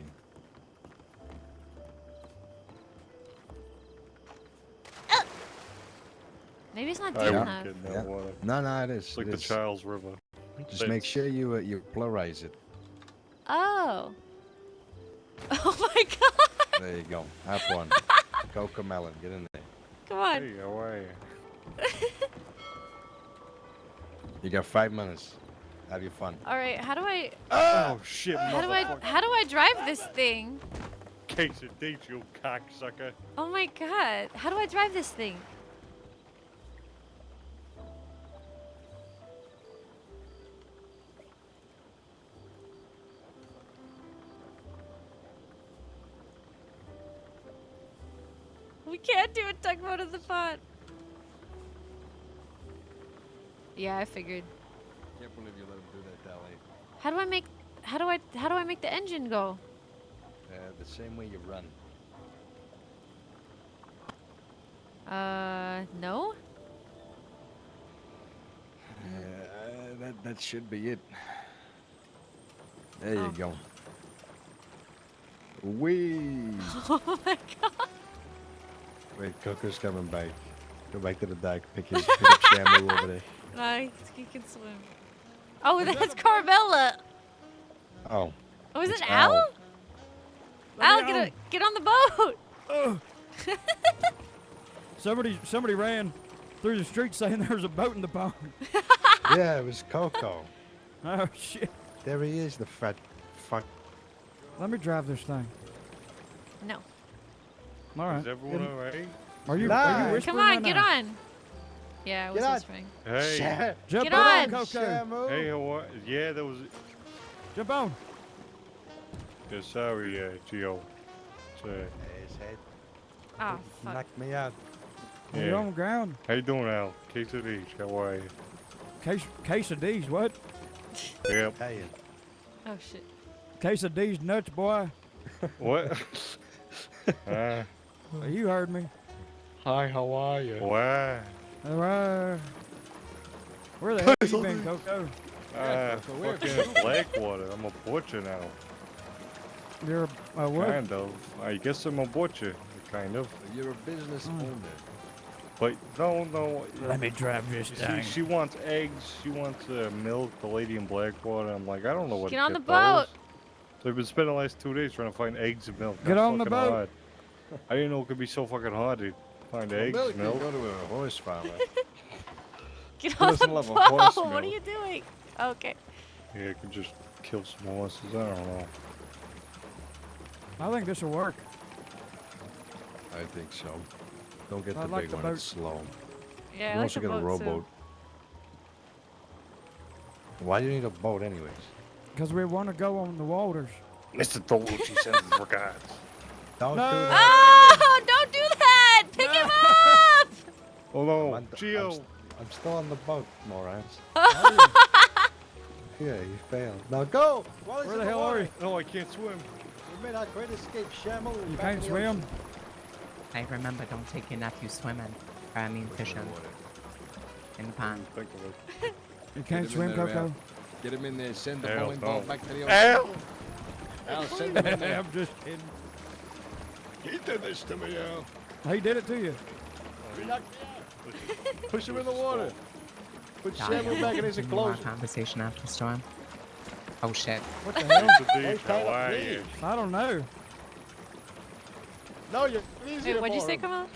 Maybe it's not I deep won't enough. get no water. No, it is. It's like it the is. Charles River. Just make sure you pluralize it. Oh. Oh my god. There you go. Have fun. Coca melon, get in there. Come on. Hey, how are you? You got 5 minutes. Have your fun. All right. How do I? Oh shit! How do I drive this thing? Quesadilla, you cocksucker. Oh my god. How do I drive this thing? We can't do a tugboat in the pond. Yeah, I figured. Can't believe you let him do that, Dahlia. How do I make the engine go? The same way you run. No? That should be it. There you go. Wee. Oh my god. Wait, Coco's coming back. Go back to the dock. Pick up Shamu over there. No, he can swim. Oh, that's Carmela. Oh. Oh, is it's it Al? Al, get on the boat. Oh. Somebody ran through the street saying there was a boat in the pond. Yeah, it was Coco. Oh shit! There he is, the fat fuck. Let me drive this thing. No. All right. Is everyone alright? Are you whispering Come on, right get now? on. Yeah, I was Get on. whispering. Hey. Jump Get on, on. Coco. Hey, how are? Yeah, that was. Jump on. Yeah, sorry, Gio. His head. Oh, fuck. Knocked me out. You're Yeah. on the ground. How you doing, Al? Case of these. How are you? Case of D's, what? Yep. Oh, shit. Case of D's nuts, boy. What? You heard me. Hi, how are you? Wow. All right. Where the hell you been, Coco? Fucking Blackwater. I'm a butcher now. You're a what? Kind of. I guess I'm a butcher. Kind of. You're a business owner. But no. Let me drive this thing. She wants eggs. She wants milk. The lady in Blackwater. I'm like, I don't know what. Get to on the get boat. those. So I've been spending the last 2 days trying to find eggs and milk. Get That's on the fucking boat. hard. I didn't know it could be so fucking hard to find eggs, Milk, milk. you go to a horse farmer. Get on the doesn't love a boat. horse What are milk. you doing? Okay. Yeah, I could just kill some horses. I don't know. I think this will work. I think so. Don't get I the like big the one. boat. It's slow. Yeah, I You like also the get a boat, too. rowboat. Why do you need a boat anyways? Because we want to go on the waters. Mr. Dolucci sends his regards. Don't No. do that. Oh, don't do that. Pick him up. Oh no, I'm Gio. I'm still on the boat, morons. Yeah, you failed. Now go! Where the hell are you? No, I can't swim. We made our great escape, Shamel. You can't swim? I remember, don't take your nephew swimming. Or I mean fishing. In the pond. Think of it. You can't swim, Coco? Get him in there. Send the Hell bowling ball no. back to the Al! ocean. Al, send him in there. I'm just kidding. He did this to me, Al. He did it to you. He knocked me out. Push him in the water. Put Dahlia, Shamel back in his any more enclosure. conversation after storm? Oh shit. What the hell? Dude, how are you? I don't know. No, you're easier Wait, what'd you for say, him. Kamal?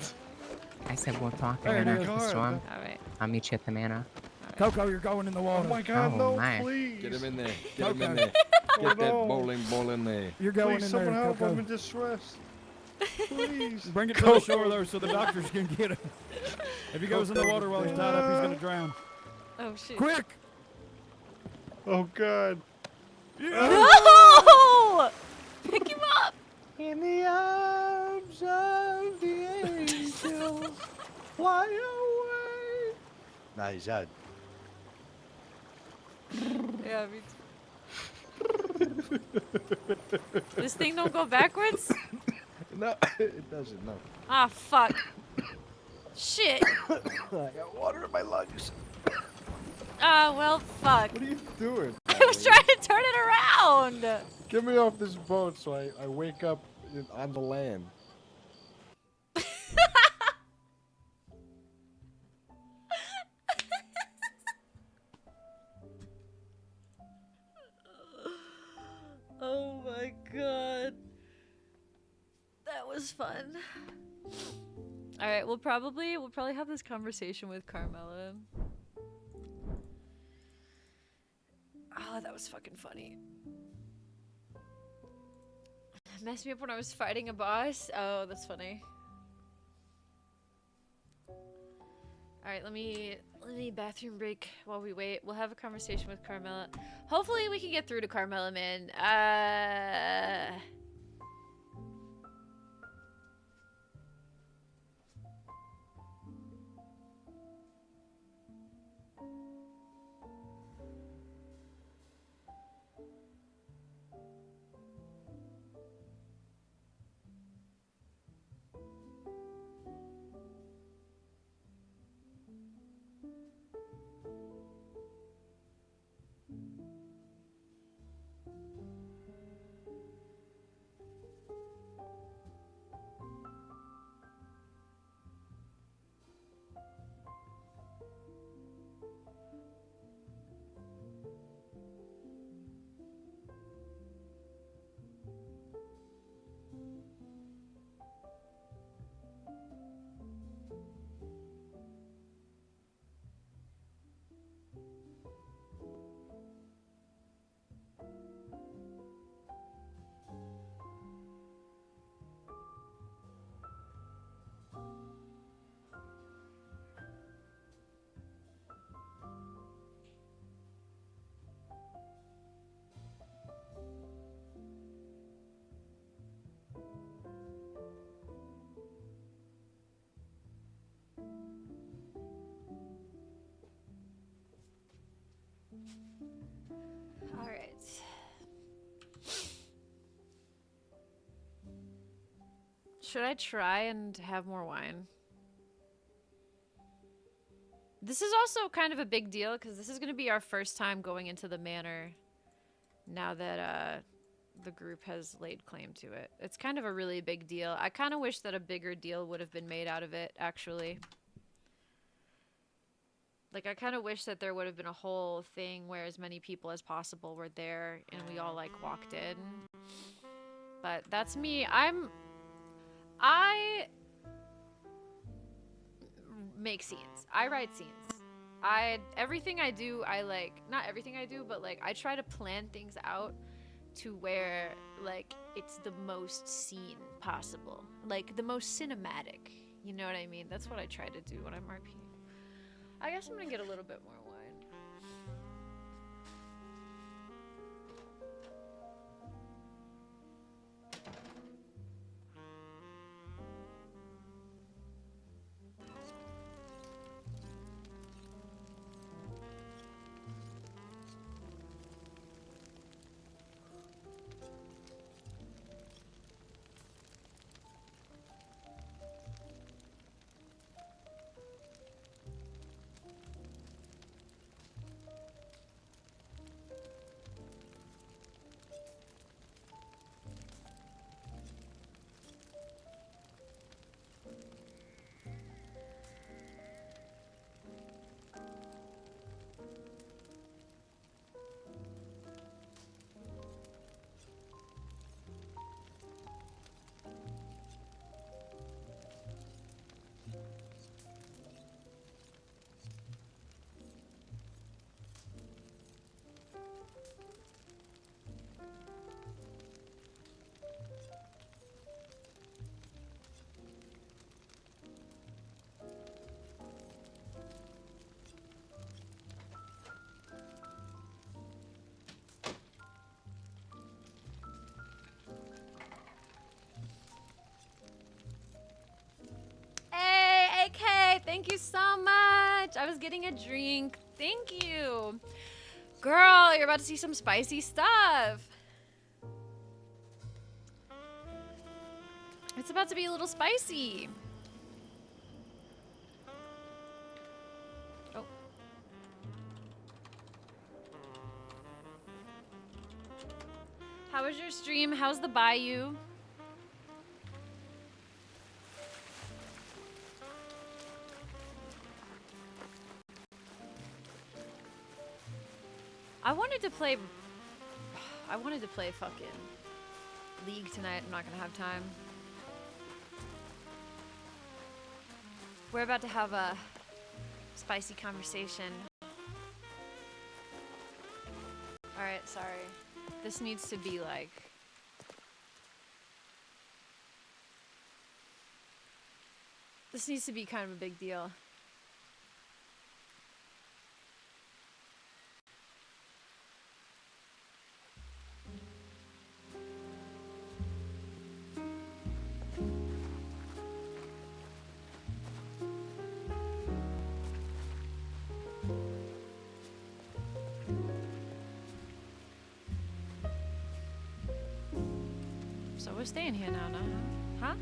I said we'll talk There again it after is. the storm. All right. I'll meet you at the manor. Coco, you're going in the Oh water. my god, Oh, no, my. please. Get him in there. Get him in Okay. there. Oh, Get that no. bowling ball in there. You're going Please, in someone there, help. Coco. I'm in distress. Please. Bring it to the shore, though, so the doctors can get him. If he goes in the water while he's tied up, he's going to drown. Oh, shit. Quick! Oh god. No! Pick him up. In the arms of the angels, fly away. Nah, he's out. Yeah, me too. This thing don't go backwards? No, it doesn't, no. Ah, fuck. Shit. I got water in my lungs. Ah, well, fuck. What are you doing? I was trying to turn it around. Get me off this boat so I wake up on the land. Oh my god. That was fun. Alright, we'll probably have this conversation with Carmela. Oh, that was fucking funny. Messed me up when I was fighting a boss. Oh, that's funny. Alright, let me bathroom break while we wait. We'll have a conversation with Carmela. Hopefully we can get through to Carmela, man. Should I try and have more wine? This is also kind of a big deal because this is going to be our first time going into the manor now that the group has laid claim to it. It's kind of a really big deal. I kind of wish that a bigger deal would have been made out of it, actually. Like, I kind of wish that there would have been a whole thing where as many people as possible were there and we all, like, walked in. But that's me. I make scenes. I write scenes. Everything I do, I like, not everything I do, but like I try to plan things out to where like it's the most scene possible. Like the most cinematic. You know what I mean? That's what I try to do when I'm RPing. I guess I'm gonna get a little bit more wine. Hey, AK, thank you so much. I was getting a drink. Thank you. Girl, you're about to see some spicy stuff. It's about to be a little spicy. Oh. How was your stream? How's the bayou? I wanted to play fucking League tonight. I'm not gonna have time. We're about to have a spicy conversation. Alright, sorry. This needs to be like... This needs to be kind of a big deal. So we're staying here now, huh?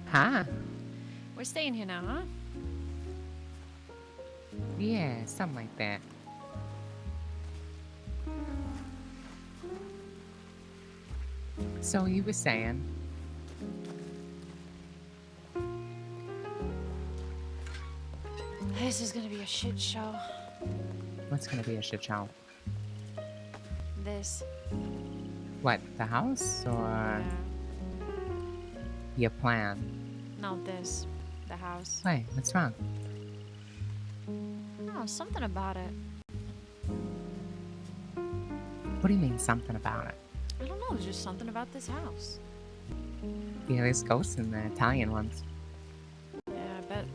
Huh? We're staying here now, huh? Yeah, something like that. So you were saying? This is gonna be a shit show. What's gonna be a shit show? This. What, the house or your plan? No, this. The house. Wait, what's wrong? Oh, something about it. What do you mean, something about it? I don't know, there's just something about this house. Yeah, there's ghosts in the Italian ones. Yeah, I bet.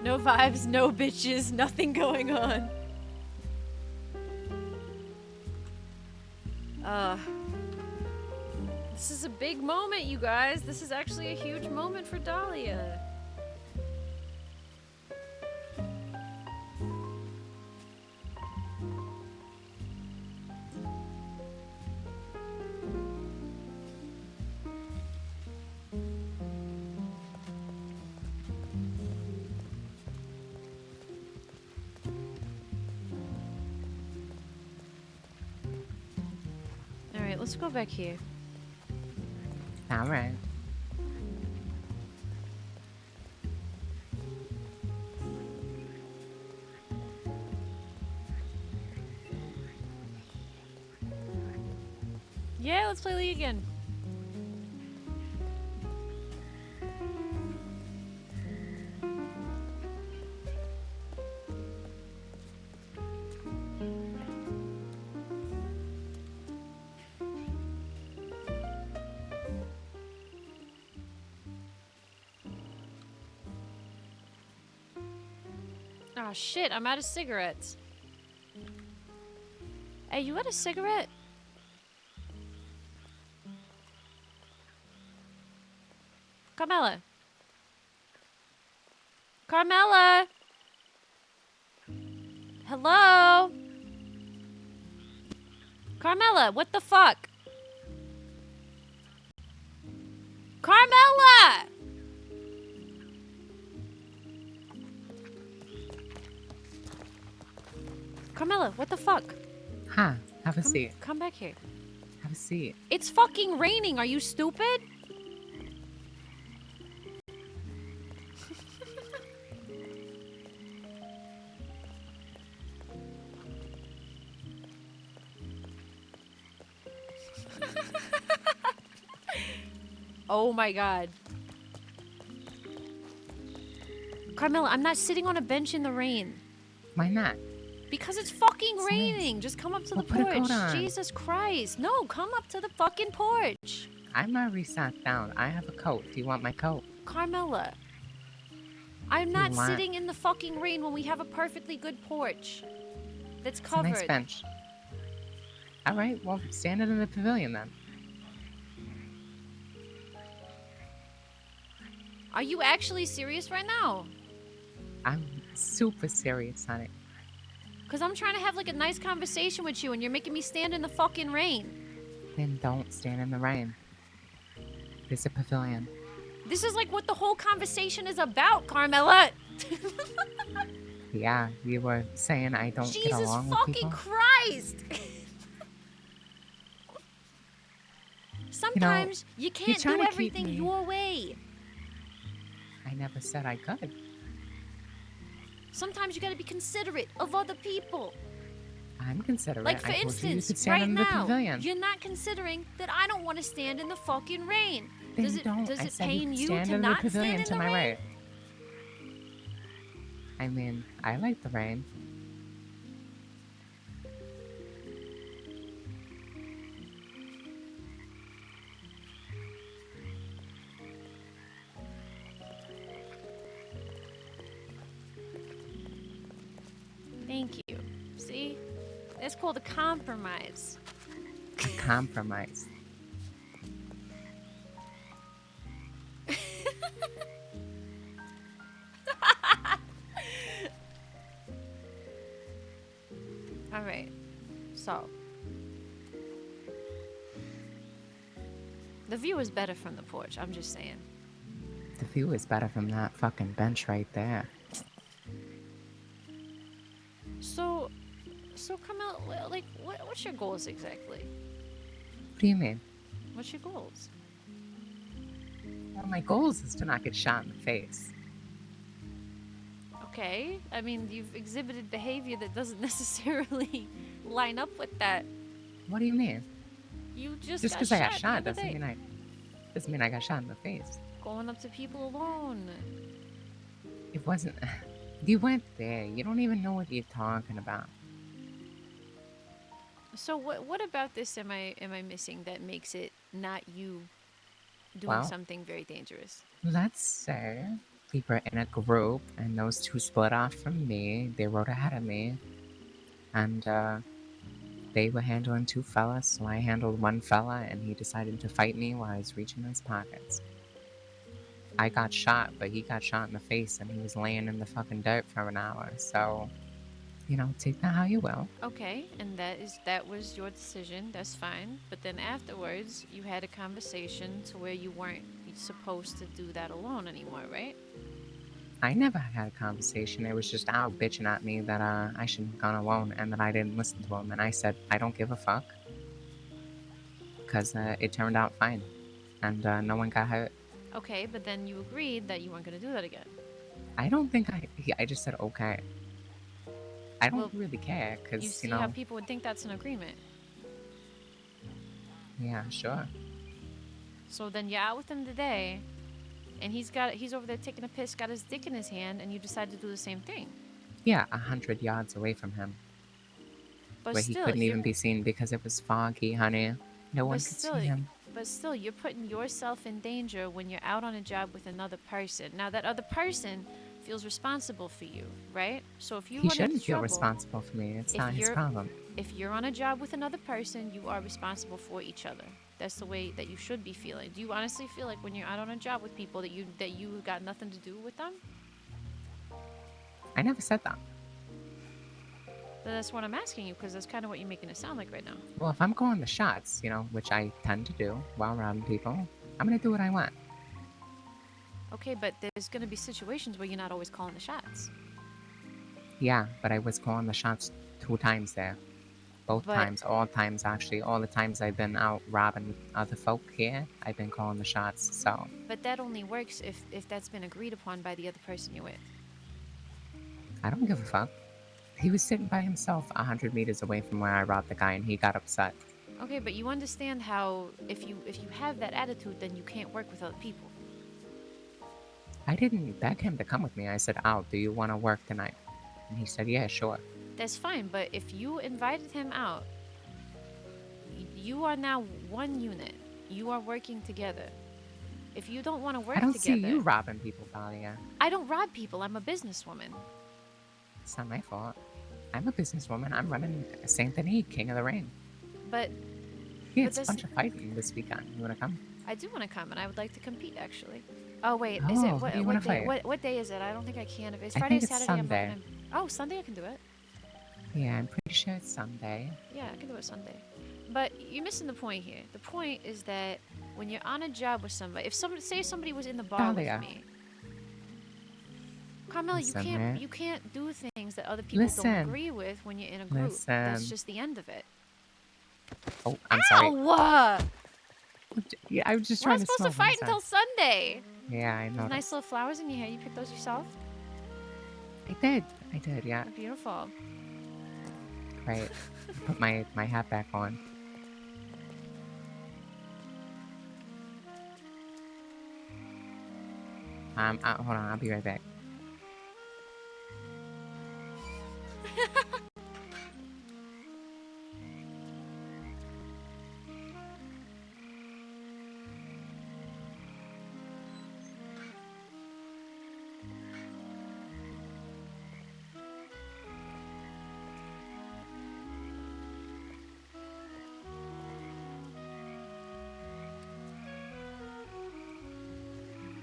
No vibes, no bitches, nothing going on. This is a big moment, you guys. This is actually a huge moment for Dahlia. Alright, let's go back here. Alright. Yeah, let's play League again. Oh shit, I'm out of cigarettes. Hey, you got a cigarette? Carmela. Carmela! Hello? Carmela, what the fuck? Carmela! Carmela, what the fuck? Huh. Have a seat. Come back here. Have a seat. It's fucking raining. Are you stupid? Oh my god. Carmela, I'm not sitting on a bench in the rain. Why not? Because it's fucking raining. Just come up to the put a coat porch. on. Jesus Christ. No, come up to the fucking porch. I'm already sat down. I have a coat. Do you want my coat? Carmela. I'm not want- sitting in the fucking rain when we have a perfectly good porch. That's It's a covered. nice bench. Alright, well, stand in the pavilion then. Are you actually serious right now? I'm super serious on it. Because I'm trying to have like a nice conversation with you and you're making me stand in the fucking rain. Then don't stand in the rain. There's a pavilion. This is like what the whole conversation is about, Carmela. Yeah, you were saying I don't get Jesus along with fucking people? Christ. Sometimes you you're can't trying do to keep everything me- your way. I never said I could. Sometimes you gotta be considerate of other people. I'm considerate. Like, for I told you you instance, could stand right in the now, pavilion. you're not considering that I don't want to stand in the fucking rain. Then Does it, don't. does I it said pain could you stand to in not the pavilion stand in to the my rain? right. I mean, I like the rain. Thank you. See? That's called a compromise. Compromise. All right. So, the view is better from the porch. I'm just saying. The view is better from that fucking bench right there. So come out. Like, what's your goals exactly? What do you mean? What's your goals? Well, my goals is to not get shot in the face. Okay. I mean, you've exhibited behavior that doesn't necessarily line up with that. What do you mean? You just because I got the shot other doesn't day. mean I got shot in the face. Going up to people alone. It wasn't. You went there. You don't even know what you're talking about. So what about this am I missing that makes it not you doing Well, something very dangerous? Let's say we were in a group, and those two split off from me. They rode ahead of me, and they were handling two fellas, so I handled one fella, and he decided to fight me while I was reaching his pockets. I got shot, but he got shot in the face, and he was laying in the fucking dirt for an hour. So, you know, take that how you will. Okay, and that was your decision. That's fine. But then afterwards, you had a conversation to where you weren't supposed to do that alone anymore, right? I never had a conversation. It was just Al bitching at me that I shouldn't have gone alone and that I didn't listen to him. And I said, I don't give a fuck. Because it turned out fine. And no one got hurt. Okay, but then you agreed that you weren't going to do that again. I don't think I just said, okay. I don't Well, really care, because, You see know... how people would think that's an agreement. Yeah, sure. So then you're out with him today, and he's over there taking a piss, got his dick in his hand, and you decide to do the same thing. Yeah, 100 yards away from him. But where still, he couldn't even be seen because it was foggy, honey. No one but could still, see him. But still, you're putting yourself in danger when you're out on a job with another person. Now, that other person feels responsible for you, right? So if you He run into shouldn't feel trouble, responsible for me. It's not his problem. If you're on a job with another person, you are responsible for each other. That's the way that you should be feeling. Do you honestly feel like when you're out on a job with people that you got nothing to do with them? I never said that. Then that's what I'm asking you, because that's kind of what you're making it sound like right now. Well, if I'm calling the shots, you know, which I tend to do while robbing people, I'm gonna do what I want. Okay, but there's gonna be situations where you're not always calling the shots. Yeah, but I was calling the shots 2 times there. Both times, all times actually. All the times I've been out robbing other folk here, I've been calling the shots, so... But that only works if that's been agreed upon by the other person you're with. I don't give a fuck. He was sitting by himself 100 meters away from where I robbed the guy, and he got upset. Okay, but you understand how if you have that attitude, then you can't work with other people. I didn't beg him to come with me. I said, Al, do you want to work tonight? And he said, yeah, sure. That's fine, but if you invited him out, you are now one unit. You are working together. If you don't want to work I don't together... see you robbing people, Dahlia. I don't rob people. I'm a businesswoman. It's not my fault. I'm a businesswoman. I'm running St. Denis, King of the Ring. But... Yeah, it's a bunch of fighting this weekend. You want to come? I do want to come, and I would like to compete, actually. Oh, wait. Oh, Is it... who do you wanna fight? What day is it? I don't think I can. If it's I Friday think or it's Saturday, Sunday. I'm not gonna... Oh, Sunday I can do it. Yeah, I'm pretty sure it's Sunday. Yeah, I can do it Sunday. But you're missing the point here. The point is that when you're on a job with somebody, if somebody was in the bar Dahlia. with me, Carmela, Listen, man. you can't do things that other people don't Listen. agree with when you're in a group. That's Listen. just the end of it. Oh, I'm sorry. Ow! Yeah, I was just We're trying not to supposed to smoke. I'm fight until Sunday. Yeah, I know. Those nice little flowers in your hair. You picked those yourself? I did, yeah. They're beautiful. Right. Put my hat back on. Hold on, I'll be right back.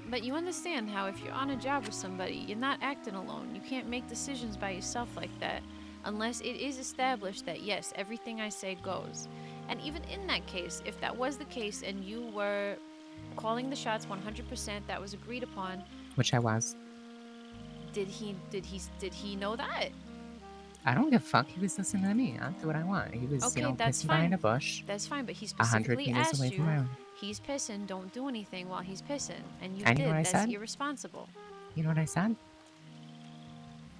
But you understand how if you're on a job with somebody, you're not acting alone. You can't make decisions by yourself like that unless it is established that, yes, everything I say goes. And even in that case, if that was the case and you were calling the shots 100%, that was agreed upon. Which I was. Did he know that? I don't give a fuck. He was listening to me. I'll do what I want. He was, Okay, you know, that's pissing fine. behind a bush. That's fine, but he 100 specifically meters asked away you, from my own. he's pissing, don't do anything while he's pissing. And you And did. you know what I That's said? irresponsible. You know what I said?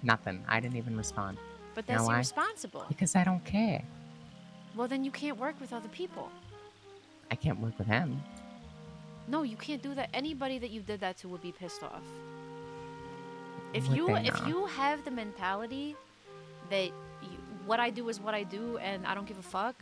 Nothing. I didn't even respond. But You know that's why? irresponsible. Because I don't care. Well, then you can't work with other people. I can't work with him. No, you can't do that. Anybody that you did that to would be pissed off. If Would you they if now? you have the mentality that what I do is what I do and I don't give a fuck,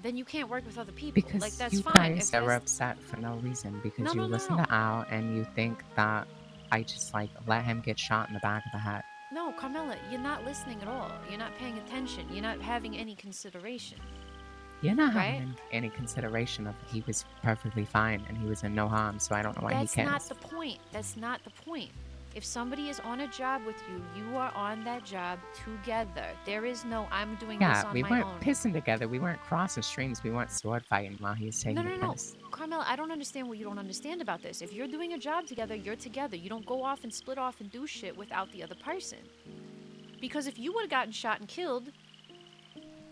then you can't work with other people. Because like that's you fine. guys If are that's- upset for no reason. Because No, you no, listen no. to Al and you think that I just like let him get shot in the back of the head. No, Carmela, you're not listening at all. You're not paying attention. You're not having any consideration. You're not Right? having any consideration of he was perfectly fine and he was in no harm, so I don't know why That's he cares. not the point. That's not the point. If somebody is on a job with you, you are on that job together. There is no I'm doing this Yeah, on we my weren't own. pissing together. We weren't crossing streams. We weren't sword fighting while he was taking No. a piss. Carmela, I don't understand what you don't understand about this. If you're doing a job together, you're together. You don't go off and split off and do shit without the other person. Because if you would have gotten shot and killed,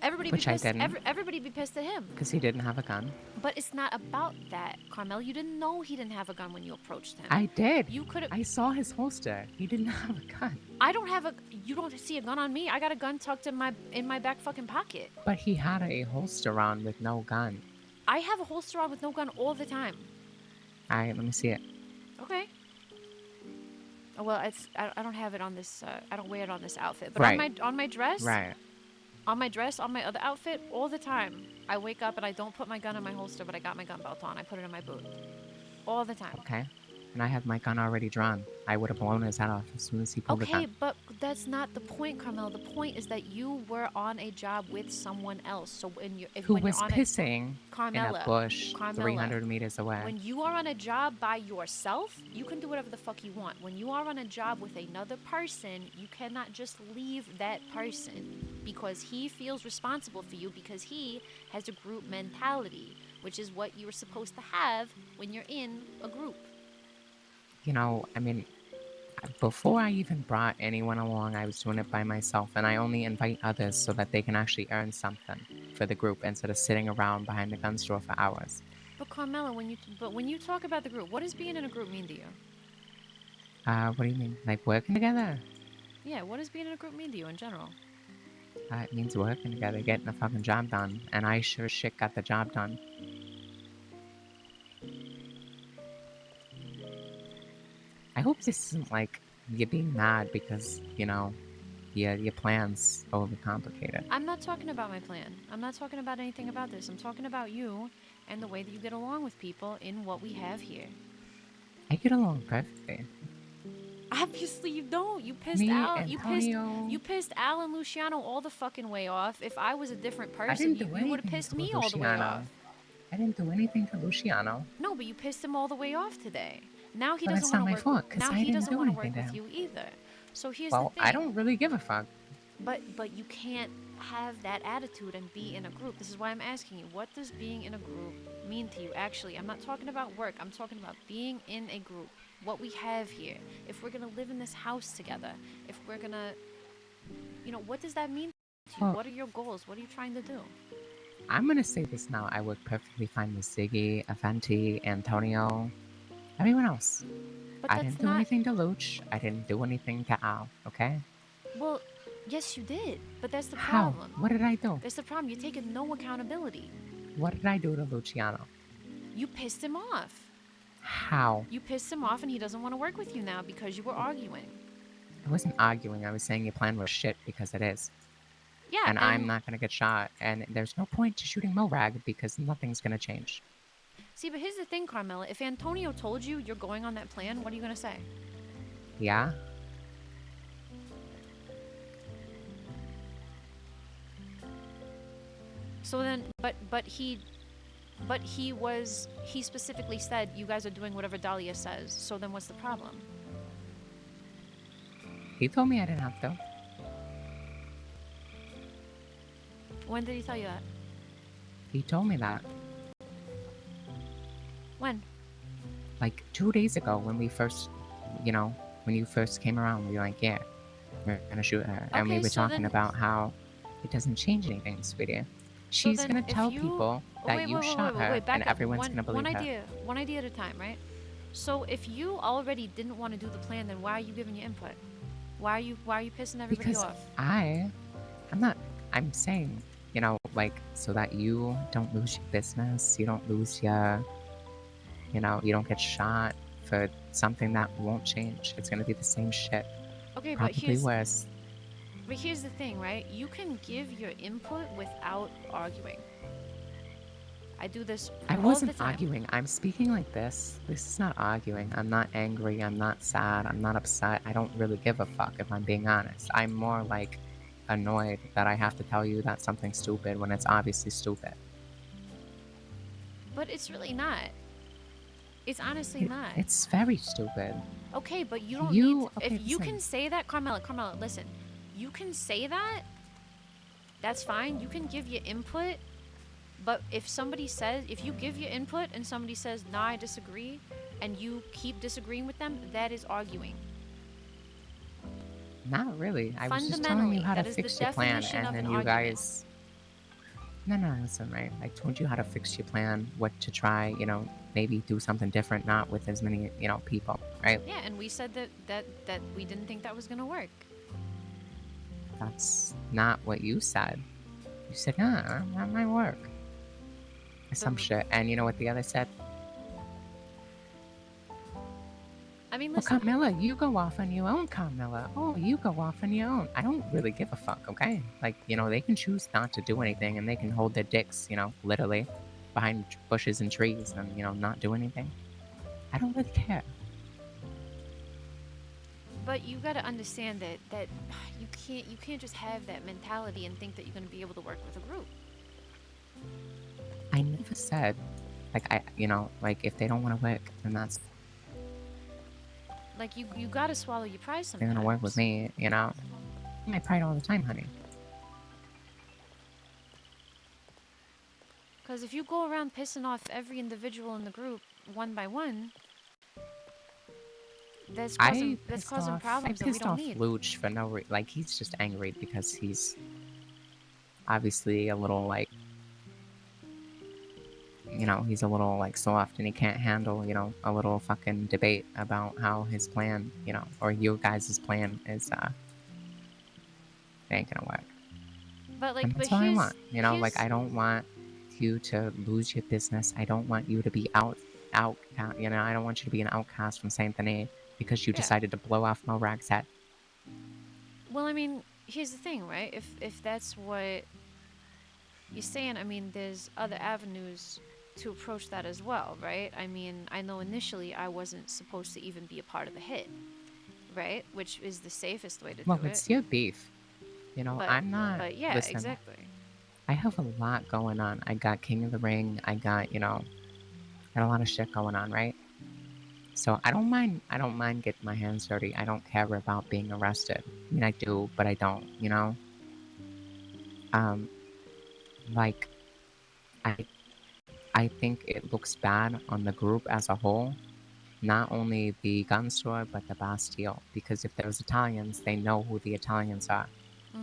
everybody Which be I pissed. didn't. Everybody be pissed at him. Because he didn't have a gun. But it's not about that, Carmel. You didn't know he didn't have a gun when you approached him. I did. You could have. I saw his holster. He didn't have a gun. I don't have a. You don't see a gun on me. I got a gun tucked in my back fucking pocket. But he had a holster on with no gun. I have a holster on with no gun all the time. All right, let me see it. Okay. Oh, well, I don't have it on this. I don't wear it on this outfit. But Right. on my dress. Right. On my dress, on my other outfit, all the time. I wake up and I don't put my gun in my holster, but I got my gun belt on. I put it in my boot. All the time. Okay. And I had my gun already drawn. I would have blown his head off as soon as he pulled the Okay, gun. but that's not the point, Carmel. The point is that you were on a job with someone else. So when you Who when was you're on pissing Carmela, in a bush Carmela, 300 meters away. when you are on a job by yourself, you can do whatever the fuck you want. When you are on a job with another person, you cannot just leave that person because he feels responsible for you because he has a group mentality, which is what you're supposed to have when you're in a group. You know, I mean, before I even brought anyone along, I was doing it by myself, and I only invite others so that they can actually earn something for the group instead of sitting around behind the gun store for hours. But Carmela, when you talk about the group, what does being in a group mean to you? What do you mean? Like working together? Yeah, what does being in a group mean to you in general? It means working together, getting the fucking job done, and I sure as shit got the job done. I hope this isn't like you're being mad because, you know, your plan's overly complicated. I'm not talking about my plan. I'm not talking about anything about this. I'm talking about you and the way that you get along with people in what we have here. I get along perfectly. Obviously you don't. You pissed Me, Al. Antonio. You pissed Al and Luciano all the fucking way off. If I was a different I person, didn't do you would have anything pissed to me all the way Luciano. off. I didn't do anything to Luciano. No, but you pissed him all the way off today. Now he But doesn't that's not want my to fault, work. 'cause Now I he didn't doesn't do want to anything work to with him. you either. So here's Well, the thing. I don't really give a fuck. But you can't have that attitude and be in a group. This is why I'm asking you, what does being in a group mean to you? Actually, I'm not talking about work. I'm talking about being in a group. What we have here. If we're going to live in this house together, if we're going to, you know, what does that mean to you? Well- What are your goals? What are you trying to do? I'm gonna say this now. I work perfectly fine with Ziggy, Aventi, Antonio, everyone else. But I that's didn't do not- anything to Luch. I didn't do anything to Al, okay? Well, yes, you did. But that's the How? problem. What did I do? That's the problem. You're taking no accountability. What did I do to Luciano? You pissed him off. How? You pissed him off and he doesn't want to work with you now because you were arguing. I wasn't arguing. I was saying your plan was shit because it is. Yeah, And I'm not gonna get shot. And there's no point to shooting Morag because nothing's gonna change. See, but here's the thing, Carmela. If Antonio told you you're going on that plan, what are you going to say? Yeah? So then, he specifically said you guys are doing whatever Dahlia says. So then what's the problem? He told me I didn't have to. When did he tell you that? He told me that. When? Like 2 days ago when we first, you know, when you first came around, we were like, yeah, we're gonna shoot her. And we Okay, were so talking then- about how it doesn't change anything, sweetie. She's then gonna if tell you- people that Wait, you wait, wait, shot wait, her, wait, back and up. everyone's gonna believe her. One idea at a time, right? So if you already didn't want to do the plan, then why are you giving your input? Why are you pissing everybody Because off? I'm saying, you know, like, so that you don't lose your business, you don't lose your, you know, you don't get shot for something that won't change. It's gonna be the same shit. Okay, but Probably worse. here's the thing, right? You can give your input without arguing. I do this I all wasn't the time. arguing. I'm speaking like this. This is not arguing. I'm not angry. I'm not sad. I'm not upset. I don't really give a fuck if I'm being honest. I'm more like annoyed that I have to tell you that something's stupid when it's obviously stupid. But it's really not. It's honestly not. It's very stupid. Okay, but you don't You- need to, okay, if you listen. can say that, Carmela, listen. You can say that. That's fine. You can give your input. But if somebody says, if you give your input and somebody says, nah, I disagree, and you keep disagreeing with them, that is arguing. Not really. I was just telling you how to that is the fix your plan, definition and of then an you argument. guys. No, listen, right? I told you how to fix your plan, what to try, maybe do something different, not with as many, people, right? Yeah, and we said that we didn't think that was gonna work. That's not what you said. You said, nah, that might work. Some shit. And you know what the other said? I mean, Well, listen. Carmilla, you go off on your own, Carmilla. Oh, you go off on your own. I don't really give a fuck, okay? Like, they can choose not to do anything and they can hold their dicks, literally behind bushes and trees and, not do anything. I don't really care. But you gotta understand that you can't just have that mentality and think that you're gonna be able to work with a group. I never said, like, if they don't want to work, then that's... Like, you gotta swallow your pride They're sometimes. gonna work with me, My pride all the time, honey. Because if you go around pissing off every individual in the group one by one, that's causing problems that we don't need. I pissed off Luch for no reason. Like, he's just angry because he's obviously a little, like, he's a little, like, soft and he can't handle, a little fucking debate about how his plan, or your guys' plan is, it ain't gonna work. But, like, And that's but what I here's, want. Like, I don't want you to lose your business. I don't want you to be I don't want you to be an outcast from Saint Denis because you decided to blow off Morag's head. Well, I mean, here's the thing, right? If that's what you're saying, I mean, there's other avenues to approach that as well, right? I mean, I know initially I wasn't supposed to even be a part of the hit, right? Which is the safest way to Well, do it. it's your beef. But, I'm not... But yeah, listen, exactly. I have a lot going on. I got King of the Ring. I got, got a lot of shit going on, right? So I don't mind getting my hands dirty. I don't care about being arrested. I mean, I do, but I don't, Like, I think it looks bad on the group as a whole. Not only the gun store, but the Bastille. Because if there's Italians, they know who the Italians are.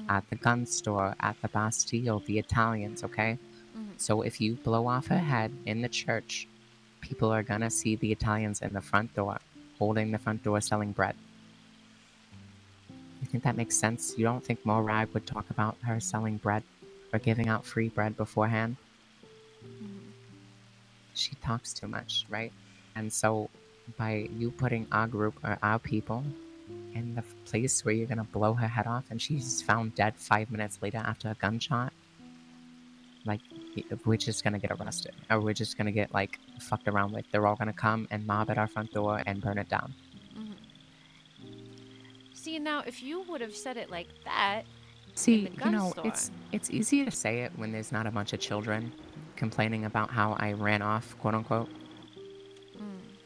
At the gun store, at the Bastille, the Italians, okay? So if you blow off her head in the church, people are gonna see the Italians in the front door, holding the front door selling bread. You think that makes sense? You don't think Morag would talk about her selling bread or giving out free bread beforehand? She talks too much, right? And so by you putting our group or our people in the place where you're gonna blow her head off and she's found dead 5 minutes later after a gunshot, like, we're just gonna get arrested, or we're just gonna get, like, fucked around with. They're all gonna come and mob at our front door and burn it down. See, now, if you would have said it like that, See, in the gun store, it's easy to say it when there's not a bunch of children complaining about how I ran off, quote unquote.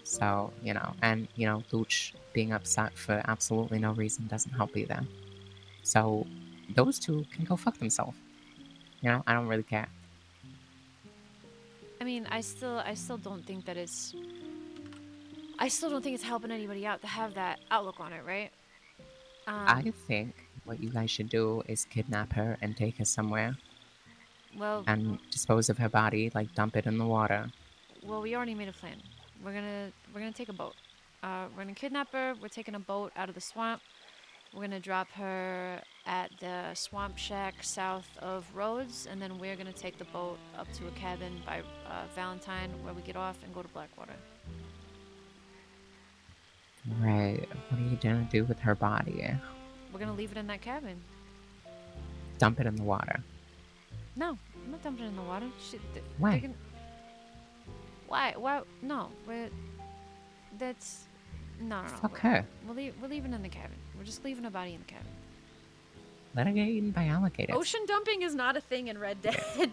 So, and, Luch being upset for absolutely no reason doesn't help either. So, those two can go fuck themselves. I don't really care. I mean, I still don't think that it's... I still don't think it's helping anybody out to have that outlook on it, right? I think what you guys should do is kidnap her and take her somewhere. Well... And dispose of her body, like dump it in the water. Well, we already made a plan. We're gonna take a boat. We're gonna kidnap her. We're taking a boat out of the swamp. We're gonna drop her at the swamp shack south of Rhodes, and then we're gonna take the boat up to a cabin by Valentine, where we get off and go to Blackwater. Right. What are you gonna do with her body? We're gonna leave it in that cabin. Dump it in the water. No, I'm not dumping it in the water. Why? Why? Why? No. That's... No. Fuck her. We're leaving in the cabin. We're just leaving a body in the cabin. Let her get eaten by alligators. Ocean dumping is not a thing in Red Dead.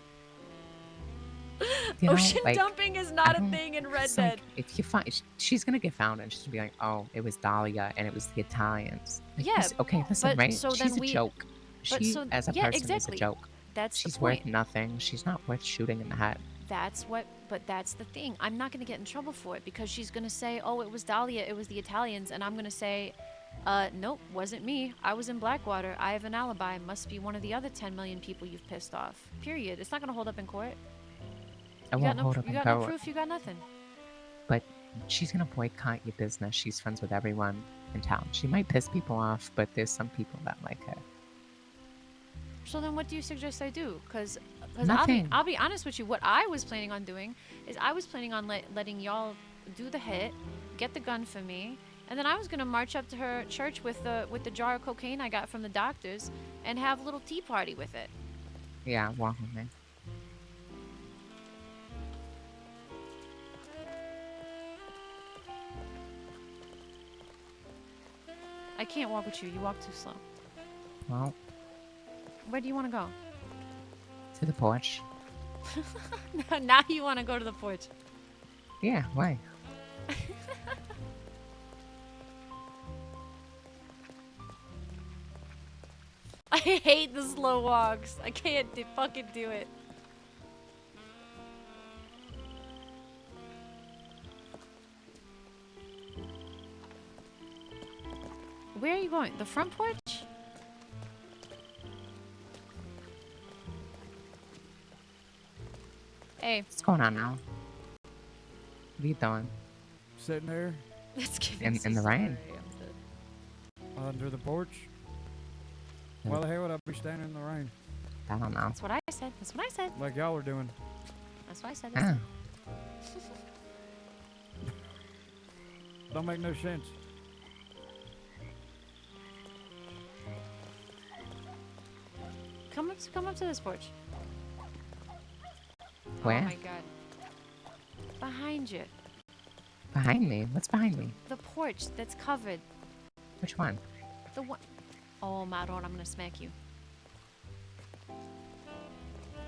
You know, Ocean like, dumping is not a thing in Red it's Dead. like, if you find, she's gonna get found and she's gonna be like, oh, it was Dahlia and it was the Italians. Like, Yeah. okay, listen, but right? So She's then a joke. She, as a yeah, person, exactly. is a joke. That's She's the point. worth nothing. She's not worth shooting in the head. But that's the thing. I'm not gonna get in trouble for it because she's gonna say, oh, it was Dahlia, it was the Italians, and I'm gonna say, nope, wasn't me. I was in Blackwater. I have an alibi. Must be one of the other 10 million people you've pissed off. Period. It's not gonna hold up in court. It won't hold up in You got no court. proof. You got nothing. But she's gonna boycott your business. She's friends with everyone in town. She might piss people off, but there's some people that like her. So then, what do you suggest I do? Because Nothing. I'll be honest with you. What I was planning on doing is I was planning on letting y'all do the hit, get the gun for me, and then I was gonna march up to her church with the jar of cocaine I got from the doctors and have a little tea party with it. Yeah, walk with me. I can't walk with you. You walk too slow. Well, Where do you want to go? to the porch. Now you want to go to the porch. Yeah, why? I hate the slow walks. I can't fucking do it. Where are you going? The front porch? Hey. What's going on now? What are you doing? Sitting there Let's give in the rain? under the porch. Why the hell would I be standing in the rain? I don't know. That's what I said. That's what I said. Like y'all are doing. That's what I said. Ah. Don't make no sense. Come up to this porch. Where? Oh my god. Behind you. Behind me? What's behind me? The porch that's covered. Which one? The one. Oh, Malone, I'm gonna smack you.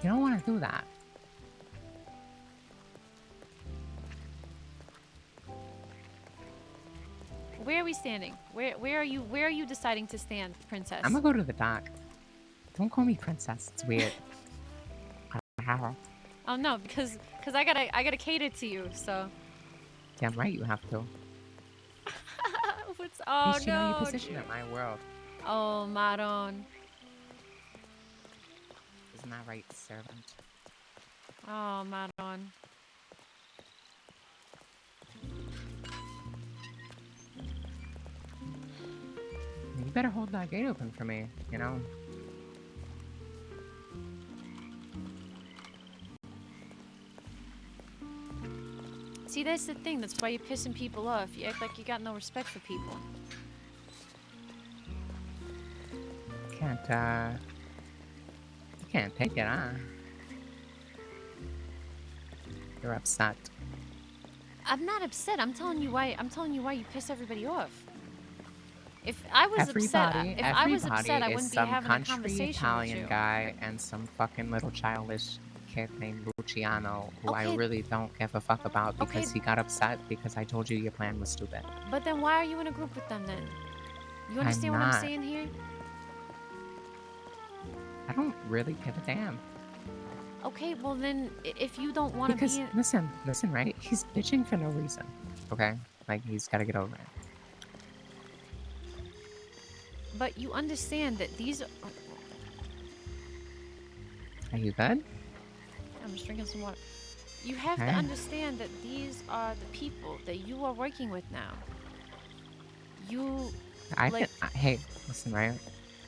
You don't want to do that. Where are we standing? Where are you? Where are you deciding to stand, princess? I'm gonna go to the dock. Don't call me princess. It's weird. Oh no, because I gotta cater to you. So. Damn right you have to. What's? At Oh least you know your no. position in my world. Oh, Malone. Isn't that right, servant? Oh, Malone. You better hold that gate open for me, you know? See, that's the thing. That's why you're pissing people off. You act like you got no respect for people. You can't take it, huh? You're upset. I'm not upset. I'm telling you why. I'm telling you why you piss everybody off. If I was upset, Everybody I is wouldn't be some having a country conversation Italian with you. guy and some fucking little childish kid named Luciano who I Okay. really don't give a fuck about because Okay. he got upset because I told you your plan was stupid. But then why are you in a group with them then? You I'm understand what I'm not. saying here? I don't really give a damn. Okay, well then, if you don't want to Because be in... listen, right? He's bitching for no reason. Okay? Like he's gotta get over it. But you understand that these... Are you good? I'm just drinking some water. You have to Hey. understand that these are the people that you are working with now. You... Hey, listen, right?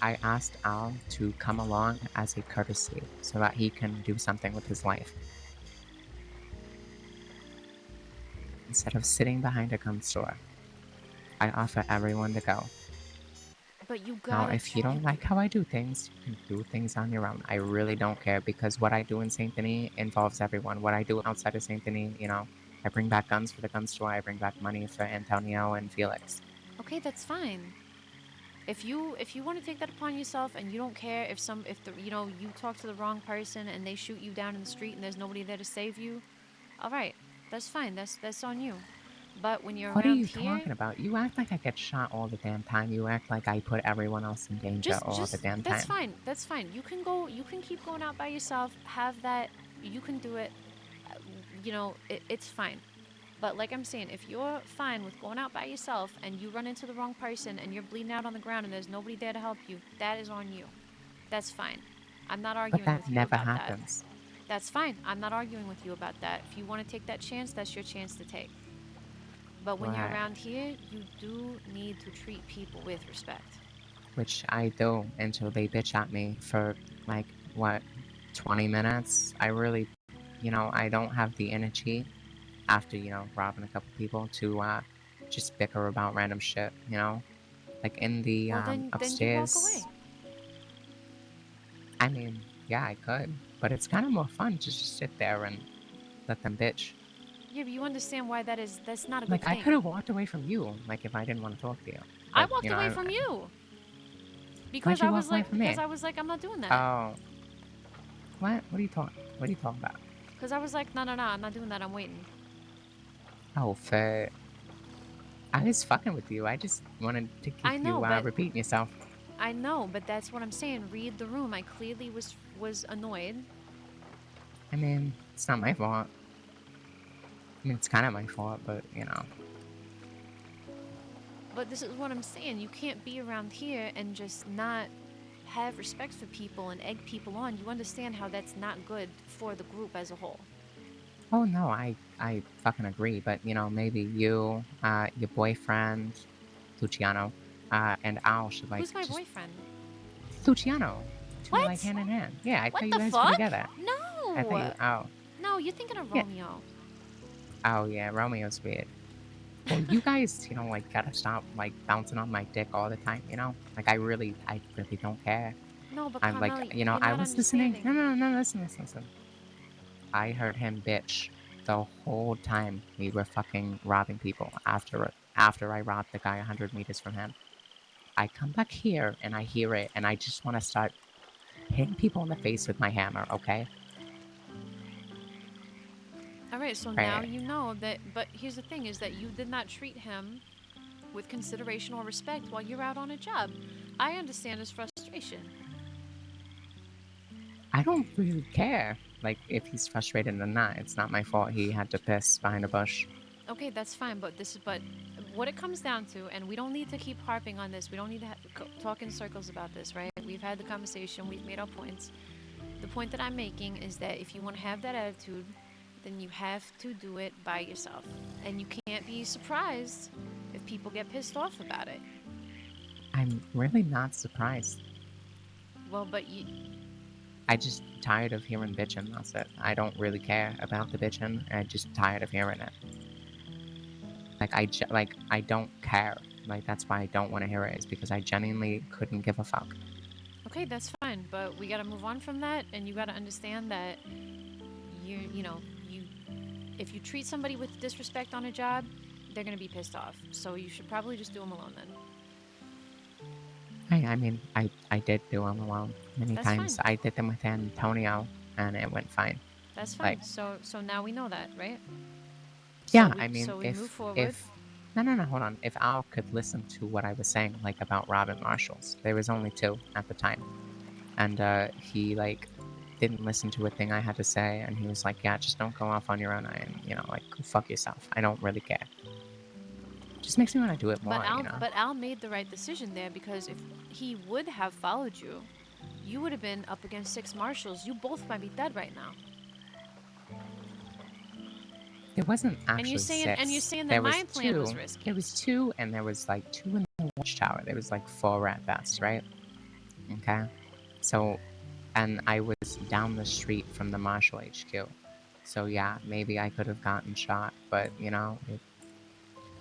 I asked Al to come along as a courtesy so that he can do something with his life. Instead of sitting behind a gun store, I offer everyone to go. But you Now, gotta... if you don't like how I do things, you can do things on your own. I really don't care because what I do in St. Denis involves everyone. What I do outside of St. Denis, you know, I bring back guns for the gun store. I bring back money for Antonio and Felix. Okay, that's fine. If you want to take that upon yourself and you don't care if you talk to the wrong person and they shoot you down in the street and there's nobody there to save you, all right, that's fine. That's on you. But when you're What are around you here, talking about? You act like I get shot all the damn time. You act like I put everyone else in danger all the damn time. that's fine. That's fine. You can go. You can keep going out by yourself. Have that. You can do it. It's fine. But like I'm saying, if you're fine with going out by yourself and you run into the wrong person and you're bleeding out on the ground and there's nobody there to help you, that is on you. That's fine. I'm not arguing But with that you never about happens. that. That's fine. I'm not arguing with you about that. If you want to take that chance, that's your chance to take. But when you're Right. around here, you do need to treat people with respect. Which I do until they bitch at me for, like, what, 20 minutes? I really, I don't have the energy after, robbing a couple people to just bicker about random shit, Like in the Well, then you upstairs. walk away. I mean, yeah, I could. But it's kind of more fun to just sit there and let them bitch. Yeah, but you understand why that's not a good Like, thing. I could have walked away from you, like, if I didn't want to talk to you. I But, walked away from you. Why'd Because you I walk was away like, from me? I'm not doing that. Oh. What? What are you talking about? Because I was like, no, I'm not doing that. I'm waiting. Oh, for... I was fucking with you. I just wanted to keep I know, you but repeating yourself. I know, but that's what I'm saying. Read the room. I clearly was annoyed. I mean, it's not my fault. I mean, it's kind of my fault, but, But this is what I'm saying. You can't be around here and just not have respect for people and egg people on. You understand how that's not good for the group as a whole. Oh, no, I fucking agree. But, maybe you, your boyfriend, Luciano, and Al should, like, Who's my just... boyfriend? Luciano. Two What? are, like, hand in hand. Yeah, I What thought you the guys fuck? were together. No. I thought you... Oh. No, you're thinking of Yeah. Romeo. Oh, yeah, Romeo's weird. Well, you guys, like, gotta stop, like, bouncing on my dick all the time, Like, I really don't care. No, but I'm Carmel, like, you're I not was listening. understanding. No, listen. I heard him bitch the whole time we were fucking robbing people after I robbed the guy 100 meters from him. I come back here and I hear it and I just want to start hitting people in the face with my hammer, okay? All right, so now you know that, but here's the thing is that you did not treat him with consideration or respect while you're out on a job. I understand his frustration. I don't really care, like, if he's frustrated or not. It's not my fault he had to piss behind a bush. Okay, that's fine, but what it comes down to, and we don't need to keep harping on this. We don't need to talk in circles about this, right? We've had the conversation. We've made our points. The point that I'm making is that if you want to have that attitude, then you have to do it by yourself. And you can't be surprised if people get pissed off about it. I'm really not surprised. Well, but I just tired of hearing bitching, that's it. I don't really care about the bitching. I'm just tired of hearing it. Like, I don't care. Like, that's why I don't want to hear it, is because I genuinely couldn't give a fuck. Okay, that's fine, but we gotta move on from that, and you gotta understand that if you treat somebody with disrespect on a job, they're gonna be pissed off. So you should probably just do them alone then. I mean, I did do them alone many That's times. fine. I did them with Antonio, and it went fine. That's fine. Like, So now we know that, right? yeah, So I mean, so we move forward. if no, hold on. If Al could listen to what I was saying, like, about Robin Marshalls, there was only 2 at the time, and he, like, didn't listen to a thing I had to say, and he was like, yeah, just don't go off on your own, and, like, go fuck yourself. I don't really care. Just makes me want to do it more, But Al made the right decision there, because if he would have followed you, you would have been up against 6 marshals. You both might be dead right now. It wasn't actually And you're 6. saying that There my was plan 2. was risky. There was 2, and there was, like, 2 in the watchtower. There was, like, 4 at best, right? Okay? So, and I was down the street from the Marshal HQ. So, yeah, maybe I could have gotten shot, but,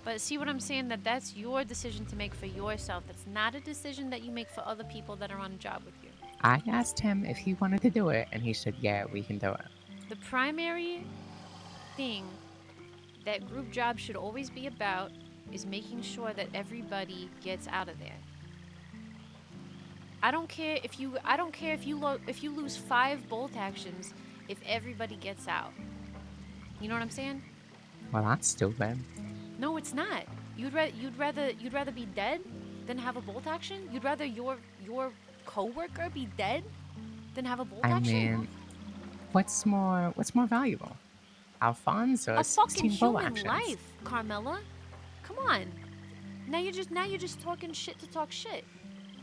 But see what I'm saying? That's your decision to make for yourself. That's not a decision that you make for other people that are on a job with you. I asked him if he wanted to do it, and he said, yeah, we can do it. The primary thing that group job should always be about is making sure that everybody gets out of there. I don't care if you lose 5 bolt actions if everybody gets out. You know what I'm saying? Well, that's stupid. No, it's not. You'd rather be dead than have a bolt action? You'd rather your coworker be dead than have a bolt I action? mean, what's more valuable? Alphonse or A fucking 16 bolt human actions? life, Carmela. Come on. Now you're just talking shit to talk shit.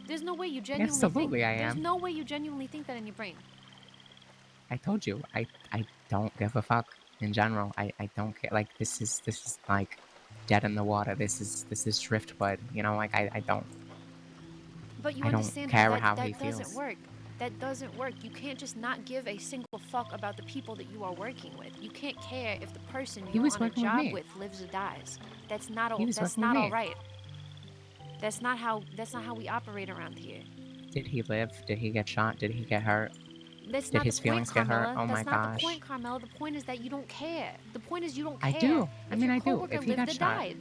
There's no way you genuinely Absolutely, think. I There's am. no way you genuinely think that in your brain. I told you, I don't give a fuck in general. I don't care. Like, this is like dead in the water. This is driftwood. You know, like I don't. But you I don't understand care how he that doesn't feels. work. That doesn't work. You can't just not give a single fuck about the people that you are working with. You can't care if the person He you're was on a working with job me. with lives or dies. That's not He was that's working with not me. all right. That's not how we operate around here. Did he live? Did he get shot? Did he get hurt? That's Did not his the point, feelings get hurt? Carmela. Oh my That's not gosh. the point, Carmela. The point is that you don't care. The point is you don't care. I do. I If mean, your I do. coworker If he lived got or shot, died,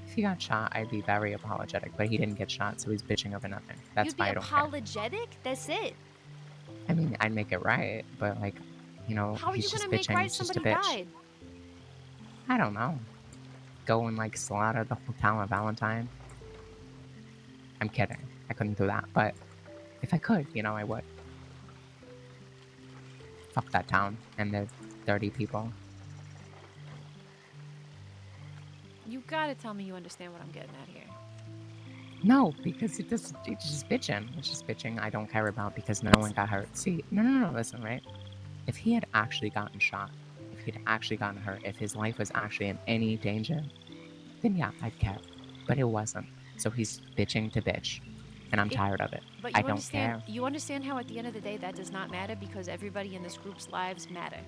if he got shot, I'd be very apologetic. But he didn't get shot, so he's bitching over nothing. That's you'd be why I don't care. apologetic. That's it. I mean, I'd make it right, but like, you know, How are he's you just gonna make bitching. right He's just a somebody bitch. died? I don't know. Go and like slaughter the whole town of Valentine. I'm kidding. I couldn't do that, but if I could, you know, I would. Fuck that town and the dirty people. You gotta tell me you understand what I'm getting at here. No, because it's just bitching. It's just bitching I don't care about because no one got hurt. See, no, listen, right? If he had actually gotten shot, if he'd actually gotten hurt, if his life was actually in any danger, then yeah, I'd care. But it wasn't. So he's bitching to bitch. And I'm tired of it. But I you don't care. You understand how at the end of the day that does not matter because everybody in this group's lives matter.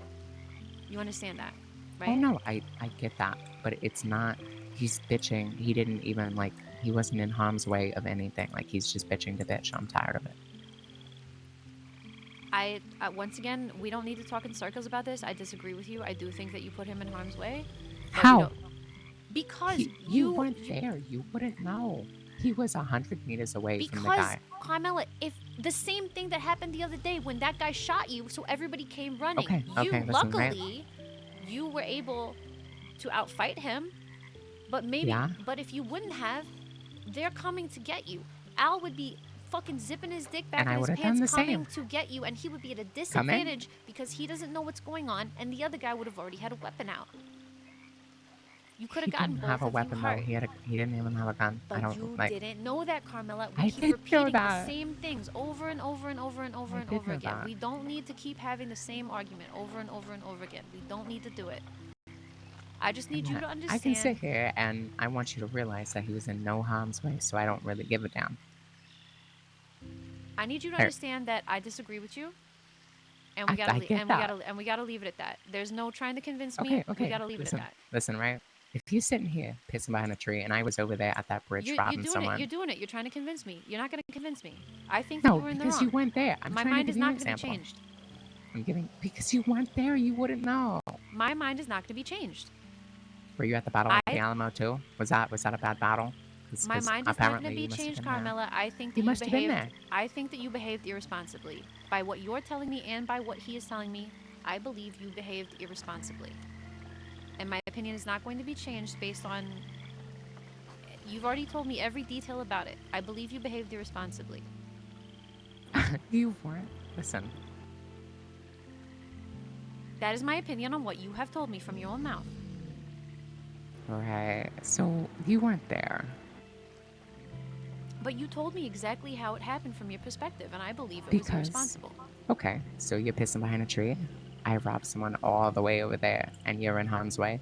You understand that, right? Oh no, I get that. But it's not, he's bitching. He didn't even like, he wasn't in harm's way of anything. Like he's just bitching to bitch. I'm tired of it. I once again, we don't need to talk in circles about this. I disagree with you. I do think that you put him in harm's way. but we How? don't- Because you weren't there. You wouldn't know. He was 100 meters away from the Because, guy. Carmela, if the same thing that happened the other day when that guy shot you, so everybody came running. Okay, You, listen, luckily, you were able to outfight him, but maybe, Yeah. but if you wouldn't have, they're coming to get you. Al would be fucking zipping his dick back And I in his would've done pants the coming same. to get you, and he would be at a disadvantage because he doesn't know what's going on, and the other guy would have already had a weapon out. You could He have gotten didn't both have a of weapon you though. hurt. He didn't even have a gun. I But don't you like. didn't know that, Carmela. We I keep did know repeating the that. same things over and over and over and over I and did over know again. that. We don't need to keep having the same argument over and over and over again. We don't need to do it. I just need you to I understand. can sit here and I want you to realize that he was in no harm's way, so I don't really give a damn. I need you to Here. understand that I disagree with you. And we I gotta get that. and we gotta leave it at that. There's no trying to convince Okay, me. okay. We gotta leave listen, it at that. Listen, right? If you're sitting here pissing behind a tree and I was over there at that bridge You're robbing doing someone. it. You're doing it. You're trying to convince me. You're not gonna convince me. I think that No, you were in the because wrong. you weren't there. I'm My trying mind to is give you not an gonna be example. changed. I'm giving because you weren't there. You wouldn't know. My mind is not gonna be changed. Were you at the battle of the Alamo too? Was that a bad battle? My mind is not going to be changed, Carmela. I think that You must have been behaved. there. I think that you behaved irresponsibly. By what you're telling me and by what he is telling me, I believe you behaved irresponsibly. And my opinion is not going to be changed based on. You've already told me every detail about it. I believe you behaved irresponsibly. You weren't. Listen. That is my opinion on what you have told me from your own mouth. Right. So you weren't there. But you told me exactly how it happened from your perspective, and I believe it was Because. irresponsible. Okay. So you're pissing behind a tree. I robbed someone all the way over there, and you're in harm's way.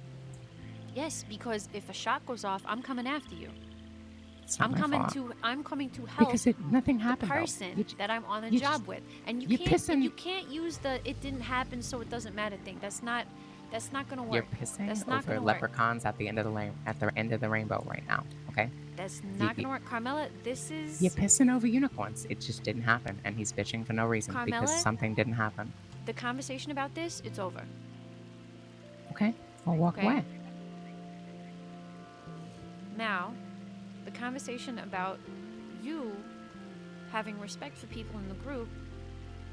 Yes, because if a shot goes off, I'm coming after you. It's not I'm my fault. I'm coming to help Because nothing happened. the though. person that I'm on the you job just- with, and you're pissing- you can't use the "it didn't happen, so it doesn't matter" thing. That's not gonna You're work. pissing That's not over gonna work. leprechauns at the end of the rainbow right now. Okay. That's not gonna work, Carmela. This is You're pissing over unicorns. It just didn't happen, and he's bitching for no reason Carmela? because something didn't happen. the conversation about this. It's over. Okay. Well, walk Okay. away. Now, the conversation about you having respect for people in the group,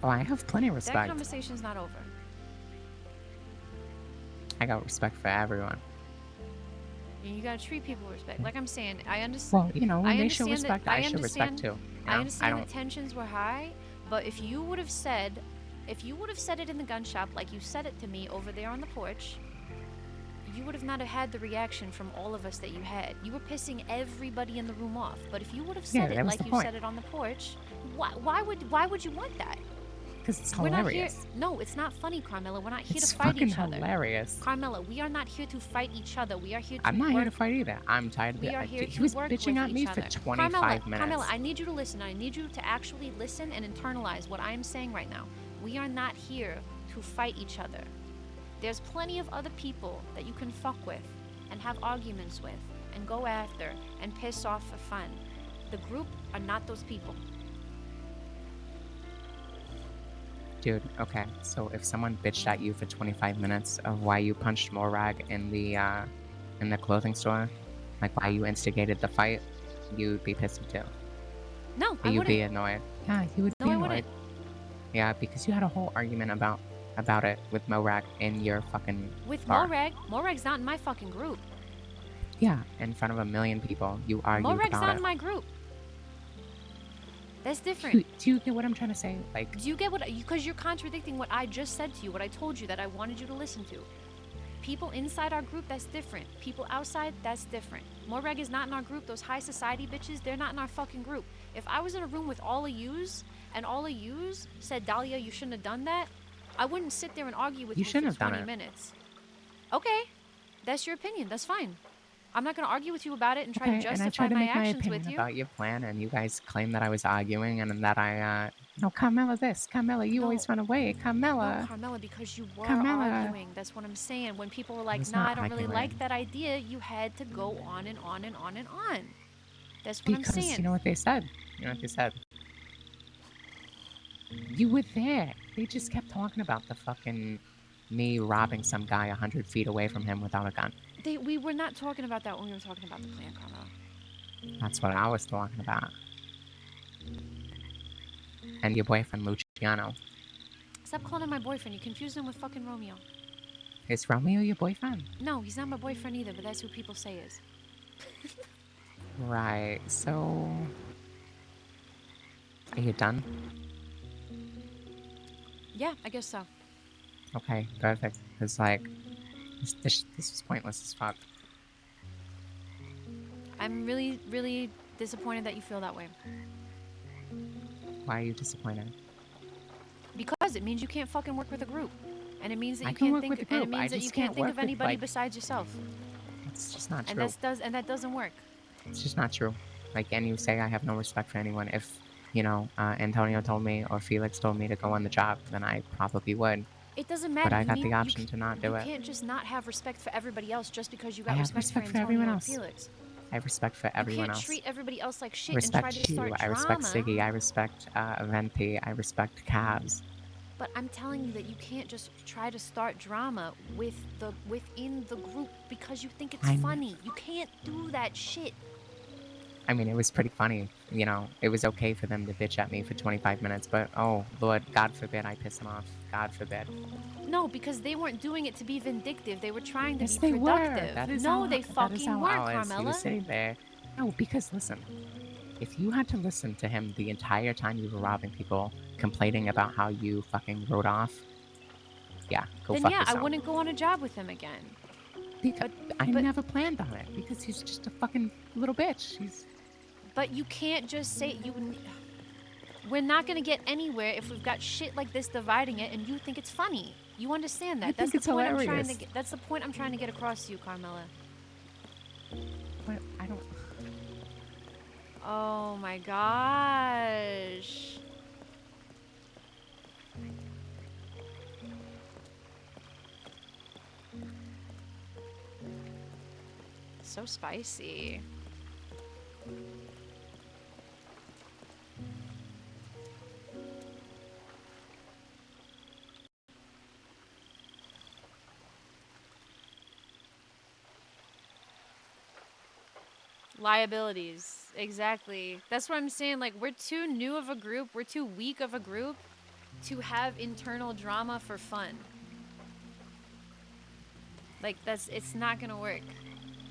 Oh, I have plenty of that respect. conversation's not over. I got respect for everyone. And you gotta treat people with respect. Like I'm saying, I understand. Well, you know, when they show respect, I show respect too. I understand the tensions were high, but if you would have said it in the gun shop like you said it to me over there on the porch, you would have not have had the reaction from all of us that you had. You were pissing everybody in the room off. But if you would have said it like you said it on the porch, why would you want that? Because it's We're not here. hilarious. No, it's not funny, Carmela. We're not here It's to fight each fucking other. hilarious. Carmela, we are not here to fight each other. We are here to I'm not work. here to fight either. I'm tired of We it. are here He to was work bitching with at me each for other. 25 minutes. Carmela, I need you to listen. I need you to actually listen and internalize what I am saying right now. We are not here to fight each other. There's plenty of other people that you can fuck with and have arguments with and go after and piss off for fun. The group are not those people. Dude, okay, so if someone bitched at you for 25 minutes of why you punched Morag in the clothing store, like why you instigated the fight, you'd be pissed too. No, I You'd wouldn't. be annoyed. Yeah, you would No, be I annoyed. wouldn't. Yeah, because you had a whole argument about it with Morag in your fucking With bar. Morag, Morag's not in my fucking group. Yeah, in front of a million people, you argued Morag's about not it. in my group. That's different. Do you get what I'm trying to say? Like, Do you get what? Because you're contradicting what I just said to you, what I told you that I wanted you to listen to. People inside our group, that's different. People outside, that's different. Morag is not in our group. Those high society bitches, they're not in our fucking group. If I was in a room with all of yous, and all of yous said, Dahlia, you shouldn't have done that, I wouldn't sit there and argue with You you for shouldn't have done 20 it. minutes. Okay, that's your opinion. That's fine. I'm not going to argue with you about it and try okay, to and I justify tried to my make my actions opinion with you. about your plan, and you guys claim that I was arguing and that I, no, Carmela this, Carmela, you always run away, Carmela. No, Carmela, because you were Carmela. arguing. That's what I'm saying. When people were like, was nah, not I don't really arguing. like that idea, you had to go on and on and on and on. That's what Because I'm saying. you know what they said? You know what they said? You were there. They just kept talking about the fucking me robbing some guy 100 feet away from him without a gun. We were not talking about that when we were talking about the plan, Carmela. That's what I was talking about. And your boyfriend, Luciano. Stop calling him my boyfriend. You confused him with fucking Romeo. Is Romeo your boyfriend? No, he's not my boyfriend either, but that's who people say is. Right, so... Are you done? Yeah, I guess so. Okay, perfect. It's like... This is pointless as fuck. I'm really, really disappointed that you feel that way. Why are you disappointed? Because it means you can't fucking work with a group. And it means that I you can can't work think with a and it group. I means that just you can't can't think work of with, anybody like- besides yourself. It's just not And true. that doesn't work. It's just not true. Like, and you say I have no respect for anyone. If, you know, Antonio told me or Felix told me to go on the job, then I probably would. It doesn't matter. But I You got need- the you option ca- to not do You it. can't just not have respect for everybody else just because you I got have respect, respect for for Antonio everyone and else. Felix. I have respect for You everyone can't else. treat everybody else like shit Respect and try to you. start I drama. respect Siggy. I respect Venti. I respect Cavs. But I'm telling you that you can't just try to start drama within the group because you think it's I'm- funny. You can't do that shit. I mean, it was pretty funny. You know, it was okay for them to bitch at me for 25 minutes, but oh, Lord, God forbid I piss them off. God forbid. No, because they weren't doing it to be vindictive. They were trying to Yes, be they were. productive. That is No, how, they that is fucking how weren't, Alice, He Carmela. was sitting there. No, because listen, if you had to listen to him the entire time you were robbing people, complaining about how you fucking rode off, yeah, go Then fuck yeah, I yourself. wouldn't go on a job with him again. Because I never planned on it because he's just a fucking little bitch. But you can't just say we're not gonna get anywhere if we've got shit like this dividing it, and you think it's funny. You understand that? I think it's hilarious. That's the point I'm trying to get across to you, Carmela. But I don't. Oh my gosh. So spicy. Liabilities. Exactly. That's what I'm saying. Like, we're too new of a group. We're too weak of a group to have internal drama for fun. Like, it's not gonna work.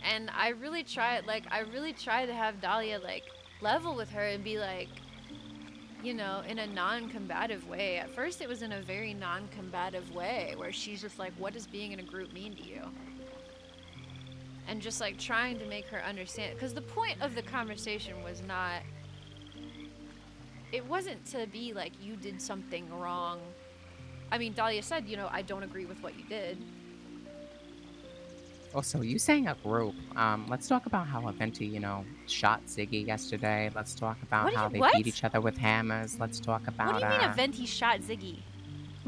And I really tried to have Dahlia, like, level with her and be like, you know, in a non-combative way. At first it was in a very non-combative way, where she's just like, what does being in a group mean to you? And just, like, trying to make her understand. Because the point of the conversation was not... It wasn't to be like, you did something wrong. I mean, Dahlia said, you know, I don't agree with what you did. Also, you saying a group. Let's talk about how Aventi, you know, shot Ziggy yesterday. Let's talk about how they beat each other with hammers. Let's talk about, What do you mean Aventi shot Ziggy?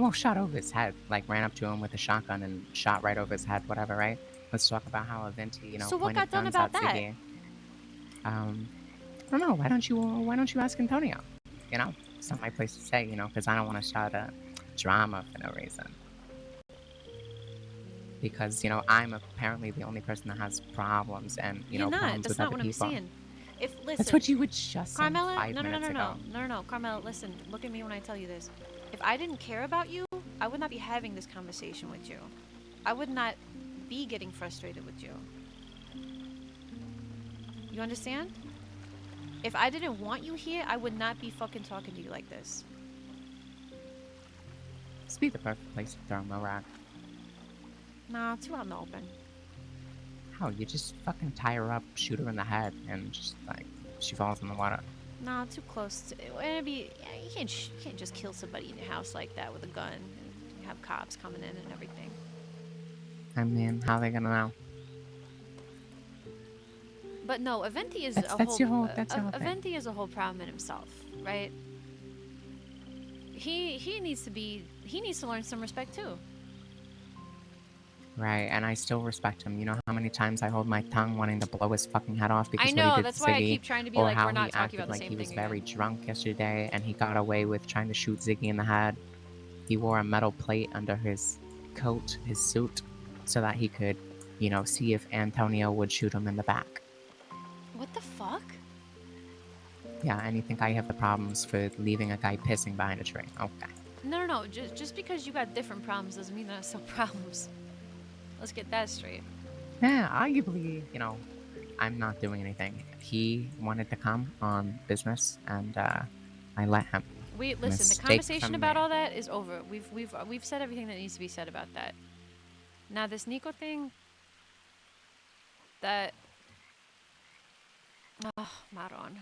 well, shot over his head. Like, ran up to him with a shotgun and shot right over his head, whatever, right? Let's talk about how Aventi, you know, So what pointed got done guns about at that? Ziggy. I don't know. Why don't you ask Antonio? You know, it's not my place to say, you know, because I don't want to start a drama for no reason. Because, you know, I'm apparently the only person that has problems and, you know, You're not. problems That's with not other what I'm people. saying. If listen, That's what you would just say Carmela, 5 minutes ago. no, Carmela, listen. Look at me when I tell you this. If I didn't care about you, I would not be having this conversation with you. I would not be getting frustrated with you. You understand? If I didn't want you here, I would not be fucking talking to you like this. This would be the perfect place to throw Morag. Nah, too out in the open. How? You just fucking tie her up, shoot her in the head, and just, like, she falls in the water. Nah, too close to it. It'd be, yeah, you can't just kill somebody in your house like that with a gun and have cops coming in and everything. I mean, how are they gonna know? But no, Aventi is That's a your whole whole thing. Aventi is a whole problem in himself, right? He needs to learn some respect too. Right, and I still respect him. You know how many times I hold my tongue wanting to blow his fucking head off because I what know, he did that's to why I Ziggy, keep trying to be or like, how we're not he talking acted about the like same he was thing very again. drunk yesterday and he got away with trying to shoot Ziggy in the head. He wore a metal plate under his coat, his suit, so that he could, you know, see if Antonio would shoot him in the back. What the fuck? Yeah, and you think I have the problems for leaving a guy pissing behind a tree? Okay. No. Just because you got different problems doesn't mean that I still problems. Let's get that straight. Yeah, arguably, you know, I'm not doing anything. He wanted to come on business, and I let him. Listen. Mistake The conversation from about me. all that is over. We've said everything that needs to be said about that. Now this Nico thing. That. Oh, Maron.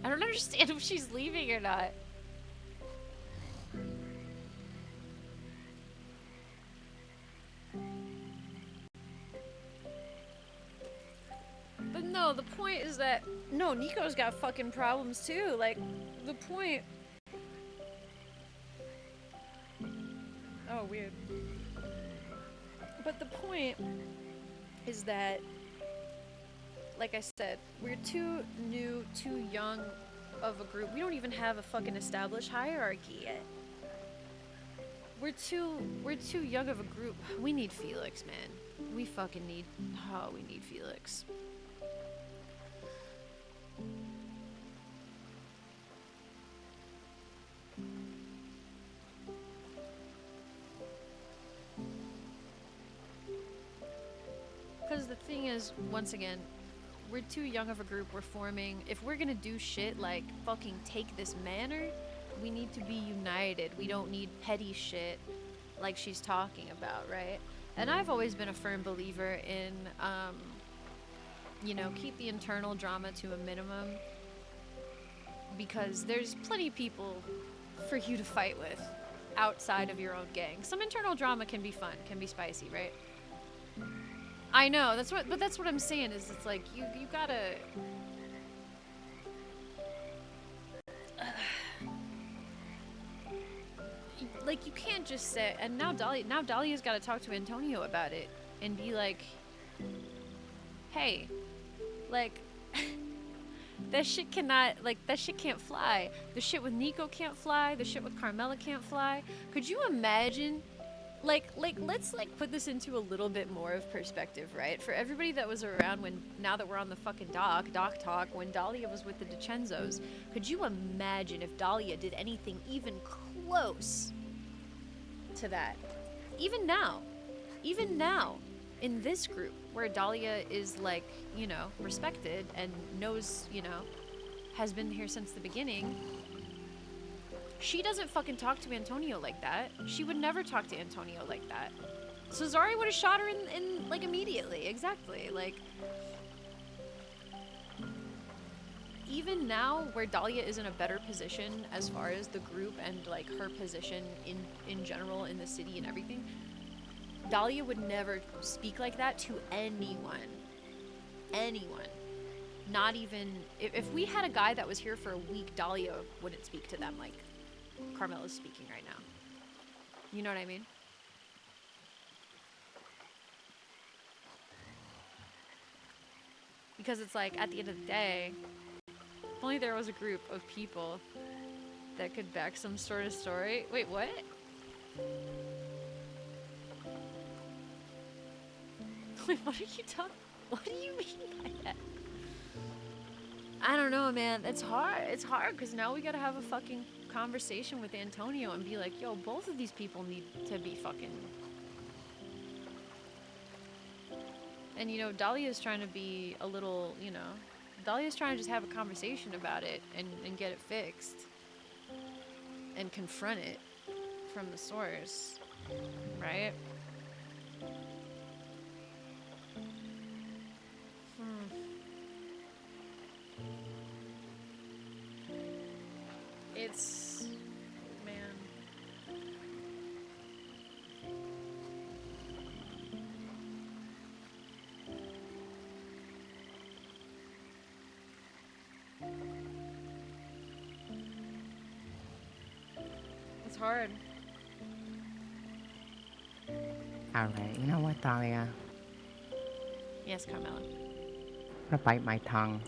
I don't understand if she's leaving or not. But no, the point is that no, Nico's got fucking problems too. Like, the point. Oh, weird. But the point is that, like I said, we're too new, too young of a group. We don't even have a fucking established hierarchy yet. We're too young of a group. We need Felix, man. We fucking need. Oh, we need Felix. Because the thing is, once again, we're too young of a group. We're forming. If we're gonna do shit like fucking take this manor, we need to be united. We don't need petty shit like she's talking about, right? And I've always been a firm believer in, you know, keep the internal drama to a minimum. Because there's plenty of people for you to fight with outside of your own gang. Some internal drama can be fun, can be spicy, right? I know, that's what I'm saying is it's like you gotta like, you can't just say, and now Dahlia's got to talk to Antonio about it and be like, hey, like, that shit can't fly. The shit with Nico can't fly. The shit with Carmela can't fly. Could you imagine? Like, let's, like, put this into a little bit more of perspective, right? For everybody that was around now that we're on the fucking doc talk, when Dahlia was with the DiCenzos, could you imagine if Dahlia did anything even close to that? Even now, in this group, where Dahlia is, like, you know, respected and knows, you know, has been here since the beginning, she doesn't fucking talk to Antonio like that. She would never talk to Antonio like that. So Zari would have shot her in like, immediately. Exactly. Like, even now, where Dahlia is in a better position as far as the group and, like, her position in general in the city and everything, Dahlia would never speak like that to anyone. Anyone. Not even... If we had a guy that was here for a week, Dahlia wouldn't speak to them like Carmela's speaking right now. You know what I mean? Because it's like, at the end of the day, if only there was a group of people that could back some sort of story. Wait, what? Wait, what are you talking? What do you mean by that? I don't know, man. It's hard. It's hard because now we gotta have a fucking conversation with Antonio and be like, yo, both of these people need to be fucking... And, you know, Dahlia's trying to be a little, you know... Dahlia's trying to just have a conversation about it and get it fixed. And confront it from the source. Right? It's... man. It's hard. Alright, you know what, Dahlia? Yes, Carmela. I'm gonna bite my tongue.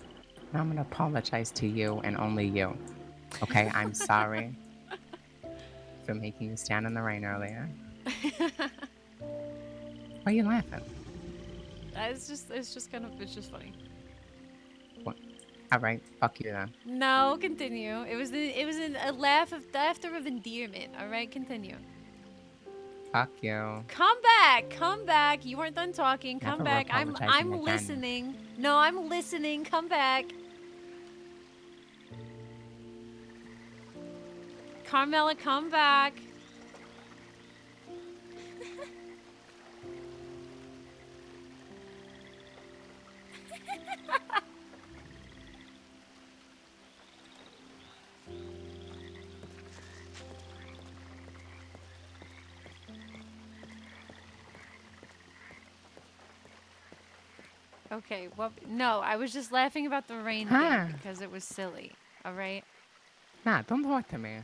And I'm gonna apologize to you and only you. Okay, I'm sorry for making you stand in the rain earlier. Why are you laughing? It's just kind of, it's just funny. What? Alright, fuck you then. No, continue. It was a laughter of endearment. All right, continue. Fuck you. Come back. You weren't done talking. Come Never back. apologizing I'm again. listening. No, I'm listening. Come back. Carmela, come back. Okay, well, no, I was just laughing about the rain thing because it was silly. All right? Nah, don't talk to me.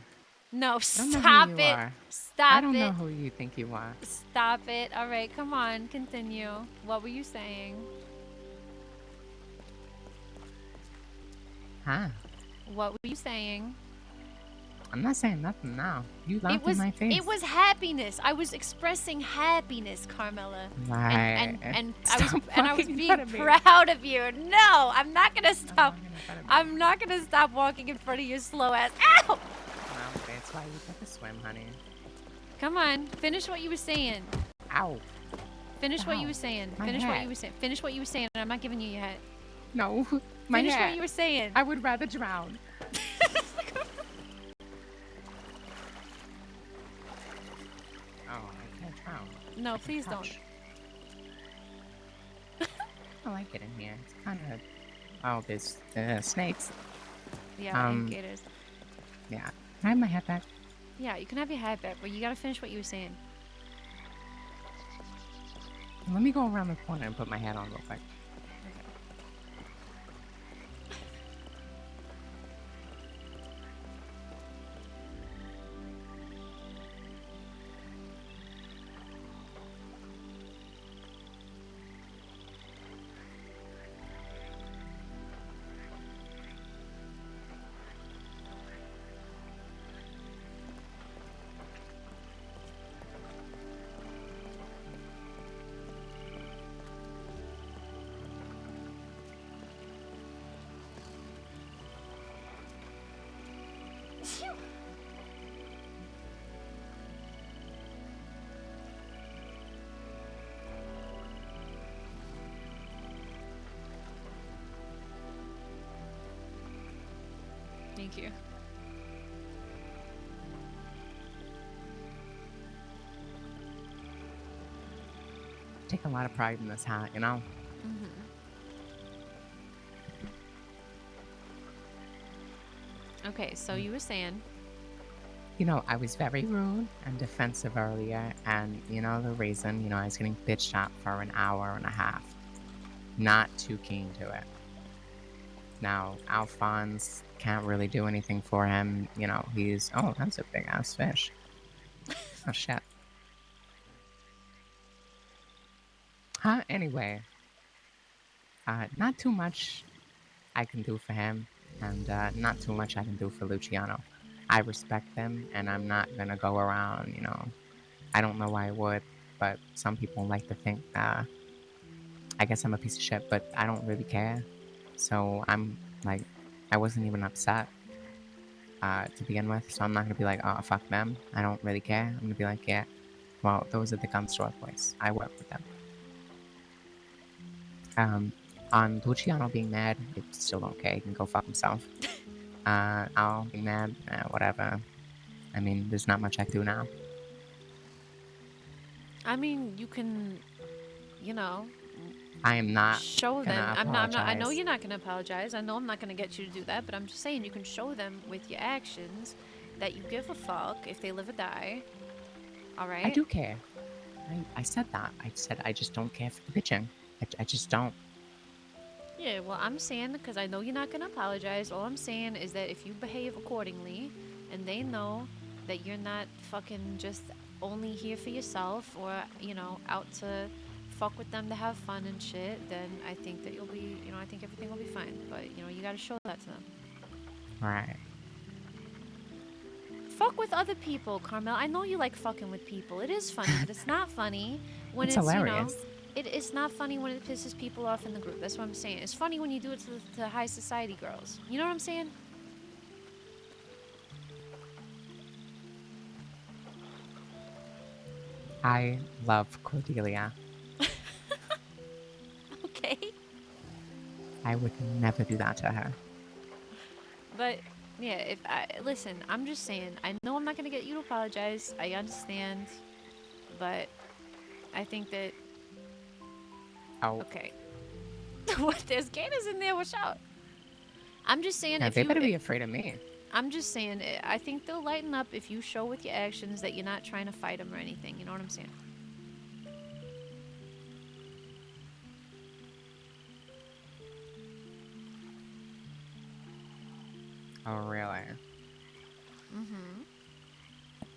No, I don't know stop who you it. are. Stop I don't it. know who you think you are. Stop it. All right, come on, continue. What were you saying? Huh? What were you saying? I'm not saying nothing now. You laughed in my face. It was happiness. I was expressing happiness, Carmela. Right. And I was fucking being front of me. proud of you. No, I'm not gonna stop. I'm not gonna stop walking in front of your slow ass. Ow! Well, that's why you got to swim, honey. Come on, finish what you were saying. Ow. Finish what you Ow. were saying. My Finish what hat. you were saying. Finish what you were saying. I'm not giving you your hat. No, my Finish hat. what you were saying. I would rather drown. Oh, I can't drown. No, please don't. Touch. I like it in here. It's kind of... Oh, there's snakes. Yeah, and gators. Yeah. Can I have my hat back? Yeah, you can have your hat back, but you gotta finish what you were saying. Let me go around the corner and put my hat on real quick. Thank you. Take a lot of pride in this hat, you know? Okay, so you were saying. You know, I was very rude and defensive earlier, and you know the reason, you know, I was getting bitched at for an hour and a half. Not too keen to it. Now, Alphonse can't really do anything for him. You know, he's... Oh, that's a big-ass fish. Oh, shit. Anyway. Not too much I can do for him, and not too much I can do for Luciano. I respect them, and I'm not gonna go around, you know... I don't know why I would, but some people like to think, I guess I'm a piece of shit, but I don't really care. So I'm, like, I wasn't even upset, to begin with, so I'm not gonna be like, oh, fuck them, I don't really care. I'm gonna be like, yeah, well, those are the gun store boys. I work with them. On Luciano being mad, I still don't care. He can go fuck himself. I'll be mad, whatever. I mean, there's not much I can do now. I mean, you can, you know, I am not show them. gonna I'm not. I know apologize. you're not gonna apologize. I know I'm not gonna get you to do that. But I'm just saying, you can show them with your actions that you give a fuck if they live or die. All right. I do care. I said that. I said I just don't care for the bitching. I just don't. Yeah. Well, I'm saying because I know you're not gonna apologize. All I'm saying is that if you behave accordingly, and they know that you're not fucking just only here for yourself or you know out to fuck with them to have fun and shit, then I think that you'll be, you know, I think everything will be fine. But, you know, you gotta show that to them. Right. Fuck with other people, Carmel. I know you like fucking with people. It is funny, but it's not funny when It's it's, hilarious. you know, it's not funny when it pisses people off in the group. That's what I'm saying. It's funny when you do it to high society girls. You know what I'm saying? I love Cordelia. Okay. I would never do that to her. But yeah, if I listen, I'm just saying. I know I'm not gonna get you to apologize. I understand, but I think that. Oh. Okay. What? There's gators in there. Watch out. I'm just saying. Yeah, If they you, better be afraid of me. I'm just saying. I think they'll lighten up if you show with your actions that you're not trying to fight them or anything. You know what I'm saying? Oh, really? Mm-hmm.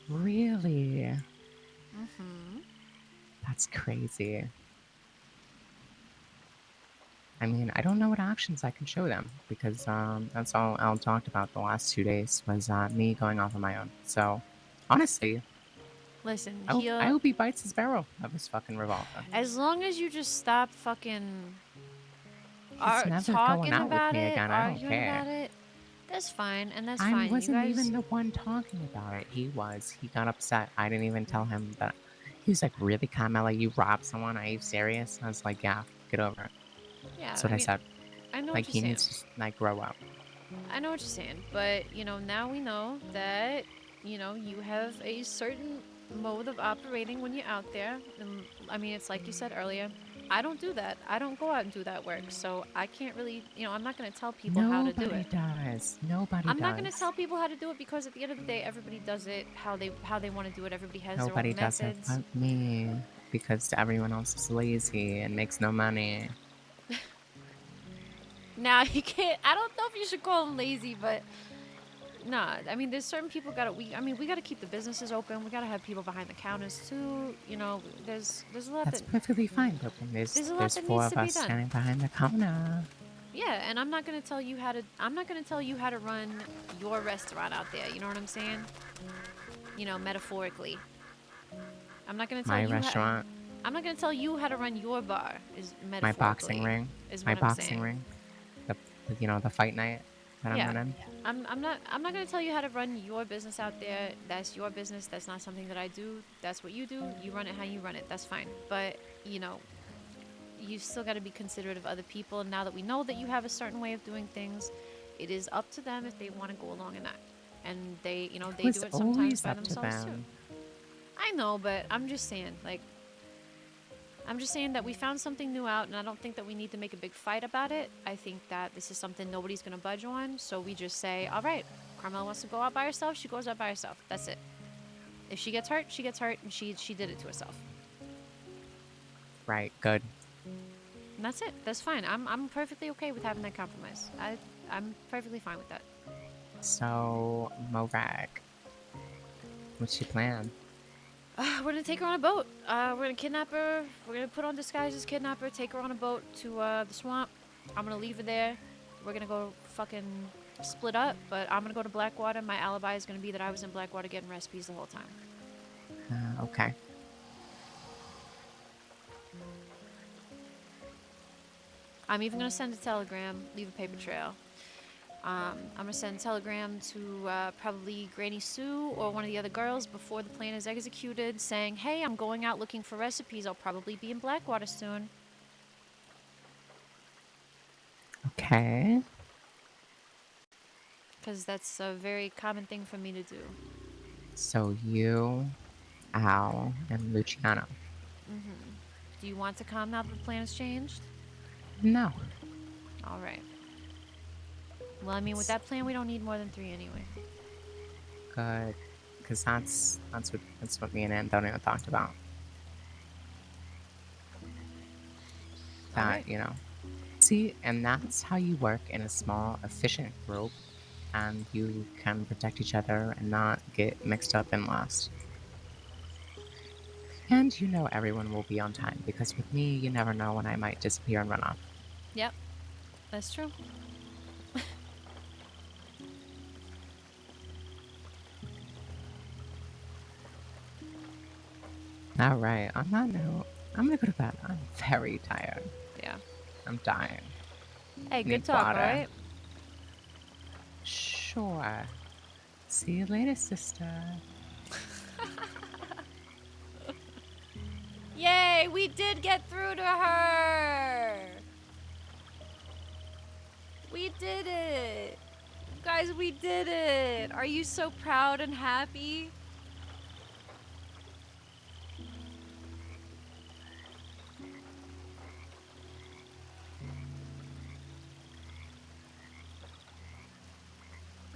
Really? Mm-hmm. That's crazy. I mean, I don't know what actions I can show them because that's all Al talked about the last 2 days was me going off on my own. So, honestly, Listen, I hope he bites his barrel of his fucking revolver. As long as you just stop fucking He's never talking going out with about me it, again. I don't arguing care. about it, that's fine, and that's I fine. wasn't You guys, even the one talking about it. He was. He got upset. I didn't even tell him that. He was like, really, Carmela, you robbed someone? Are you serious? I was like, yeah, get over it. yeah, That's what I said. I know Like, what he you're needs saying. to, like, grow up. I know what you're saying, but you know, now we know that you know you have a certain mode of operating when you're out there. And I mean, it's like you said earlier. I don't do that. I don't go out and do that work, so I can't really, you know, I'm not gonna tell people how to do Nobody it. does. Nobody I'm does. not gonna tell people how to do it because at the end of the day, everybody does it how they want to do it. Everybody has Nobody their own does it methods. but me. Because everyone else is lazy and makes no money. Now you can't. I don't know if you should call them lazy, but nah. I mean, there's certain people we gotta keep the businesses open. We gotta have people behind the counters too. You know, there's a lot That's that perfectly fine, but when there's a lot there's that 4 needs of to be us done. standing behind the counter. Yeah, and I'm not gonna tell you how to. I'm not gonna tell you how to run your restaurant out there. You know what I'm saying? You know, metaphorically. I'm not gonna tell My you restaurant. I'm not gonna tell you how to run your bar. Is metaphorically. My boxing ring. Is My what I'm boxing saying. ring. You know, the fight night that Yeah. I'm running. I'm not gonna tell you how to run your business out there. That's your business. That's not something that I do. That's what you do. You run it how you run it. That's fine. But you know, you still got to be considerate of other people. And now that we know that you have a certain way of doing things, It is up to them if they want to go along in that. And they, you know, they It do was it sometimes always by up to themselves too. them. I know, but I'm just saying, like, I'm just saying that we found something new out, and I don't think that we need to make a big fight about it. I think that this is something nobody's gonna budge on, so we just say, all right, Carmela wants to go out by herself, she goes out by herself. That's it. If she gets hurt, and she did it to herself. Right, good. And that's it. That's fine. I'm perfectly okay with having that compromise. I'm perfectly fine with that. So, Morag, what's your plan? We're gonna take her on a boat. We're gonna kidnap her. We're gonna put on disguises, kidnap her, take her on a boat to the swamp. I'm gonna leave her there. We're gonna go fucking split up, but I'm gonna go to Blackwater. My alibi is gonna be that I was in Blackwater getting recipes the whole time. Okay. I'm even gonna send a telegram, leave a paper trail. I'm gonna send a telegram to probably Granny Sue or one of the other girls before the plan is executed, saying, hey, I'm going out looking for recipes. I'll probably be in Blackwater soon. Okay. Because that's a very common thing for me to do. So you, Al, and Luciano. Mm-hmm. Do you want to come now that the plan has changed? No. All right. Well, I mean, with that plan, we don't need more than 3 anyway. Good. Because that's what me and Antonio talked about. That, Alright. you know. See, and that's how you work in a small, efficient group, and you can protect each other and not get mixed up and lost. And you know everyone will be on time, because with me, you never know when I might disappear and run off. Yep. That's true. Alright, on that note, I'm gonna go to bed. I'm very tired. Yeah. I'm dying. Hey, good Need talk, water. alright? Sure. See you later, sister. Yay, we did get through to her! We did it! Guys, we did it! Are you so proud and happy?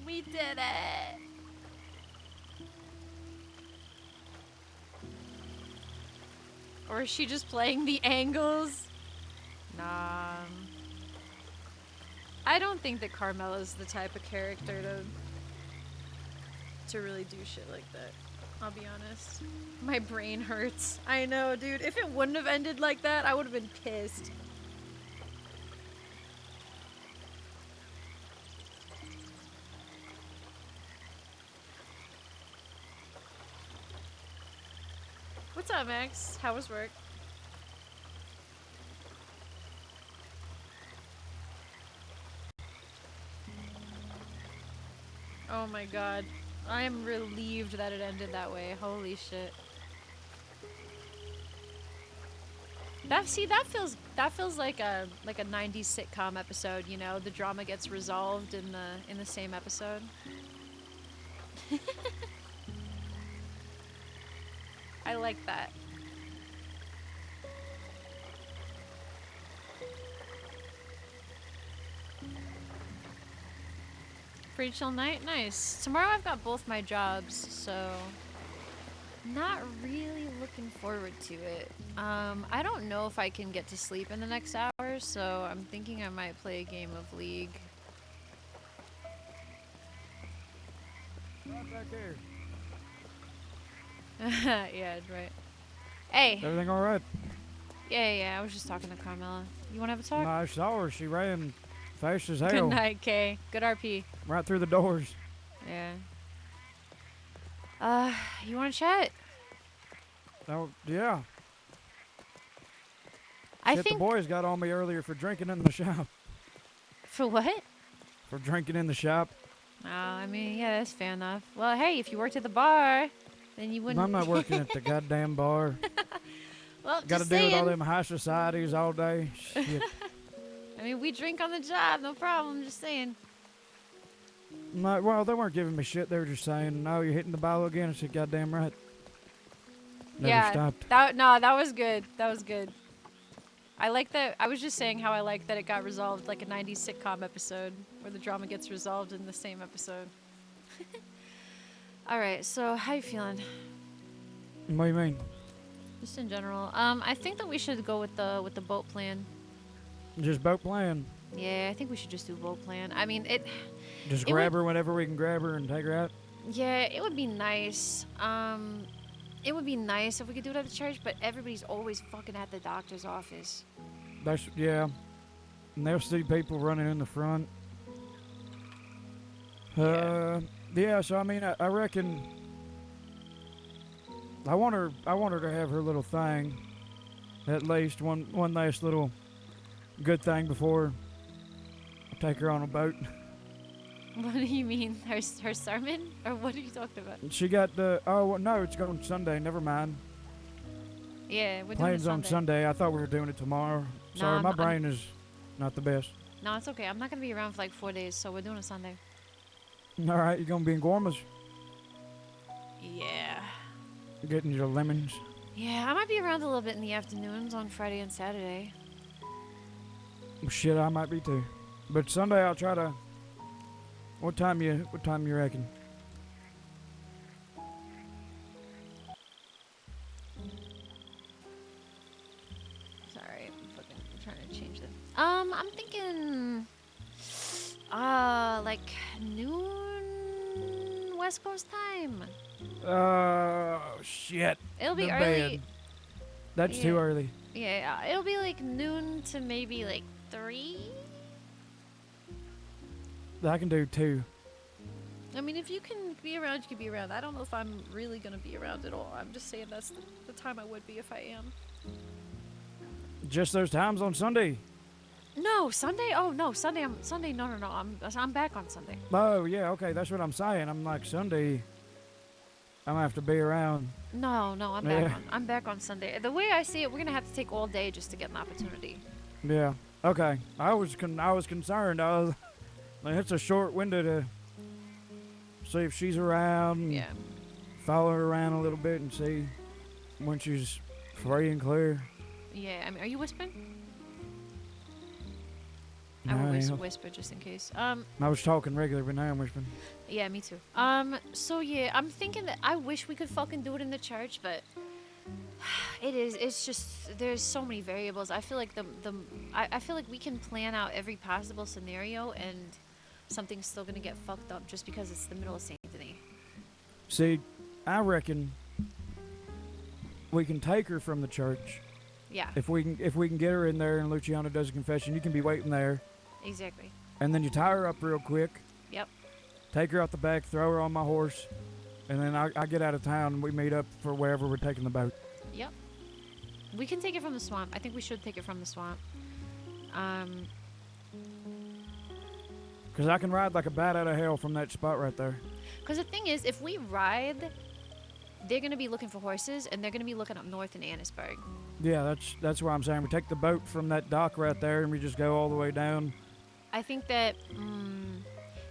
We did it! Or is she just playing the angles? Nah. I don't think that Carmela's the type of character to really do shit like that. I'll be honest. My brain hurts. I know, dude. If it wouldn't have ended like that, I would have been pissed. What's up, Max? How was work? Oh my god. I am relieved that it ended that way. Holy shit. That feels like a 90s sitcom episode, you know? The drama gets resolved in the same episode. I like that. Pretty chill night? Nice. Tomorrow I've got both my jobs, so not really looking forward to it. I don't know if I can get to sleep in the next hour, so I'm thinking I might play a game of League. Right back there. Yeah, right. Hey. Everything all right? Yeah, I was just talking to Carmela. You want to have a talk? No, I saw her. She ran fast as hell. Good night, Kay. Good RP. Right through the doors. Yeah. You want to chat? Oh, yeah. I Shit, think the boys got on me earlier for drinking in the shop. For what? For drinking in the shop. Oh, I mean, yeah, that's fair enough. Well, hey, if you worked at the bar, then you wouldn't. I'm not working at the goddamn bar. Well, Got to just deal with all saying. them high societies all day. Shit. I mean, we drink on the job, no problem. Just saying. No, well, they weren't giving me shit. They were just saying, "No, you're hitting the bottle again." I said, "Goddamn right." Never yeah, stopped. that was good. That was good. I like that. I was just saying how I like that it got resolved like a 90s sitcom episode where the drama gets resolved in the same episode. All right, so how you feeling? What do you mean? Just in general. I think that we should go with the boat plan. Just boat plan. Yeah, I think we should just do boat plan. I mean, it. Just it grab would- her whenever we can grab her and take her out. Yeah, it would be nice. It would be nice if we could do it at the church, but everybody's always fucking at the doctor's office. That's yeah. And they'll see people running in the front. Yeah. So I mean, I reckon. I want her to have her little thing, at least one last little good thing before I take her on a boat. What do you mean? Her sermon? Or what are you talking about? She got the no, it's going Sunday. Never mind. Yeah, we're doing it Plans on Sunday. Sunday. I thought we were doing it tomorrow. Sorry, my brain is not the best. No, it's okay. I'm not gonna be around for like 4 days, so we're doing it Sunday. All right, you're gonna be in Gormas Yeah. getting your lemons. Yeah, I might be around a little bit in the afternoons on Friday and Saturday. Shit, I might be too. But Sunday I'll try to. What time you reckon? Sorry, I'm trying to change it. I'm thinking, like noon West Coast time. Shit. It'll be The early. bed. That's too Yeah. early. Yeah, it'll be like noon to maybe like 3. I can do 2. I mean, if you can be around, you can be around. I don't know if I'm really gonna be around at all. I'm just saying that's the time I would be if I am. Just those times on Sunday. No, Sunday. Oh no, Sunday. Sunday. No. I'm back on Sunday. Oh yeah, okay, that's what I'm saying. I'm like Sunday. I'm gonna have to be around. No, I'm Yeah. back on. I'm back on Sunday. The way I see it, we're gonna have to take all day just to get an opportunity. Yeah. Okay. I was concerned. I was like, it's a short window to see if she's around. Yeah. Follow her around a little bit and see when she's free and clear. Yeah. I mean, are you whispering? I No, will I ain't. whisper just in case. I was talking regular, but now I'm whispering. Yeah, me too. So yeah, I'm thinking that I wish we could fucking do it in the church, but it's just there's so many variables. I feel like I feel like we can plan out every possible scenario and something's still gonna get fucked up just because it's the middle of St. Denis. See, I reckon we can take her from the church. Yeah. If we can get her in there and Luciano does a confession, you can be waiting there. Exactly. And then you tie her up real quick. Yep. Take her out the back, throw her on my horse, and then I get out of town and we meet up for wherever we're taking the boat. Yep. We can take it from the swamp. I think we should take it from the swamp. Because I can ride like a bat out of hell from that spot right there. Because the thing is, if we ride, they're going to be looking for horses, and they're going to be looking up north in Annisburg. Yeah, that's what I'm saying. We take the boat from that dock right there and we just go all the way down. I think that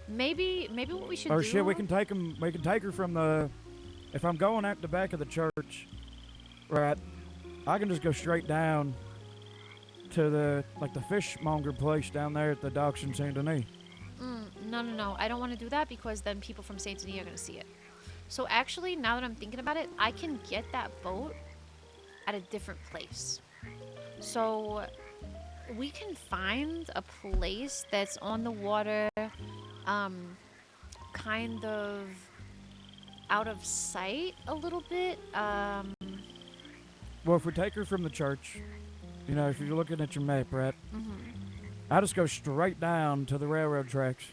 maybe what we should Or do... shit, we can take her from the... If I'm going out the back of the church, right, I can just go straight down to the fishmonger place down there at the docks in Saint Denis. No. I don't want to do that because then people from Saint Denis are going to see it. So actually, now that I'm thinking about it, I can get that boat at a different place. So we can find a place that's on the water, kind of out of sight a little bit. Well, if we take her from the church, you know, if you're looking at your map, right, I just go straight down to the railroad tracks.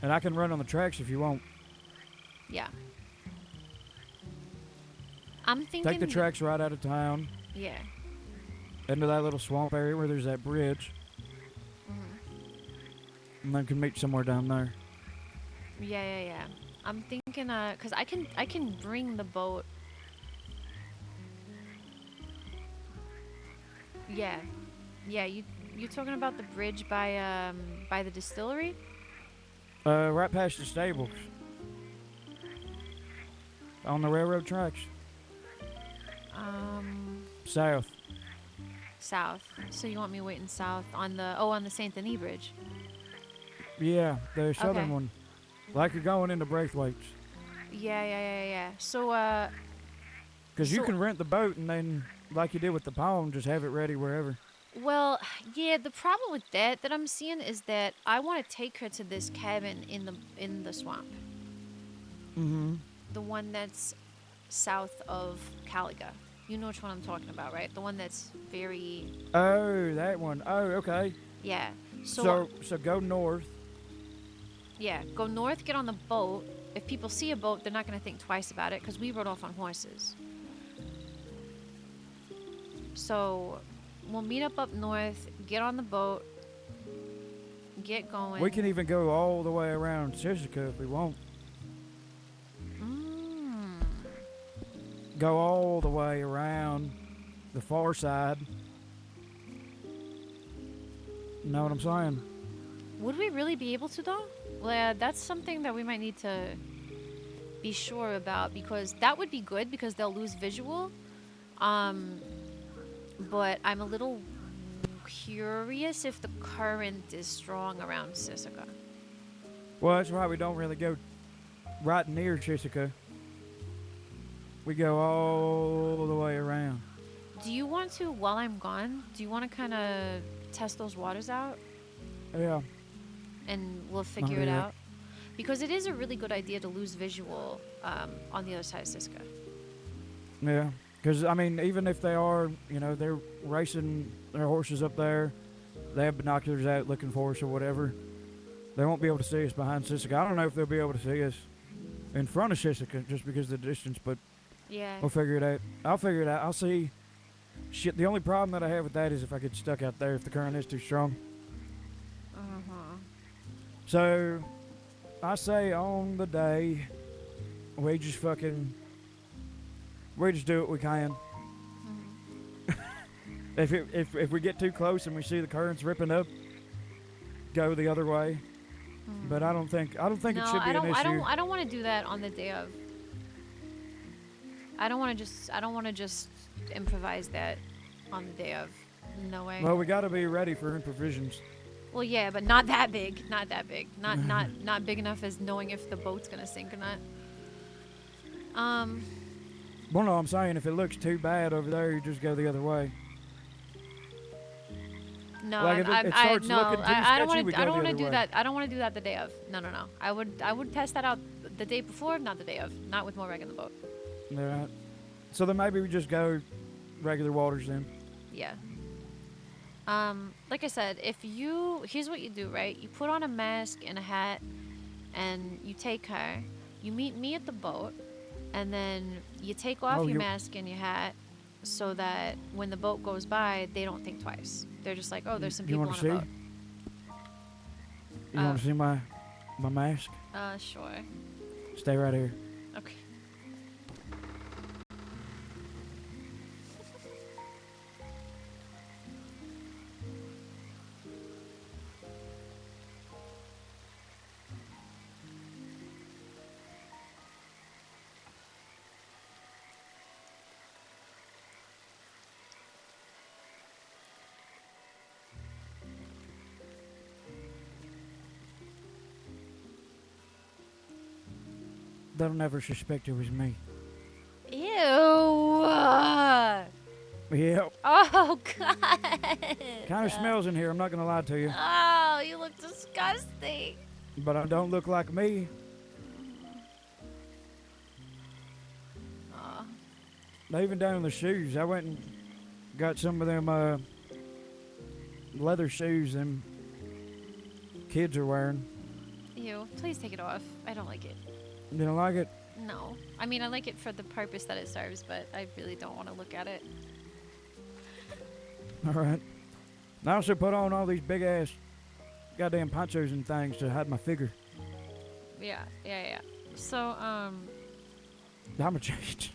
And I can run on the tracks if you want. Yeah. I'm thinking... Take the tracks right out of town. Yeah. Into that little swamp area where there's that bridge. And then can meet somewhere down there. Yeah. I'm thinking, cause I can bring the boat. Yeah. You talking about the bridge by the distillery? Right past the stables. On the railroad tracks. South. South. So you want me waiting south on the Saint Denis Bridge? Yeah, the southern Okay. one. Like you're going into Braithwaite's. Yeah. So Because you So- can rent the boat and then, like you did with the palm, just have it ready wherever. well, yeah, the problem with that I'm seeing is that I want to take her to this cabin in the swamp. Mm-hmm. The one that's south of Caliga. You know which one I'm talking about, right? The one that's very Oh, that one. Oh, okay. yeah. So So go north. yeah, go north, get on the boat. If people see a boat, they're not going to think twice about it because we rode off on horses. So we'll meet up north, get on the boat, get going. We can even go all the way around Sisika if we want. Go all the way around the far side. Know what I'm saying? Would we really be able to though? Well, yeah, that's something that we might need to be sure about because that would be good because they'll lose visual. But I'm a little curious if the current is strong around Sisika. Well, that's why we don't really go right near Sisika. We go all the way around. Do you want to, while I'm gone, do you want to kind of test those waters out? Yeah. And we'll figure it out? Because it is a really good idea to lose visual on the other side of Sisika. Yeah. Because, I mean, even if they are, they're racing their horses up there, they have binoculars out looking for us or whatever, they won't be able to see us behind Sisika. I don't know if they'll be able to see us in front of Sisika just because of the distance, but yeah, we'll figure it out. I'll figure it out. I'll see. Shit, the only problem that I have with that is if I get stuck out there if the current is too strong. So, I say on the day, we just do what we can. If we get too close and we see the currents ripping up, go the other way. But I don't think it should be an issue. I don't want to do that on the day of. I don't want to just improvise that on the day of. No way. Well, we got to be ready for improvisions. Well, yeah, but not that big. Not that big. Not big enough as knowing if the boat's gonna sink or not. Well, no, I'm saying if it looks too bad over there, you just go the other way. No, like I starts no, looking too I don't sketchy, want we to. go I don't the want to other do way. that. I don't want to do that the day of. No. I would test that out the day before, not the day of. Not with Morag in the boat. Yeah. So then maybe we just go regular waters then. Yeah. Like I said, here's what you do, right? You put on a mask and a hat, and you take her. You meet me at the boat, and then you take off your mask and your hat, so that when the boat goes by, they don't think twice. They're just like, oh, there's some people on a boat. You want to see my mask? Sure. Stay right here. Okay. They'll never suspect it was me. Ew. Yep. Oh, God. Kind of smells in here, I'm not going to lie to you. Oh, you look disgusting. But I don't look like me. Even down in the shoes, I went and got some of them leather shoes them kids are wearing. Ew. Please take it off. I don't like it. You don't like it? No. I mean, I like it for the purpose that it serves, but I really don't want to look at it. All right. I also put on all these big ass goddamn ponchos and things to hide my figure. Yeah. So, I'm a change.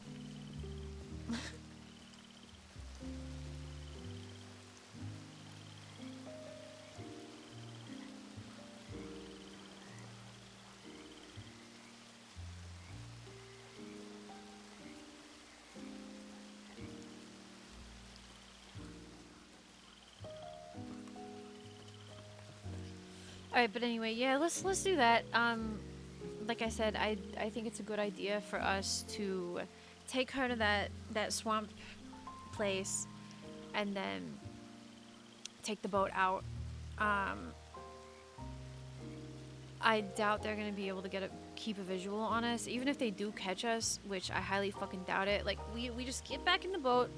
All right, but anyway, yeah, let's do that. Like I said, I think it's a good idea for us to take her to that swamp place, and then take the boat out. I doubt they're gonna be able to keep a visual on us, even if they do catch us, which I highly fucking doubt it. Like we just get back in the boat,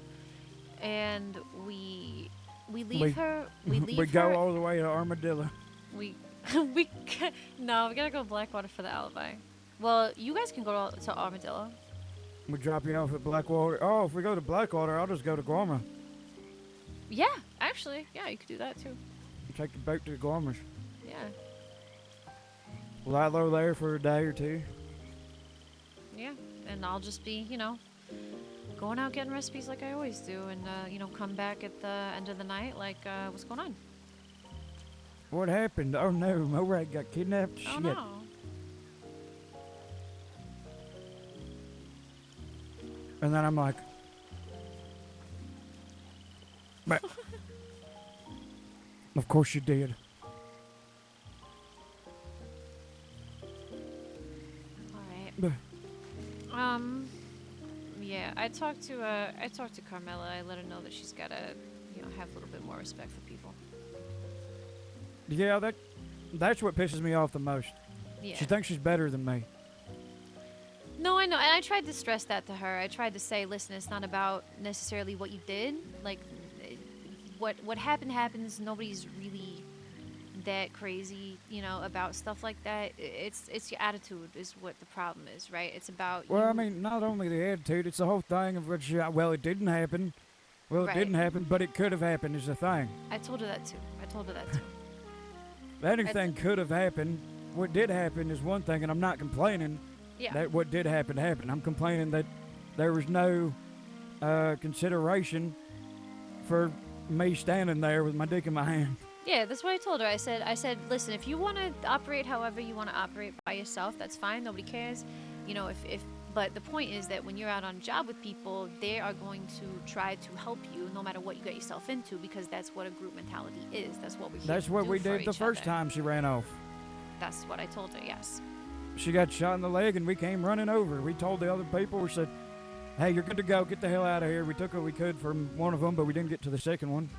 and we leave her. We leave we her. go all the way to Armadillo. We no, we gotta go Blackwater for the alibi. Well, you guys can go to Armadillo. We drop you off at Blackwater. Oh, if we go to Blackwater, I'll just go to Gorma. Yeah, actually, yeah, you could do that too. Take the boat to Gorma's. Yeah. Lie low there for a day or two. Yeah, and I'll just be, going out getting recipes like I always do, and come back at the end of the night like, what's going on? What happened? Oh no, Morag got kidnapped. Oh Shit. no. And then I'm like, but of course you did. Alright. Yeah, I talked to Carmela. I let her know that she's gotta, have a little bit more respect for people. Yeah, that's what pisses me off the most. Yeah. She thinks she's better than me. No, I know, and I tried to stress that to her. I tried to say, listen, it's not about necessarily what you did. Like, what happened happens. Nobody's really that crazy, about stuff like that. It's your attitude is what the problem is, right? It's about. Well, I mean, not only the attitude, it's the whole thing of which, well, it didn't happen. Well, Right. it didn't happen, but it could have happened is the thing. I told her that too. Anything could have happened. What did happen is one thing, and I'm not complaining. Yeah. That what did happen happened. I'm complaining that there was no consideration for me standing there with my dick in my hand. Yeah, that's what I told her. I said, listen, if you want to operate however you want to operate by yourself, that's fine. Nobody cares. But the point is that when you're out on a job with people, they are going to try to help you no matter what you get yourself into, because that's what a group mentality is. That's what we're here That's to what do we for did the each first other. time she ran off. That's what I told her, yes. She got shot in the leg, and we came running over. We told the other people, we said, hey, you're good to go. Get the hell out of here. We took what we could from one of them, but we didn't get to the second one.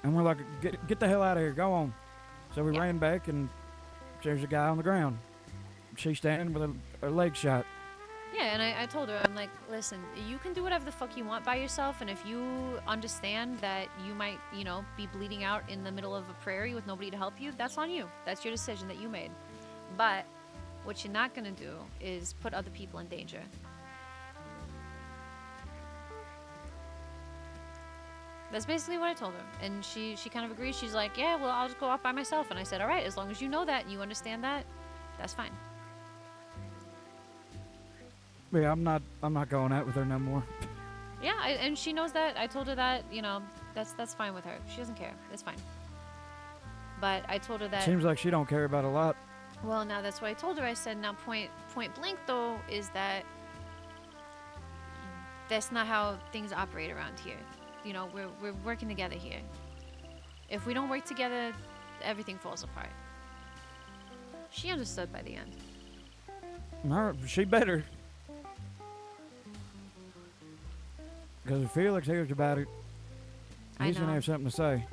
And we're like, get the hell out of here. Go on. So we ran back, and there's a guy on the ground. She's standing with her leg shot. Yeah, and I told her, I'm like, listen, you can do whatever the fuck you want by yourself, and if you understand that you might, be bleeding out in the middle of a prairie with nobody to help you, that's on you. That's your decision that you made. But what you're not gonna do is put other people in danger. That's basically what I told her. And she kind of agrees. She's like, yeah, well, I'll just go off by myself. And I said, all right, as long as you know that and you understand that, that's fine. Yeah, I'm not going out with her no more. Yeah, and she knows that. I told her that, that's fine with her. She doesn't care. It's fine. But I told her that. Seems like she don't care about a lot. Well, now that's what I told her. I said, now point blank though is that that's not how things operate around here. We're working together here. If we don't work together, everything falls apart. She understood by the end. She better. Because if Felix hears about it, he's going to have something to say.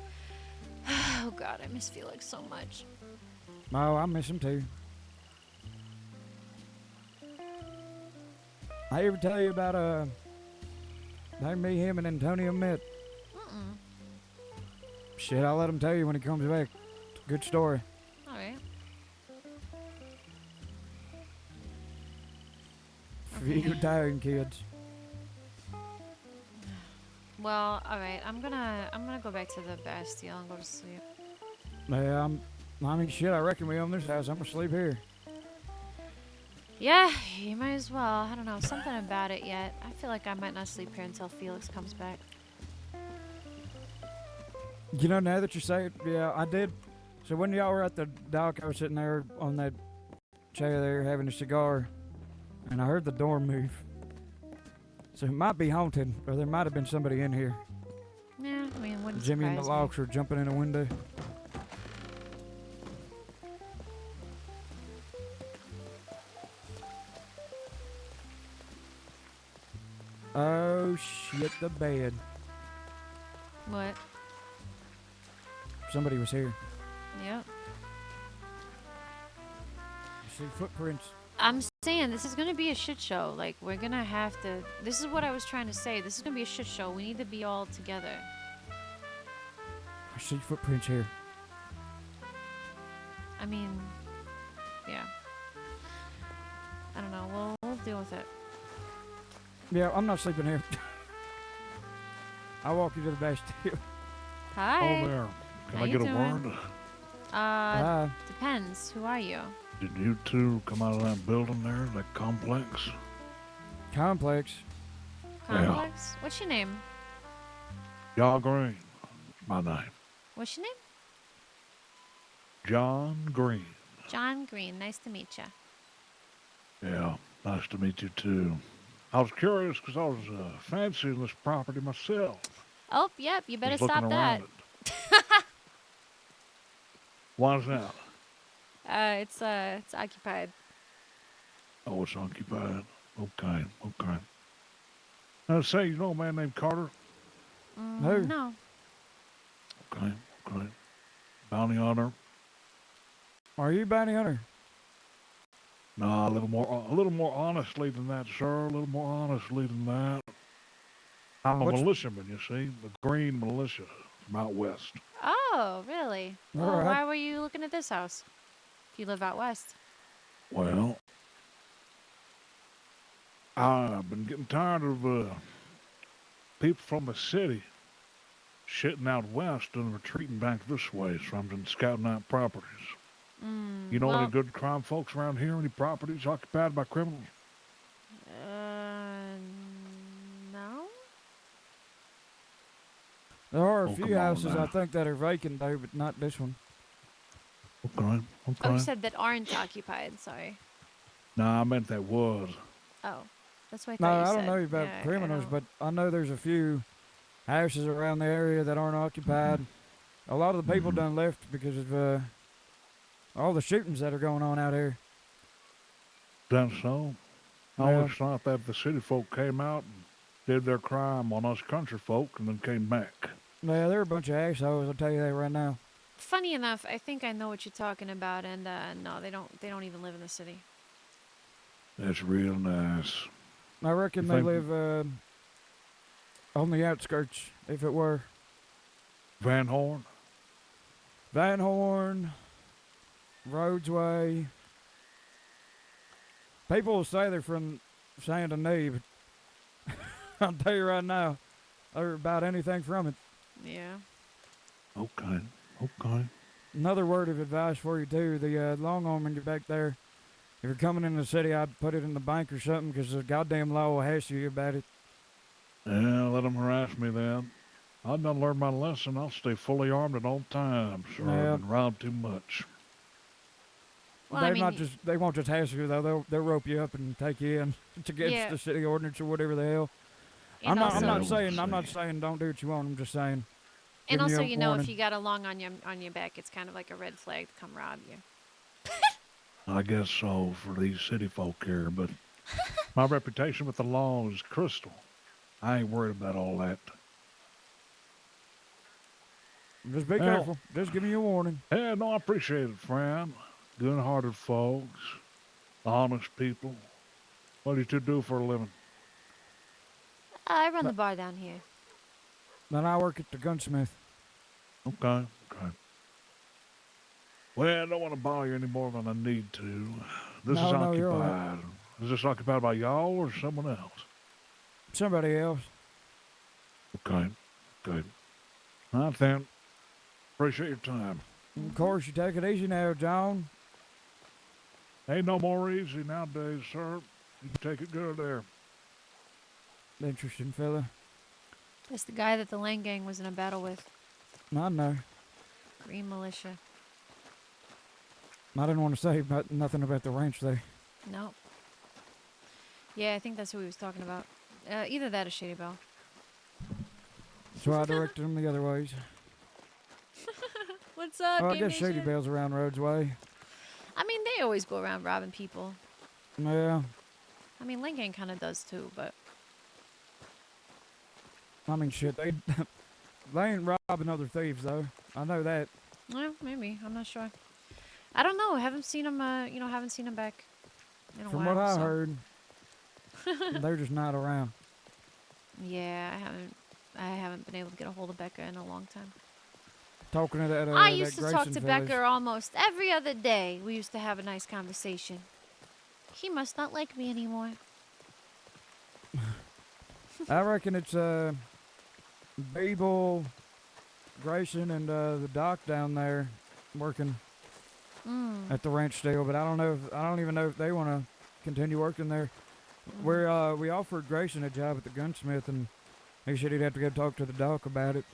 Oh God, I miss Felix so much. Oh, I miss him too. I ever tell you about how me, him, and Antonio met? Shit, I'll let him tell you when he comes back. Good story. All right. For you tired kids. Well, all right. I'm gonna go back to the Bastille and go to sleep. Yeah, shit, I reckon we own this house. I'm gonna sleep here. Yeah, you might as well. I don't know, something about it yet. I feel like I might not sleep here until Felix comes back. Now that you say it, yeah, I did. So when y'all were at the dock, I was sitting there on that chair there having a cigar, and I heard the door move. So it might be haunted, or there might have been somebody in here. Yeah, I mean, wouldn't Jimmy and the surprise me. Locks were jumping in a window. shit, the bed. What? Somebody was here. Yep. You see footprints. I'm saying this is gonna be a shit show. Like, we're gonna have to. This is what I was trying to say. This is gonna be a shit show. We need to be all together. I see footprints here. I mean, yeah. I don't know. We'll deal with it. Yeah, I'm not sleeping here. I'll walk you to the Bastille. Hi. Oh, there. Can How I you get a doing? word? Hi. Depends. Who are you? Did you two come out of that building there, that complex? Complex. Complex? What's your name? John Green. My name. What's your name? John Green. John Green. Nice to meet you. Yeah, nice to meet you too. I was curious because I was fancying this property myself. Oh, yep. You better Was looking stop that. around Why's that? It's occupied. Oh, it's occupied. Okay, okay. Now, say, you know a man named Carter? No. Okay, okay. Bounty hunter? Are you bounty hunter? No, a little more honestly than that, sir. A little more honestly than that. I'm a militiaman, you see, the Green Militia from out west. Oh, really? Well, Alright. why were you looking at this house? If you live out west. Well, I've been getting tired of people from the city shitting out west and retreating back this way, so I've been scouting out properties. You know any good crime folks around here? Any properties occupied by criminals? No. There are a Oh, few come on houses now. I think that are vacant though, but not this one. Okay, Oh, okay. you said that aren't occupied. Sorry. Nah, I meant that was. Oh, that's what I No, thought you I said. don't know about Yeah, I criminals, don't- but I know there's a few houses around the area that aren't occupied. A lot of the people done left because of all the shootings that are going on out here. That so? I Yeah. always thought that the city folk came out and did their crime on us country folk and then came back. Yeah, they're a bunch of assholes. I'll tell you that right now. Funny enough, I think I know what you're talking about, and no, they don't. They don't even live in the city. That's real nice. I reckon You they think- live on the outskirts, if it were. Van Horn? Van Horn, Rhodes Way. People will say they're from Saint Denis, but I'll tell you right now, they're about anything from it. Yeah. Okay, okay. Another word of advice for you too: the long arm when you're back there. If you're coming in the city, I'd put it in the bank or something, because the goddamn law will hassle you about it. Yeah, let them harass me then. I've done learned my lesson. I'll stay fully armed at all times, or Yeah. I've been robbed too much. Well, They're I mean, not just, they won't just hassle you though. They'll rope you up and take you in against Yeah. the city ordinance or whatever the hell. And I'm also- not saying don't do what you want. I'm just saying. And giving also, a you know, if warning. you got a lung on your back, it's kind of like a red flag to come rob you. I guess so for these city folk here, but my reputation with the law is crystal. I ain't worried about all that. Just be Well- careful. Just giving you a warning. Yeah, no, I appreciate it, friend. Good-hearted folks, honest people. What do you two do for a living? I run the bar down here. Then I work at the gunsmith. Okay, okay. Well, I don't want to bother you any more than I need to. This is No, you're all right. occupied. Is this occupied by y'all or someone else? Somebody else. Okay, good. All right, then. Appreciate your time. Of course, you take it easy now, John. Ain't no more easy nowadays, sir. You take it good there. Interesting fella. That's the guy that the Lane Gang was in a battle with. I know. Green Militia. I didn't want to say nothing about the ranch there. Nope. Yeah, I think that's who he was talking about. Either that or Shady Bell. So I directed him the other ways. What's up, Oh, I Game guess Shady Nation? Bell's around Rhodes Way. I mean, they always go around robbing people. Yeah. I mean, Lane Gang kind of does too, but I mean, shit, they ain't robbing other thieves though. I know that. Well, maybe. I'm not sure. I don't know. Haven't seen him. Haven't seen him back in a From while. what I so. heard, they're just not around. Yeah, I haven't been able to get a hold of Becca in a long time. Talking to that. I that used to talk Grayson to village. Becca almost every other day. We used to have a nice conversation. He must not like me anymore. I reckon it's Babel, Grayson, and the doc down there working at the ranch still. But I don't even know if they want to continue working there. We offered Grayson a job at the gunsmith, and he said he'd have to go talk to the doc about it.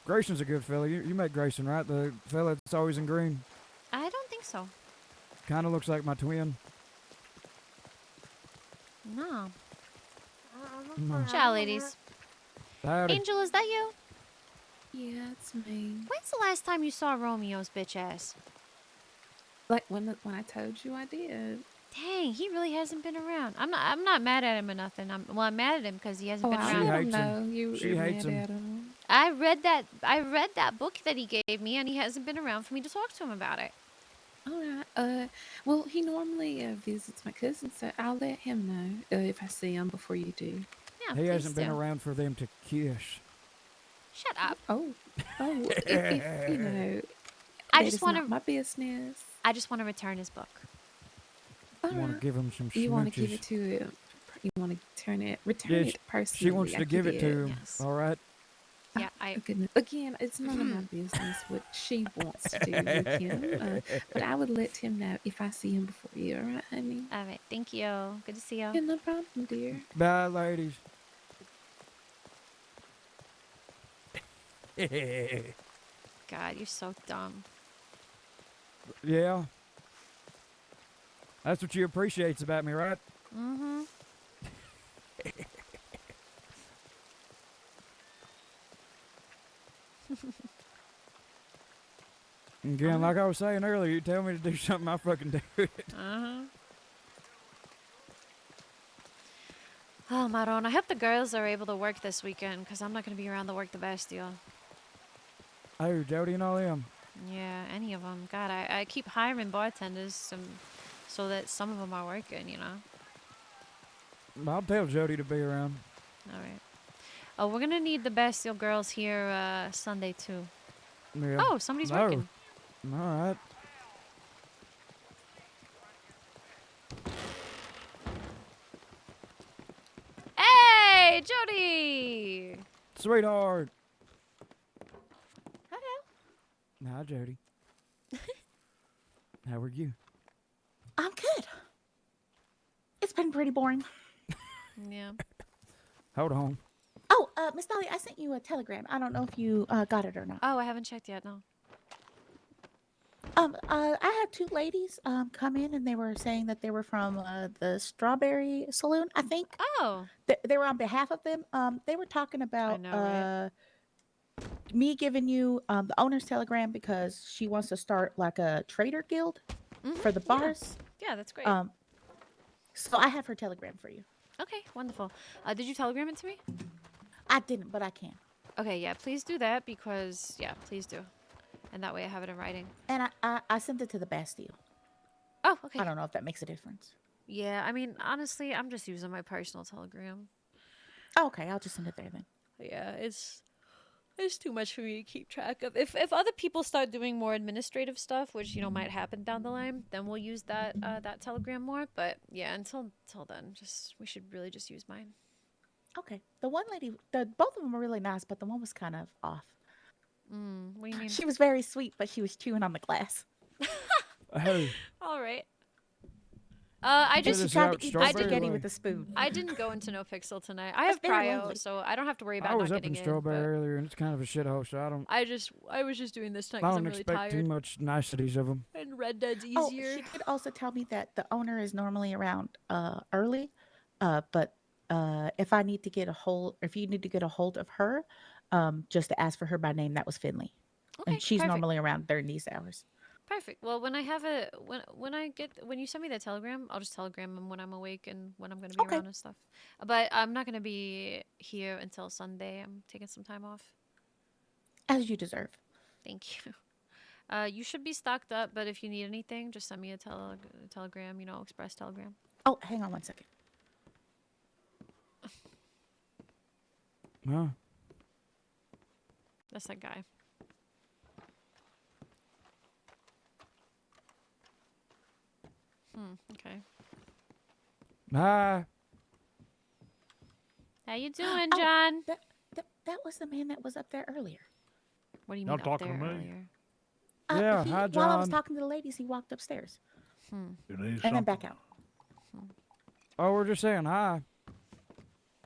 Grayson's a good fella. You met Grayson, right? The fella that's always in green. I don't think so. Kind of looks like my twin. No. No. Ciao, ladies. Howdy. Angel, is that you? Yeah, it's me. When's the last time you saw Romeo's bitch ass? Like when I told you I did. Dang, he really hasn't been around. I'm not mad at him or nothing. I'm mad at him because he hasn't been I around. let him know you She were hates mad him. at him. I read that book that he gave me, and he hasn't been around for me to talk to him about it. All right. Well, he normally visits my cousin, so I'll let him know if I see him before you do. Yeah, He please hasn't been do. around for them to kiss. Shut up. Oh, if you know, I that just is want not my business. I just want to return his book. All Want to right. give him some You want to give smooches. it to him? You want to return Yeah, it personally? she wants to like give you it to did. him. All right. Yeah, Again, it's none of my business what she wants to do with him. But I would let him know if I see him before you. All right, honey? All right, thank you. Good to see you. Yeah, no problem, dear. Bye, ladies. God, you're so dumb. Yeah. That's what you appreciates about me, right? Mm-hmm. Again, like I was saying earlier, you tell me to do something, I fucking do it. Uh-huh. Oh, Maron, I hope the girls are able to work this weekend, because I'm not going to be around to work the Bastille. Oh, Jody and all them. Yeah, any of them. God, I keep hiring bartenders so that some of them are working, you know? I'll tell Jody to be around. All right. Oh, we're going to need the Bastille girls here Sunday, too. Yeah. Oh, somebody's working. All right. Hey, Jody! Sweetheart. Hello. Hi, Jody. How are you? I'm good. It's been pretty boring. Yeah. Hold on. Oh, Miss Dahlia, I sent you a telegram. I don't know if you got it or not. Oh, I haven't checked yet, no. I had two ladies come in, and they were saying that they were from the Strawberry Saloon, I think. Oh. They were on behalf of them. They were talking about me giving you the owner's telegram because she wants to start like a trader guild for the bars. Yeah, that's great. So I have her telegram for you. Okay, wonderful. Did you telegram it to me? I didn't, but I can. Okay, yeah, please do that because, yeah, please do. And that way I have it in writing. And I sent it to the Bastille. Oh, okay. I don't know if that makes a difference. Yeah, I mean, honestly, I'm just using my personal telegram. Oh, okay, I'll just send it there then. Yeah, it's too much for me to keep track of. If other people start doing more administrative stuff, which, you know, might happen down the line, then we'll use that that telegram more. But yeah, until then, we should really just use mine. Okay. The one lady, both of them were really nice, but the one was kind of off. What do you mean? She was very sweet, but she was chewing on the glass. Oh. All right. I just she tried to eat the spaghetti with a spoon. I didn't go into No Pixel tonight. I have That's very cryo, lovely. so I don't have to worry about I was not up in getting Strawberry in. earlier, and it's kind of a shithole, so I was just doing this tonight I because don't I'm really expect tired. too much niceties of them. And Red Dead's Oh, easier. she did also tell me that the owner is normally around early, but if I need to get if you need to get a hold of her, just to ask for her by name, that was Finley. Okay, and she's perfect. normally around during these hours. Perfect. Well, when I have when you send me that telegram, I'll just telegram him when I'm awake and when I'm gonna be around and stuff. But I'm not gonna be here until Sunday. I'm taking some time off. As you deserve. Thank you. You should be stocked up, but if you need anything, just send me a telegram. You know, express telegram. Oh, hang on one second. Huh? That's that guy. Okay. Hi. How you doing, John? That was the man that was up there earlier. What do you Y'all mean up talking there to me? earlier? Yeah, hi, While I was John. talking to the ladies, he walked upstairs. You need And then something? back out. Oh, we're just saying hi.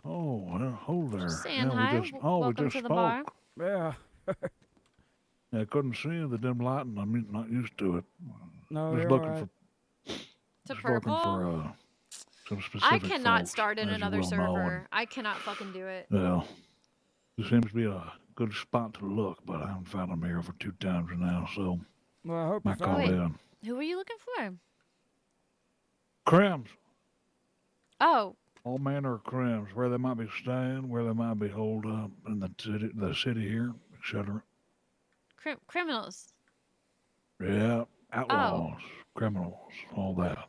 Oh, well, hold there. Just saying yeah, hi. we just, oh, Welcome we just to the spoke. bar. Yeah. Yeah, I couldn't see the dim lighting. I'm not used to it. No, Just you're looking all right. To just looking for purple? some specific I cannot folks, start in as you another well know, and, server. I cannot fucking do it. well, this seems to be a good spot to look, but I haven't found them here for 2 times now, so Well, I hope you might call found it. in. Who were you looking for? Crims. Oh, All manner of crims, where they might be staying, where they might be holed up in the city here, etc. criminals. Yeah, outlaws, criminals, all that.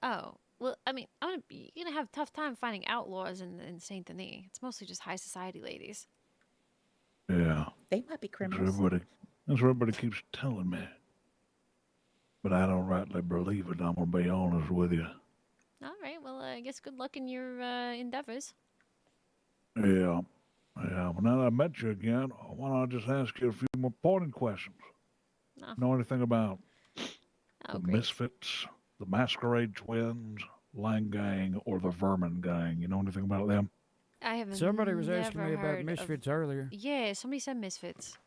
Oh, well, I mean, you're gonna have a tough time finding outlaws in Saint Denis. It's mostly just high society ladies. Yeah. They might be That's criminals. what everybody keeps telling me. But I don't rightly believe it, I'm going to be honest with you. All right. Well, I guess good luck in your endeavors. Yeah. Yeah, but now that I met you again, why don't I just ask you a few more pointed questions? Oh. Know anything about Oh, the great. Misfits, the Masquerade Twins, Lang Gang, or the Vermin Gang? You know anything about them? I have Somebody was asking never me about heard of- Misfits earlier. Yeah, somebody said Misfits.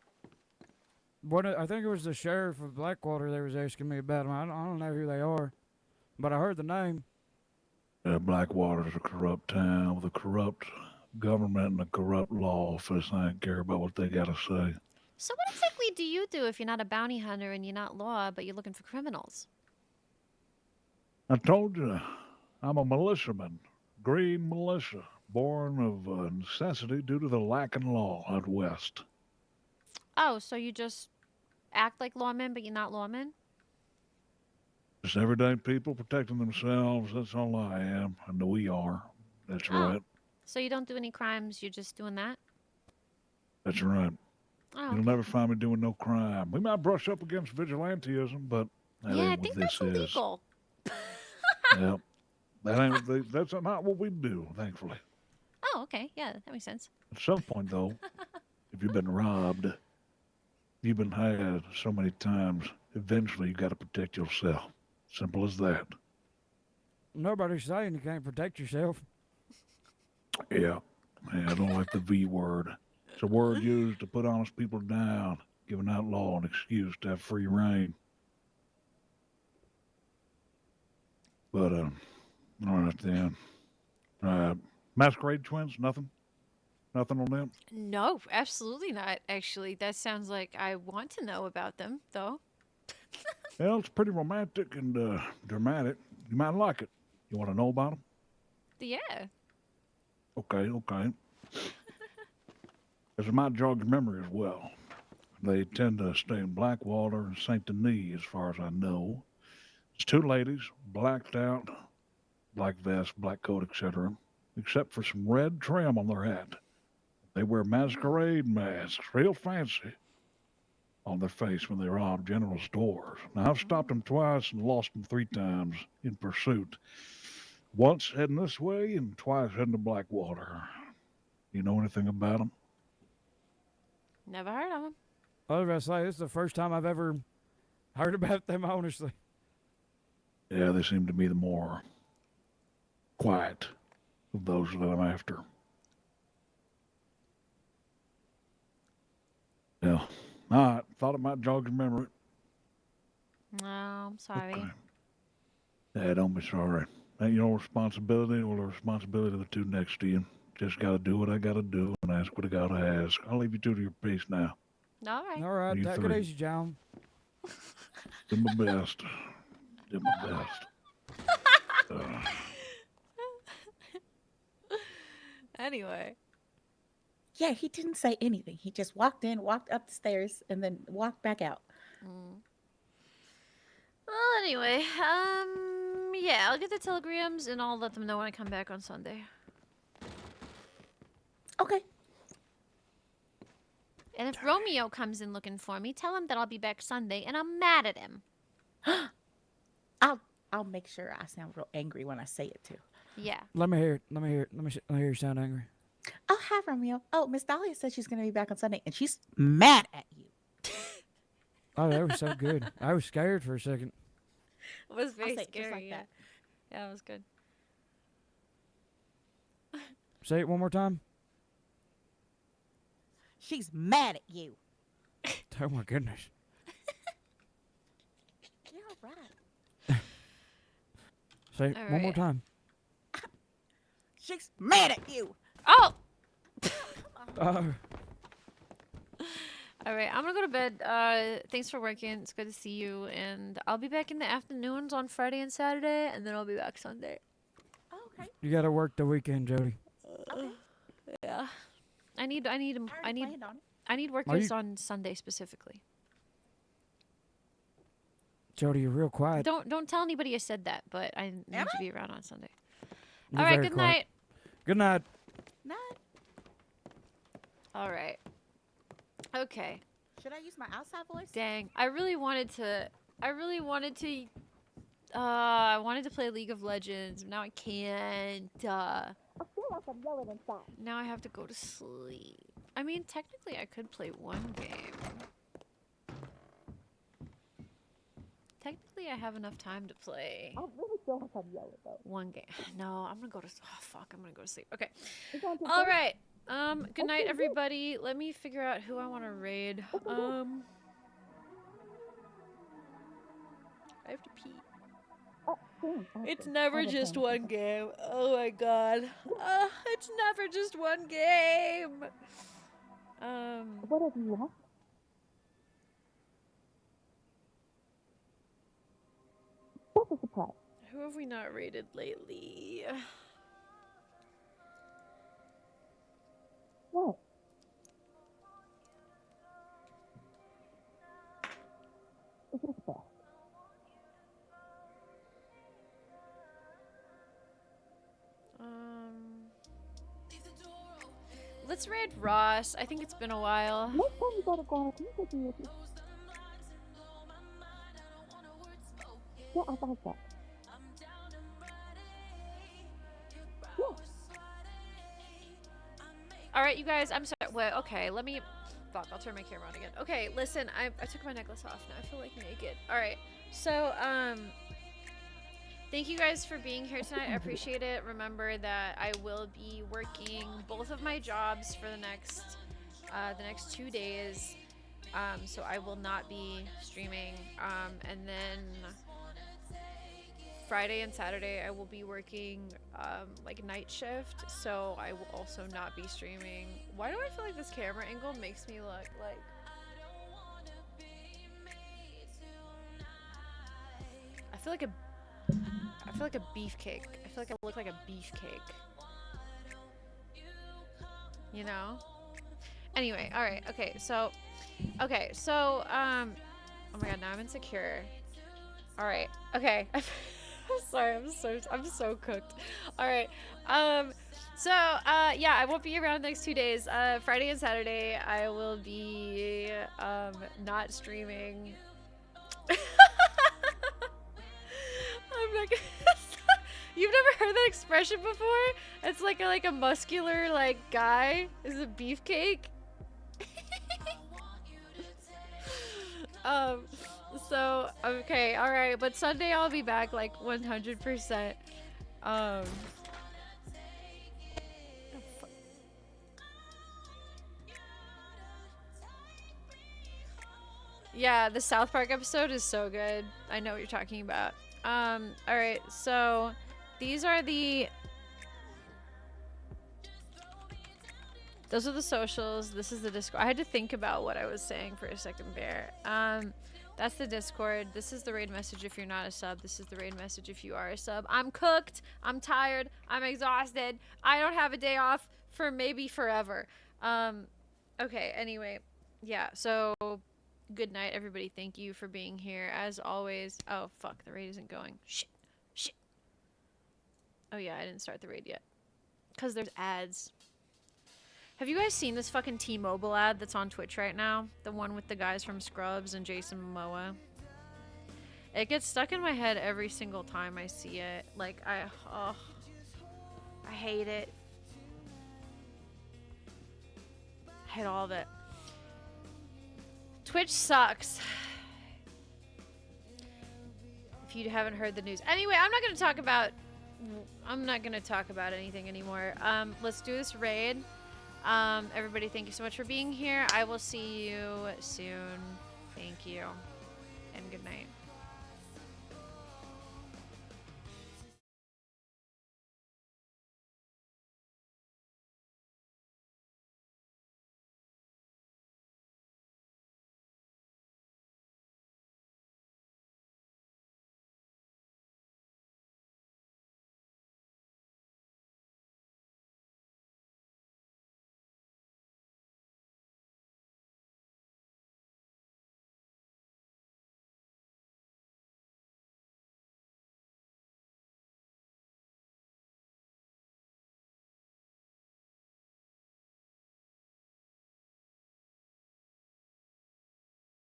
I think it was the sheriff of Blackwater that was asking me about them. I don't know who they are, but I heard the name. Yeah, Blackwater's a corrupt town with a corrupt government and a corrupt law office. I don't care about what they got to say. So what exactly do you do if you're not a bounty hunter and you're not law, but you're looking for criminals? I told you, I'm a militiaman, green militia, born of necessity due to the lacking law out west. Oh, so you just act like lawmen, but you're not lawmen? Just everyday people protecting themselves, that's all I am, and we are. That's right, So you don't do any crimes, you're just doing that? that's right. Oh, You'll never find me doing no crime. We might brush up against vigilantism, but that yeah, I ain't think what this that's is. illegal. Yep. That's not what we do, thankfully. Oh, okay. Yeah, that makes sense. At some point, though, if you've been robbed, you've been had so many times, eventually you got to protect yourself. Simple as that. Nobody's saying you can't protect yourself. Yeah. I don't like the V word. It's a word used to put honest people down, give an outlaw an excuse to have free reign. But, all right then. Masquerade Twins, nothing? Nothing on them? No, absolutely not, actually. That sounds like I want to know about them, though. Well, it's pretty romantic and dramatic. You might like it. You want to know about them? Yeah. Okay. As it might jog your memory as well. They tend to stay in Blackwater and St. Denis, as far as I know. It's 2 ladies, blacked out, black vest, black coat, etc., except for some red trim on their hat. They wear masquerade masks, real fancy, on their face when they rob general stores. Now, I've stopped them twice and lost them 3 times in pursuit. Once heading this way and twice heading to Blackwater. You know anything about them? Never heard of them. I was about to say, this is the first time I've ever heard about them, honestly. Yeah, they seem to be the more quiet of those that I'm after. Yeah. All right. Thought it might jog your memory. No, I'm sorry. Okay. Yeah, don't be sorry. Ain't your responsibility or the responsibility of the 2 next to you. Just got to do what I got to do and ask what I got to ask. I'll leave you 2 to your peace now. All right. All right, You take 3. it easy, John. Did my best. Did my best. Anyway. Yeah, he didn't say anything. He just walked in, walked up the stairs, and then walked back out. Well, anyway, yeah, I'll get the telegrams and I'll let them know when I come back on Sunday. Okay. And if Romeo comes in looking for me, tell him that I'll be back Sunday and I'm mad at him. I'll make sure I sound real angry when I say it too. Yeah. Let me hear it. Let me hear it. Let me hear you sound angry. Oh, hi, Romeo. Oh, Miss Dahlia said she's going to be back on Sunday, and she's mad at you. Oh, that was so good. I was scared for a second. It was very say it just scary. like Yeah. that. Yeah, it was good. Say it one more time. She's mad at you. Oh my goodness. You're all right. Say it one more time. She's mad at you. Oh! Oh. All right, I'm gonna go to bed. Thanks for working. It's good to see you, and I'll be back in the afternoons on Friday and Saturday, and then I'll be back Sunday. Okay. You gotta work the weekend, Jody. Yeah. I need Are workers you- on Sunday specifically. Jody, you're real quiet. Don't tell anybody I said that, but I need to be around on Sunday. You're All right, very good quiet. night. Good night. All right. Okay. Should I use my outside voice? Dang, I wanted to play League of Legends. Now I can't. I feel like I'm yelling inside. Now I have to go to sleep. I mean, technically I could play one game. Technically I have enough time to play I really feel like I'm yelling though. one game. No, I'm gonna go to I'm gonna go to sleep. Okay. It's on your All phone? right. Good night, everybody. Let me figure out who I want to raid. I have to pee. It's never just one game. Oh my god. It's never just one game. What have you lost? That's a surprise. Who have we not raided lately? What? It's just best. Let's raid Ross. I think it's been a while. Next time you gotta go on, can you take me with you? Yeah, I like that. All right, you guys. I'm sorry. Wait, okay, let me. Fuck. I'll turn my camera on again. Okay, listen. I took my necklace off. Now I feel like naked. All right. So thank you guys for being here tonight. I appreciate it. Remember that I will be working both of my jobs for the next 2 days. So I will not be streaming. And then Friday and Saturday I will be working like night shift, so I will also not be streaming. Why do I feel like this camera angle makes me look like I feel like a beefcake. I feel like I look like a beefcake. You know? Anyway, alright, okay, so oh my god, now I'm insecure. Alright, okay. I'm sorry, I'm so cooked. Alright. Yeah, I won't be around the next 2 days. Friday and Saturday I will be not streaming. I'm not gonna You've never heard that expression before? It's like a muscular guy is a beefcake. So okay, all right, but Sunday I'll be back 100%. Yeah, the South Park episode is so good. I know what you're talking about. All right, so those are the socials. This is the Discord. I had to think about what I was saying for a second there. That's the Discord. This is the raid message if you're not a sub. This is the raid message if you are a sub. I'm cooked. I'm tired. I'm exhausted. I don't have a day off for maybe forever. Okay, anyway. Yeah, so good night, everybody. Thank you for being here. As always. Oh, fuck. The raid isn't going. Shit. Shit. Oh, yeah, I didn't start the raid yet. Because there's ads. Have you guys seen this fucking T-Mobile ad that's on Twitch right now? The one with the guys from Scrubs and Jason Momoa. It gets stuck in my head every single time I see it. Like, I hate it. I hate all of it. Twitch sucks. If you haven't heard the news. Anyway, I'm not gonna talk about anything anymore. Let's do this raid. Everybody, thank you so much for being here. I will see you soon. Thank you. And good night.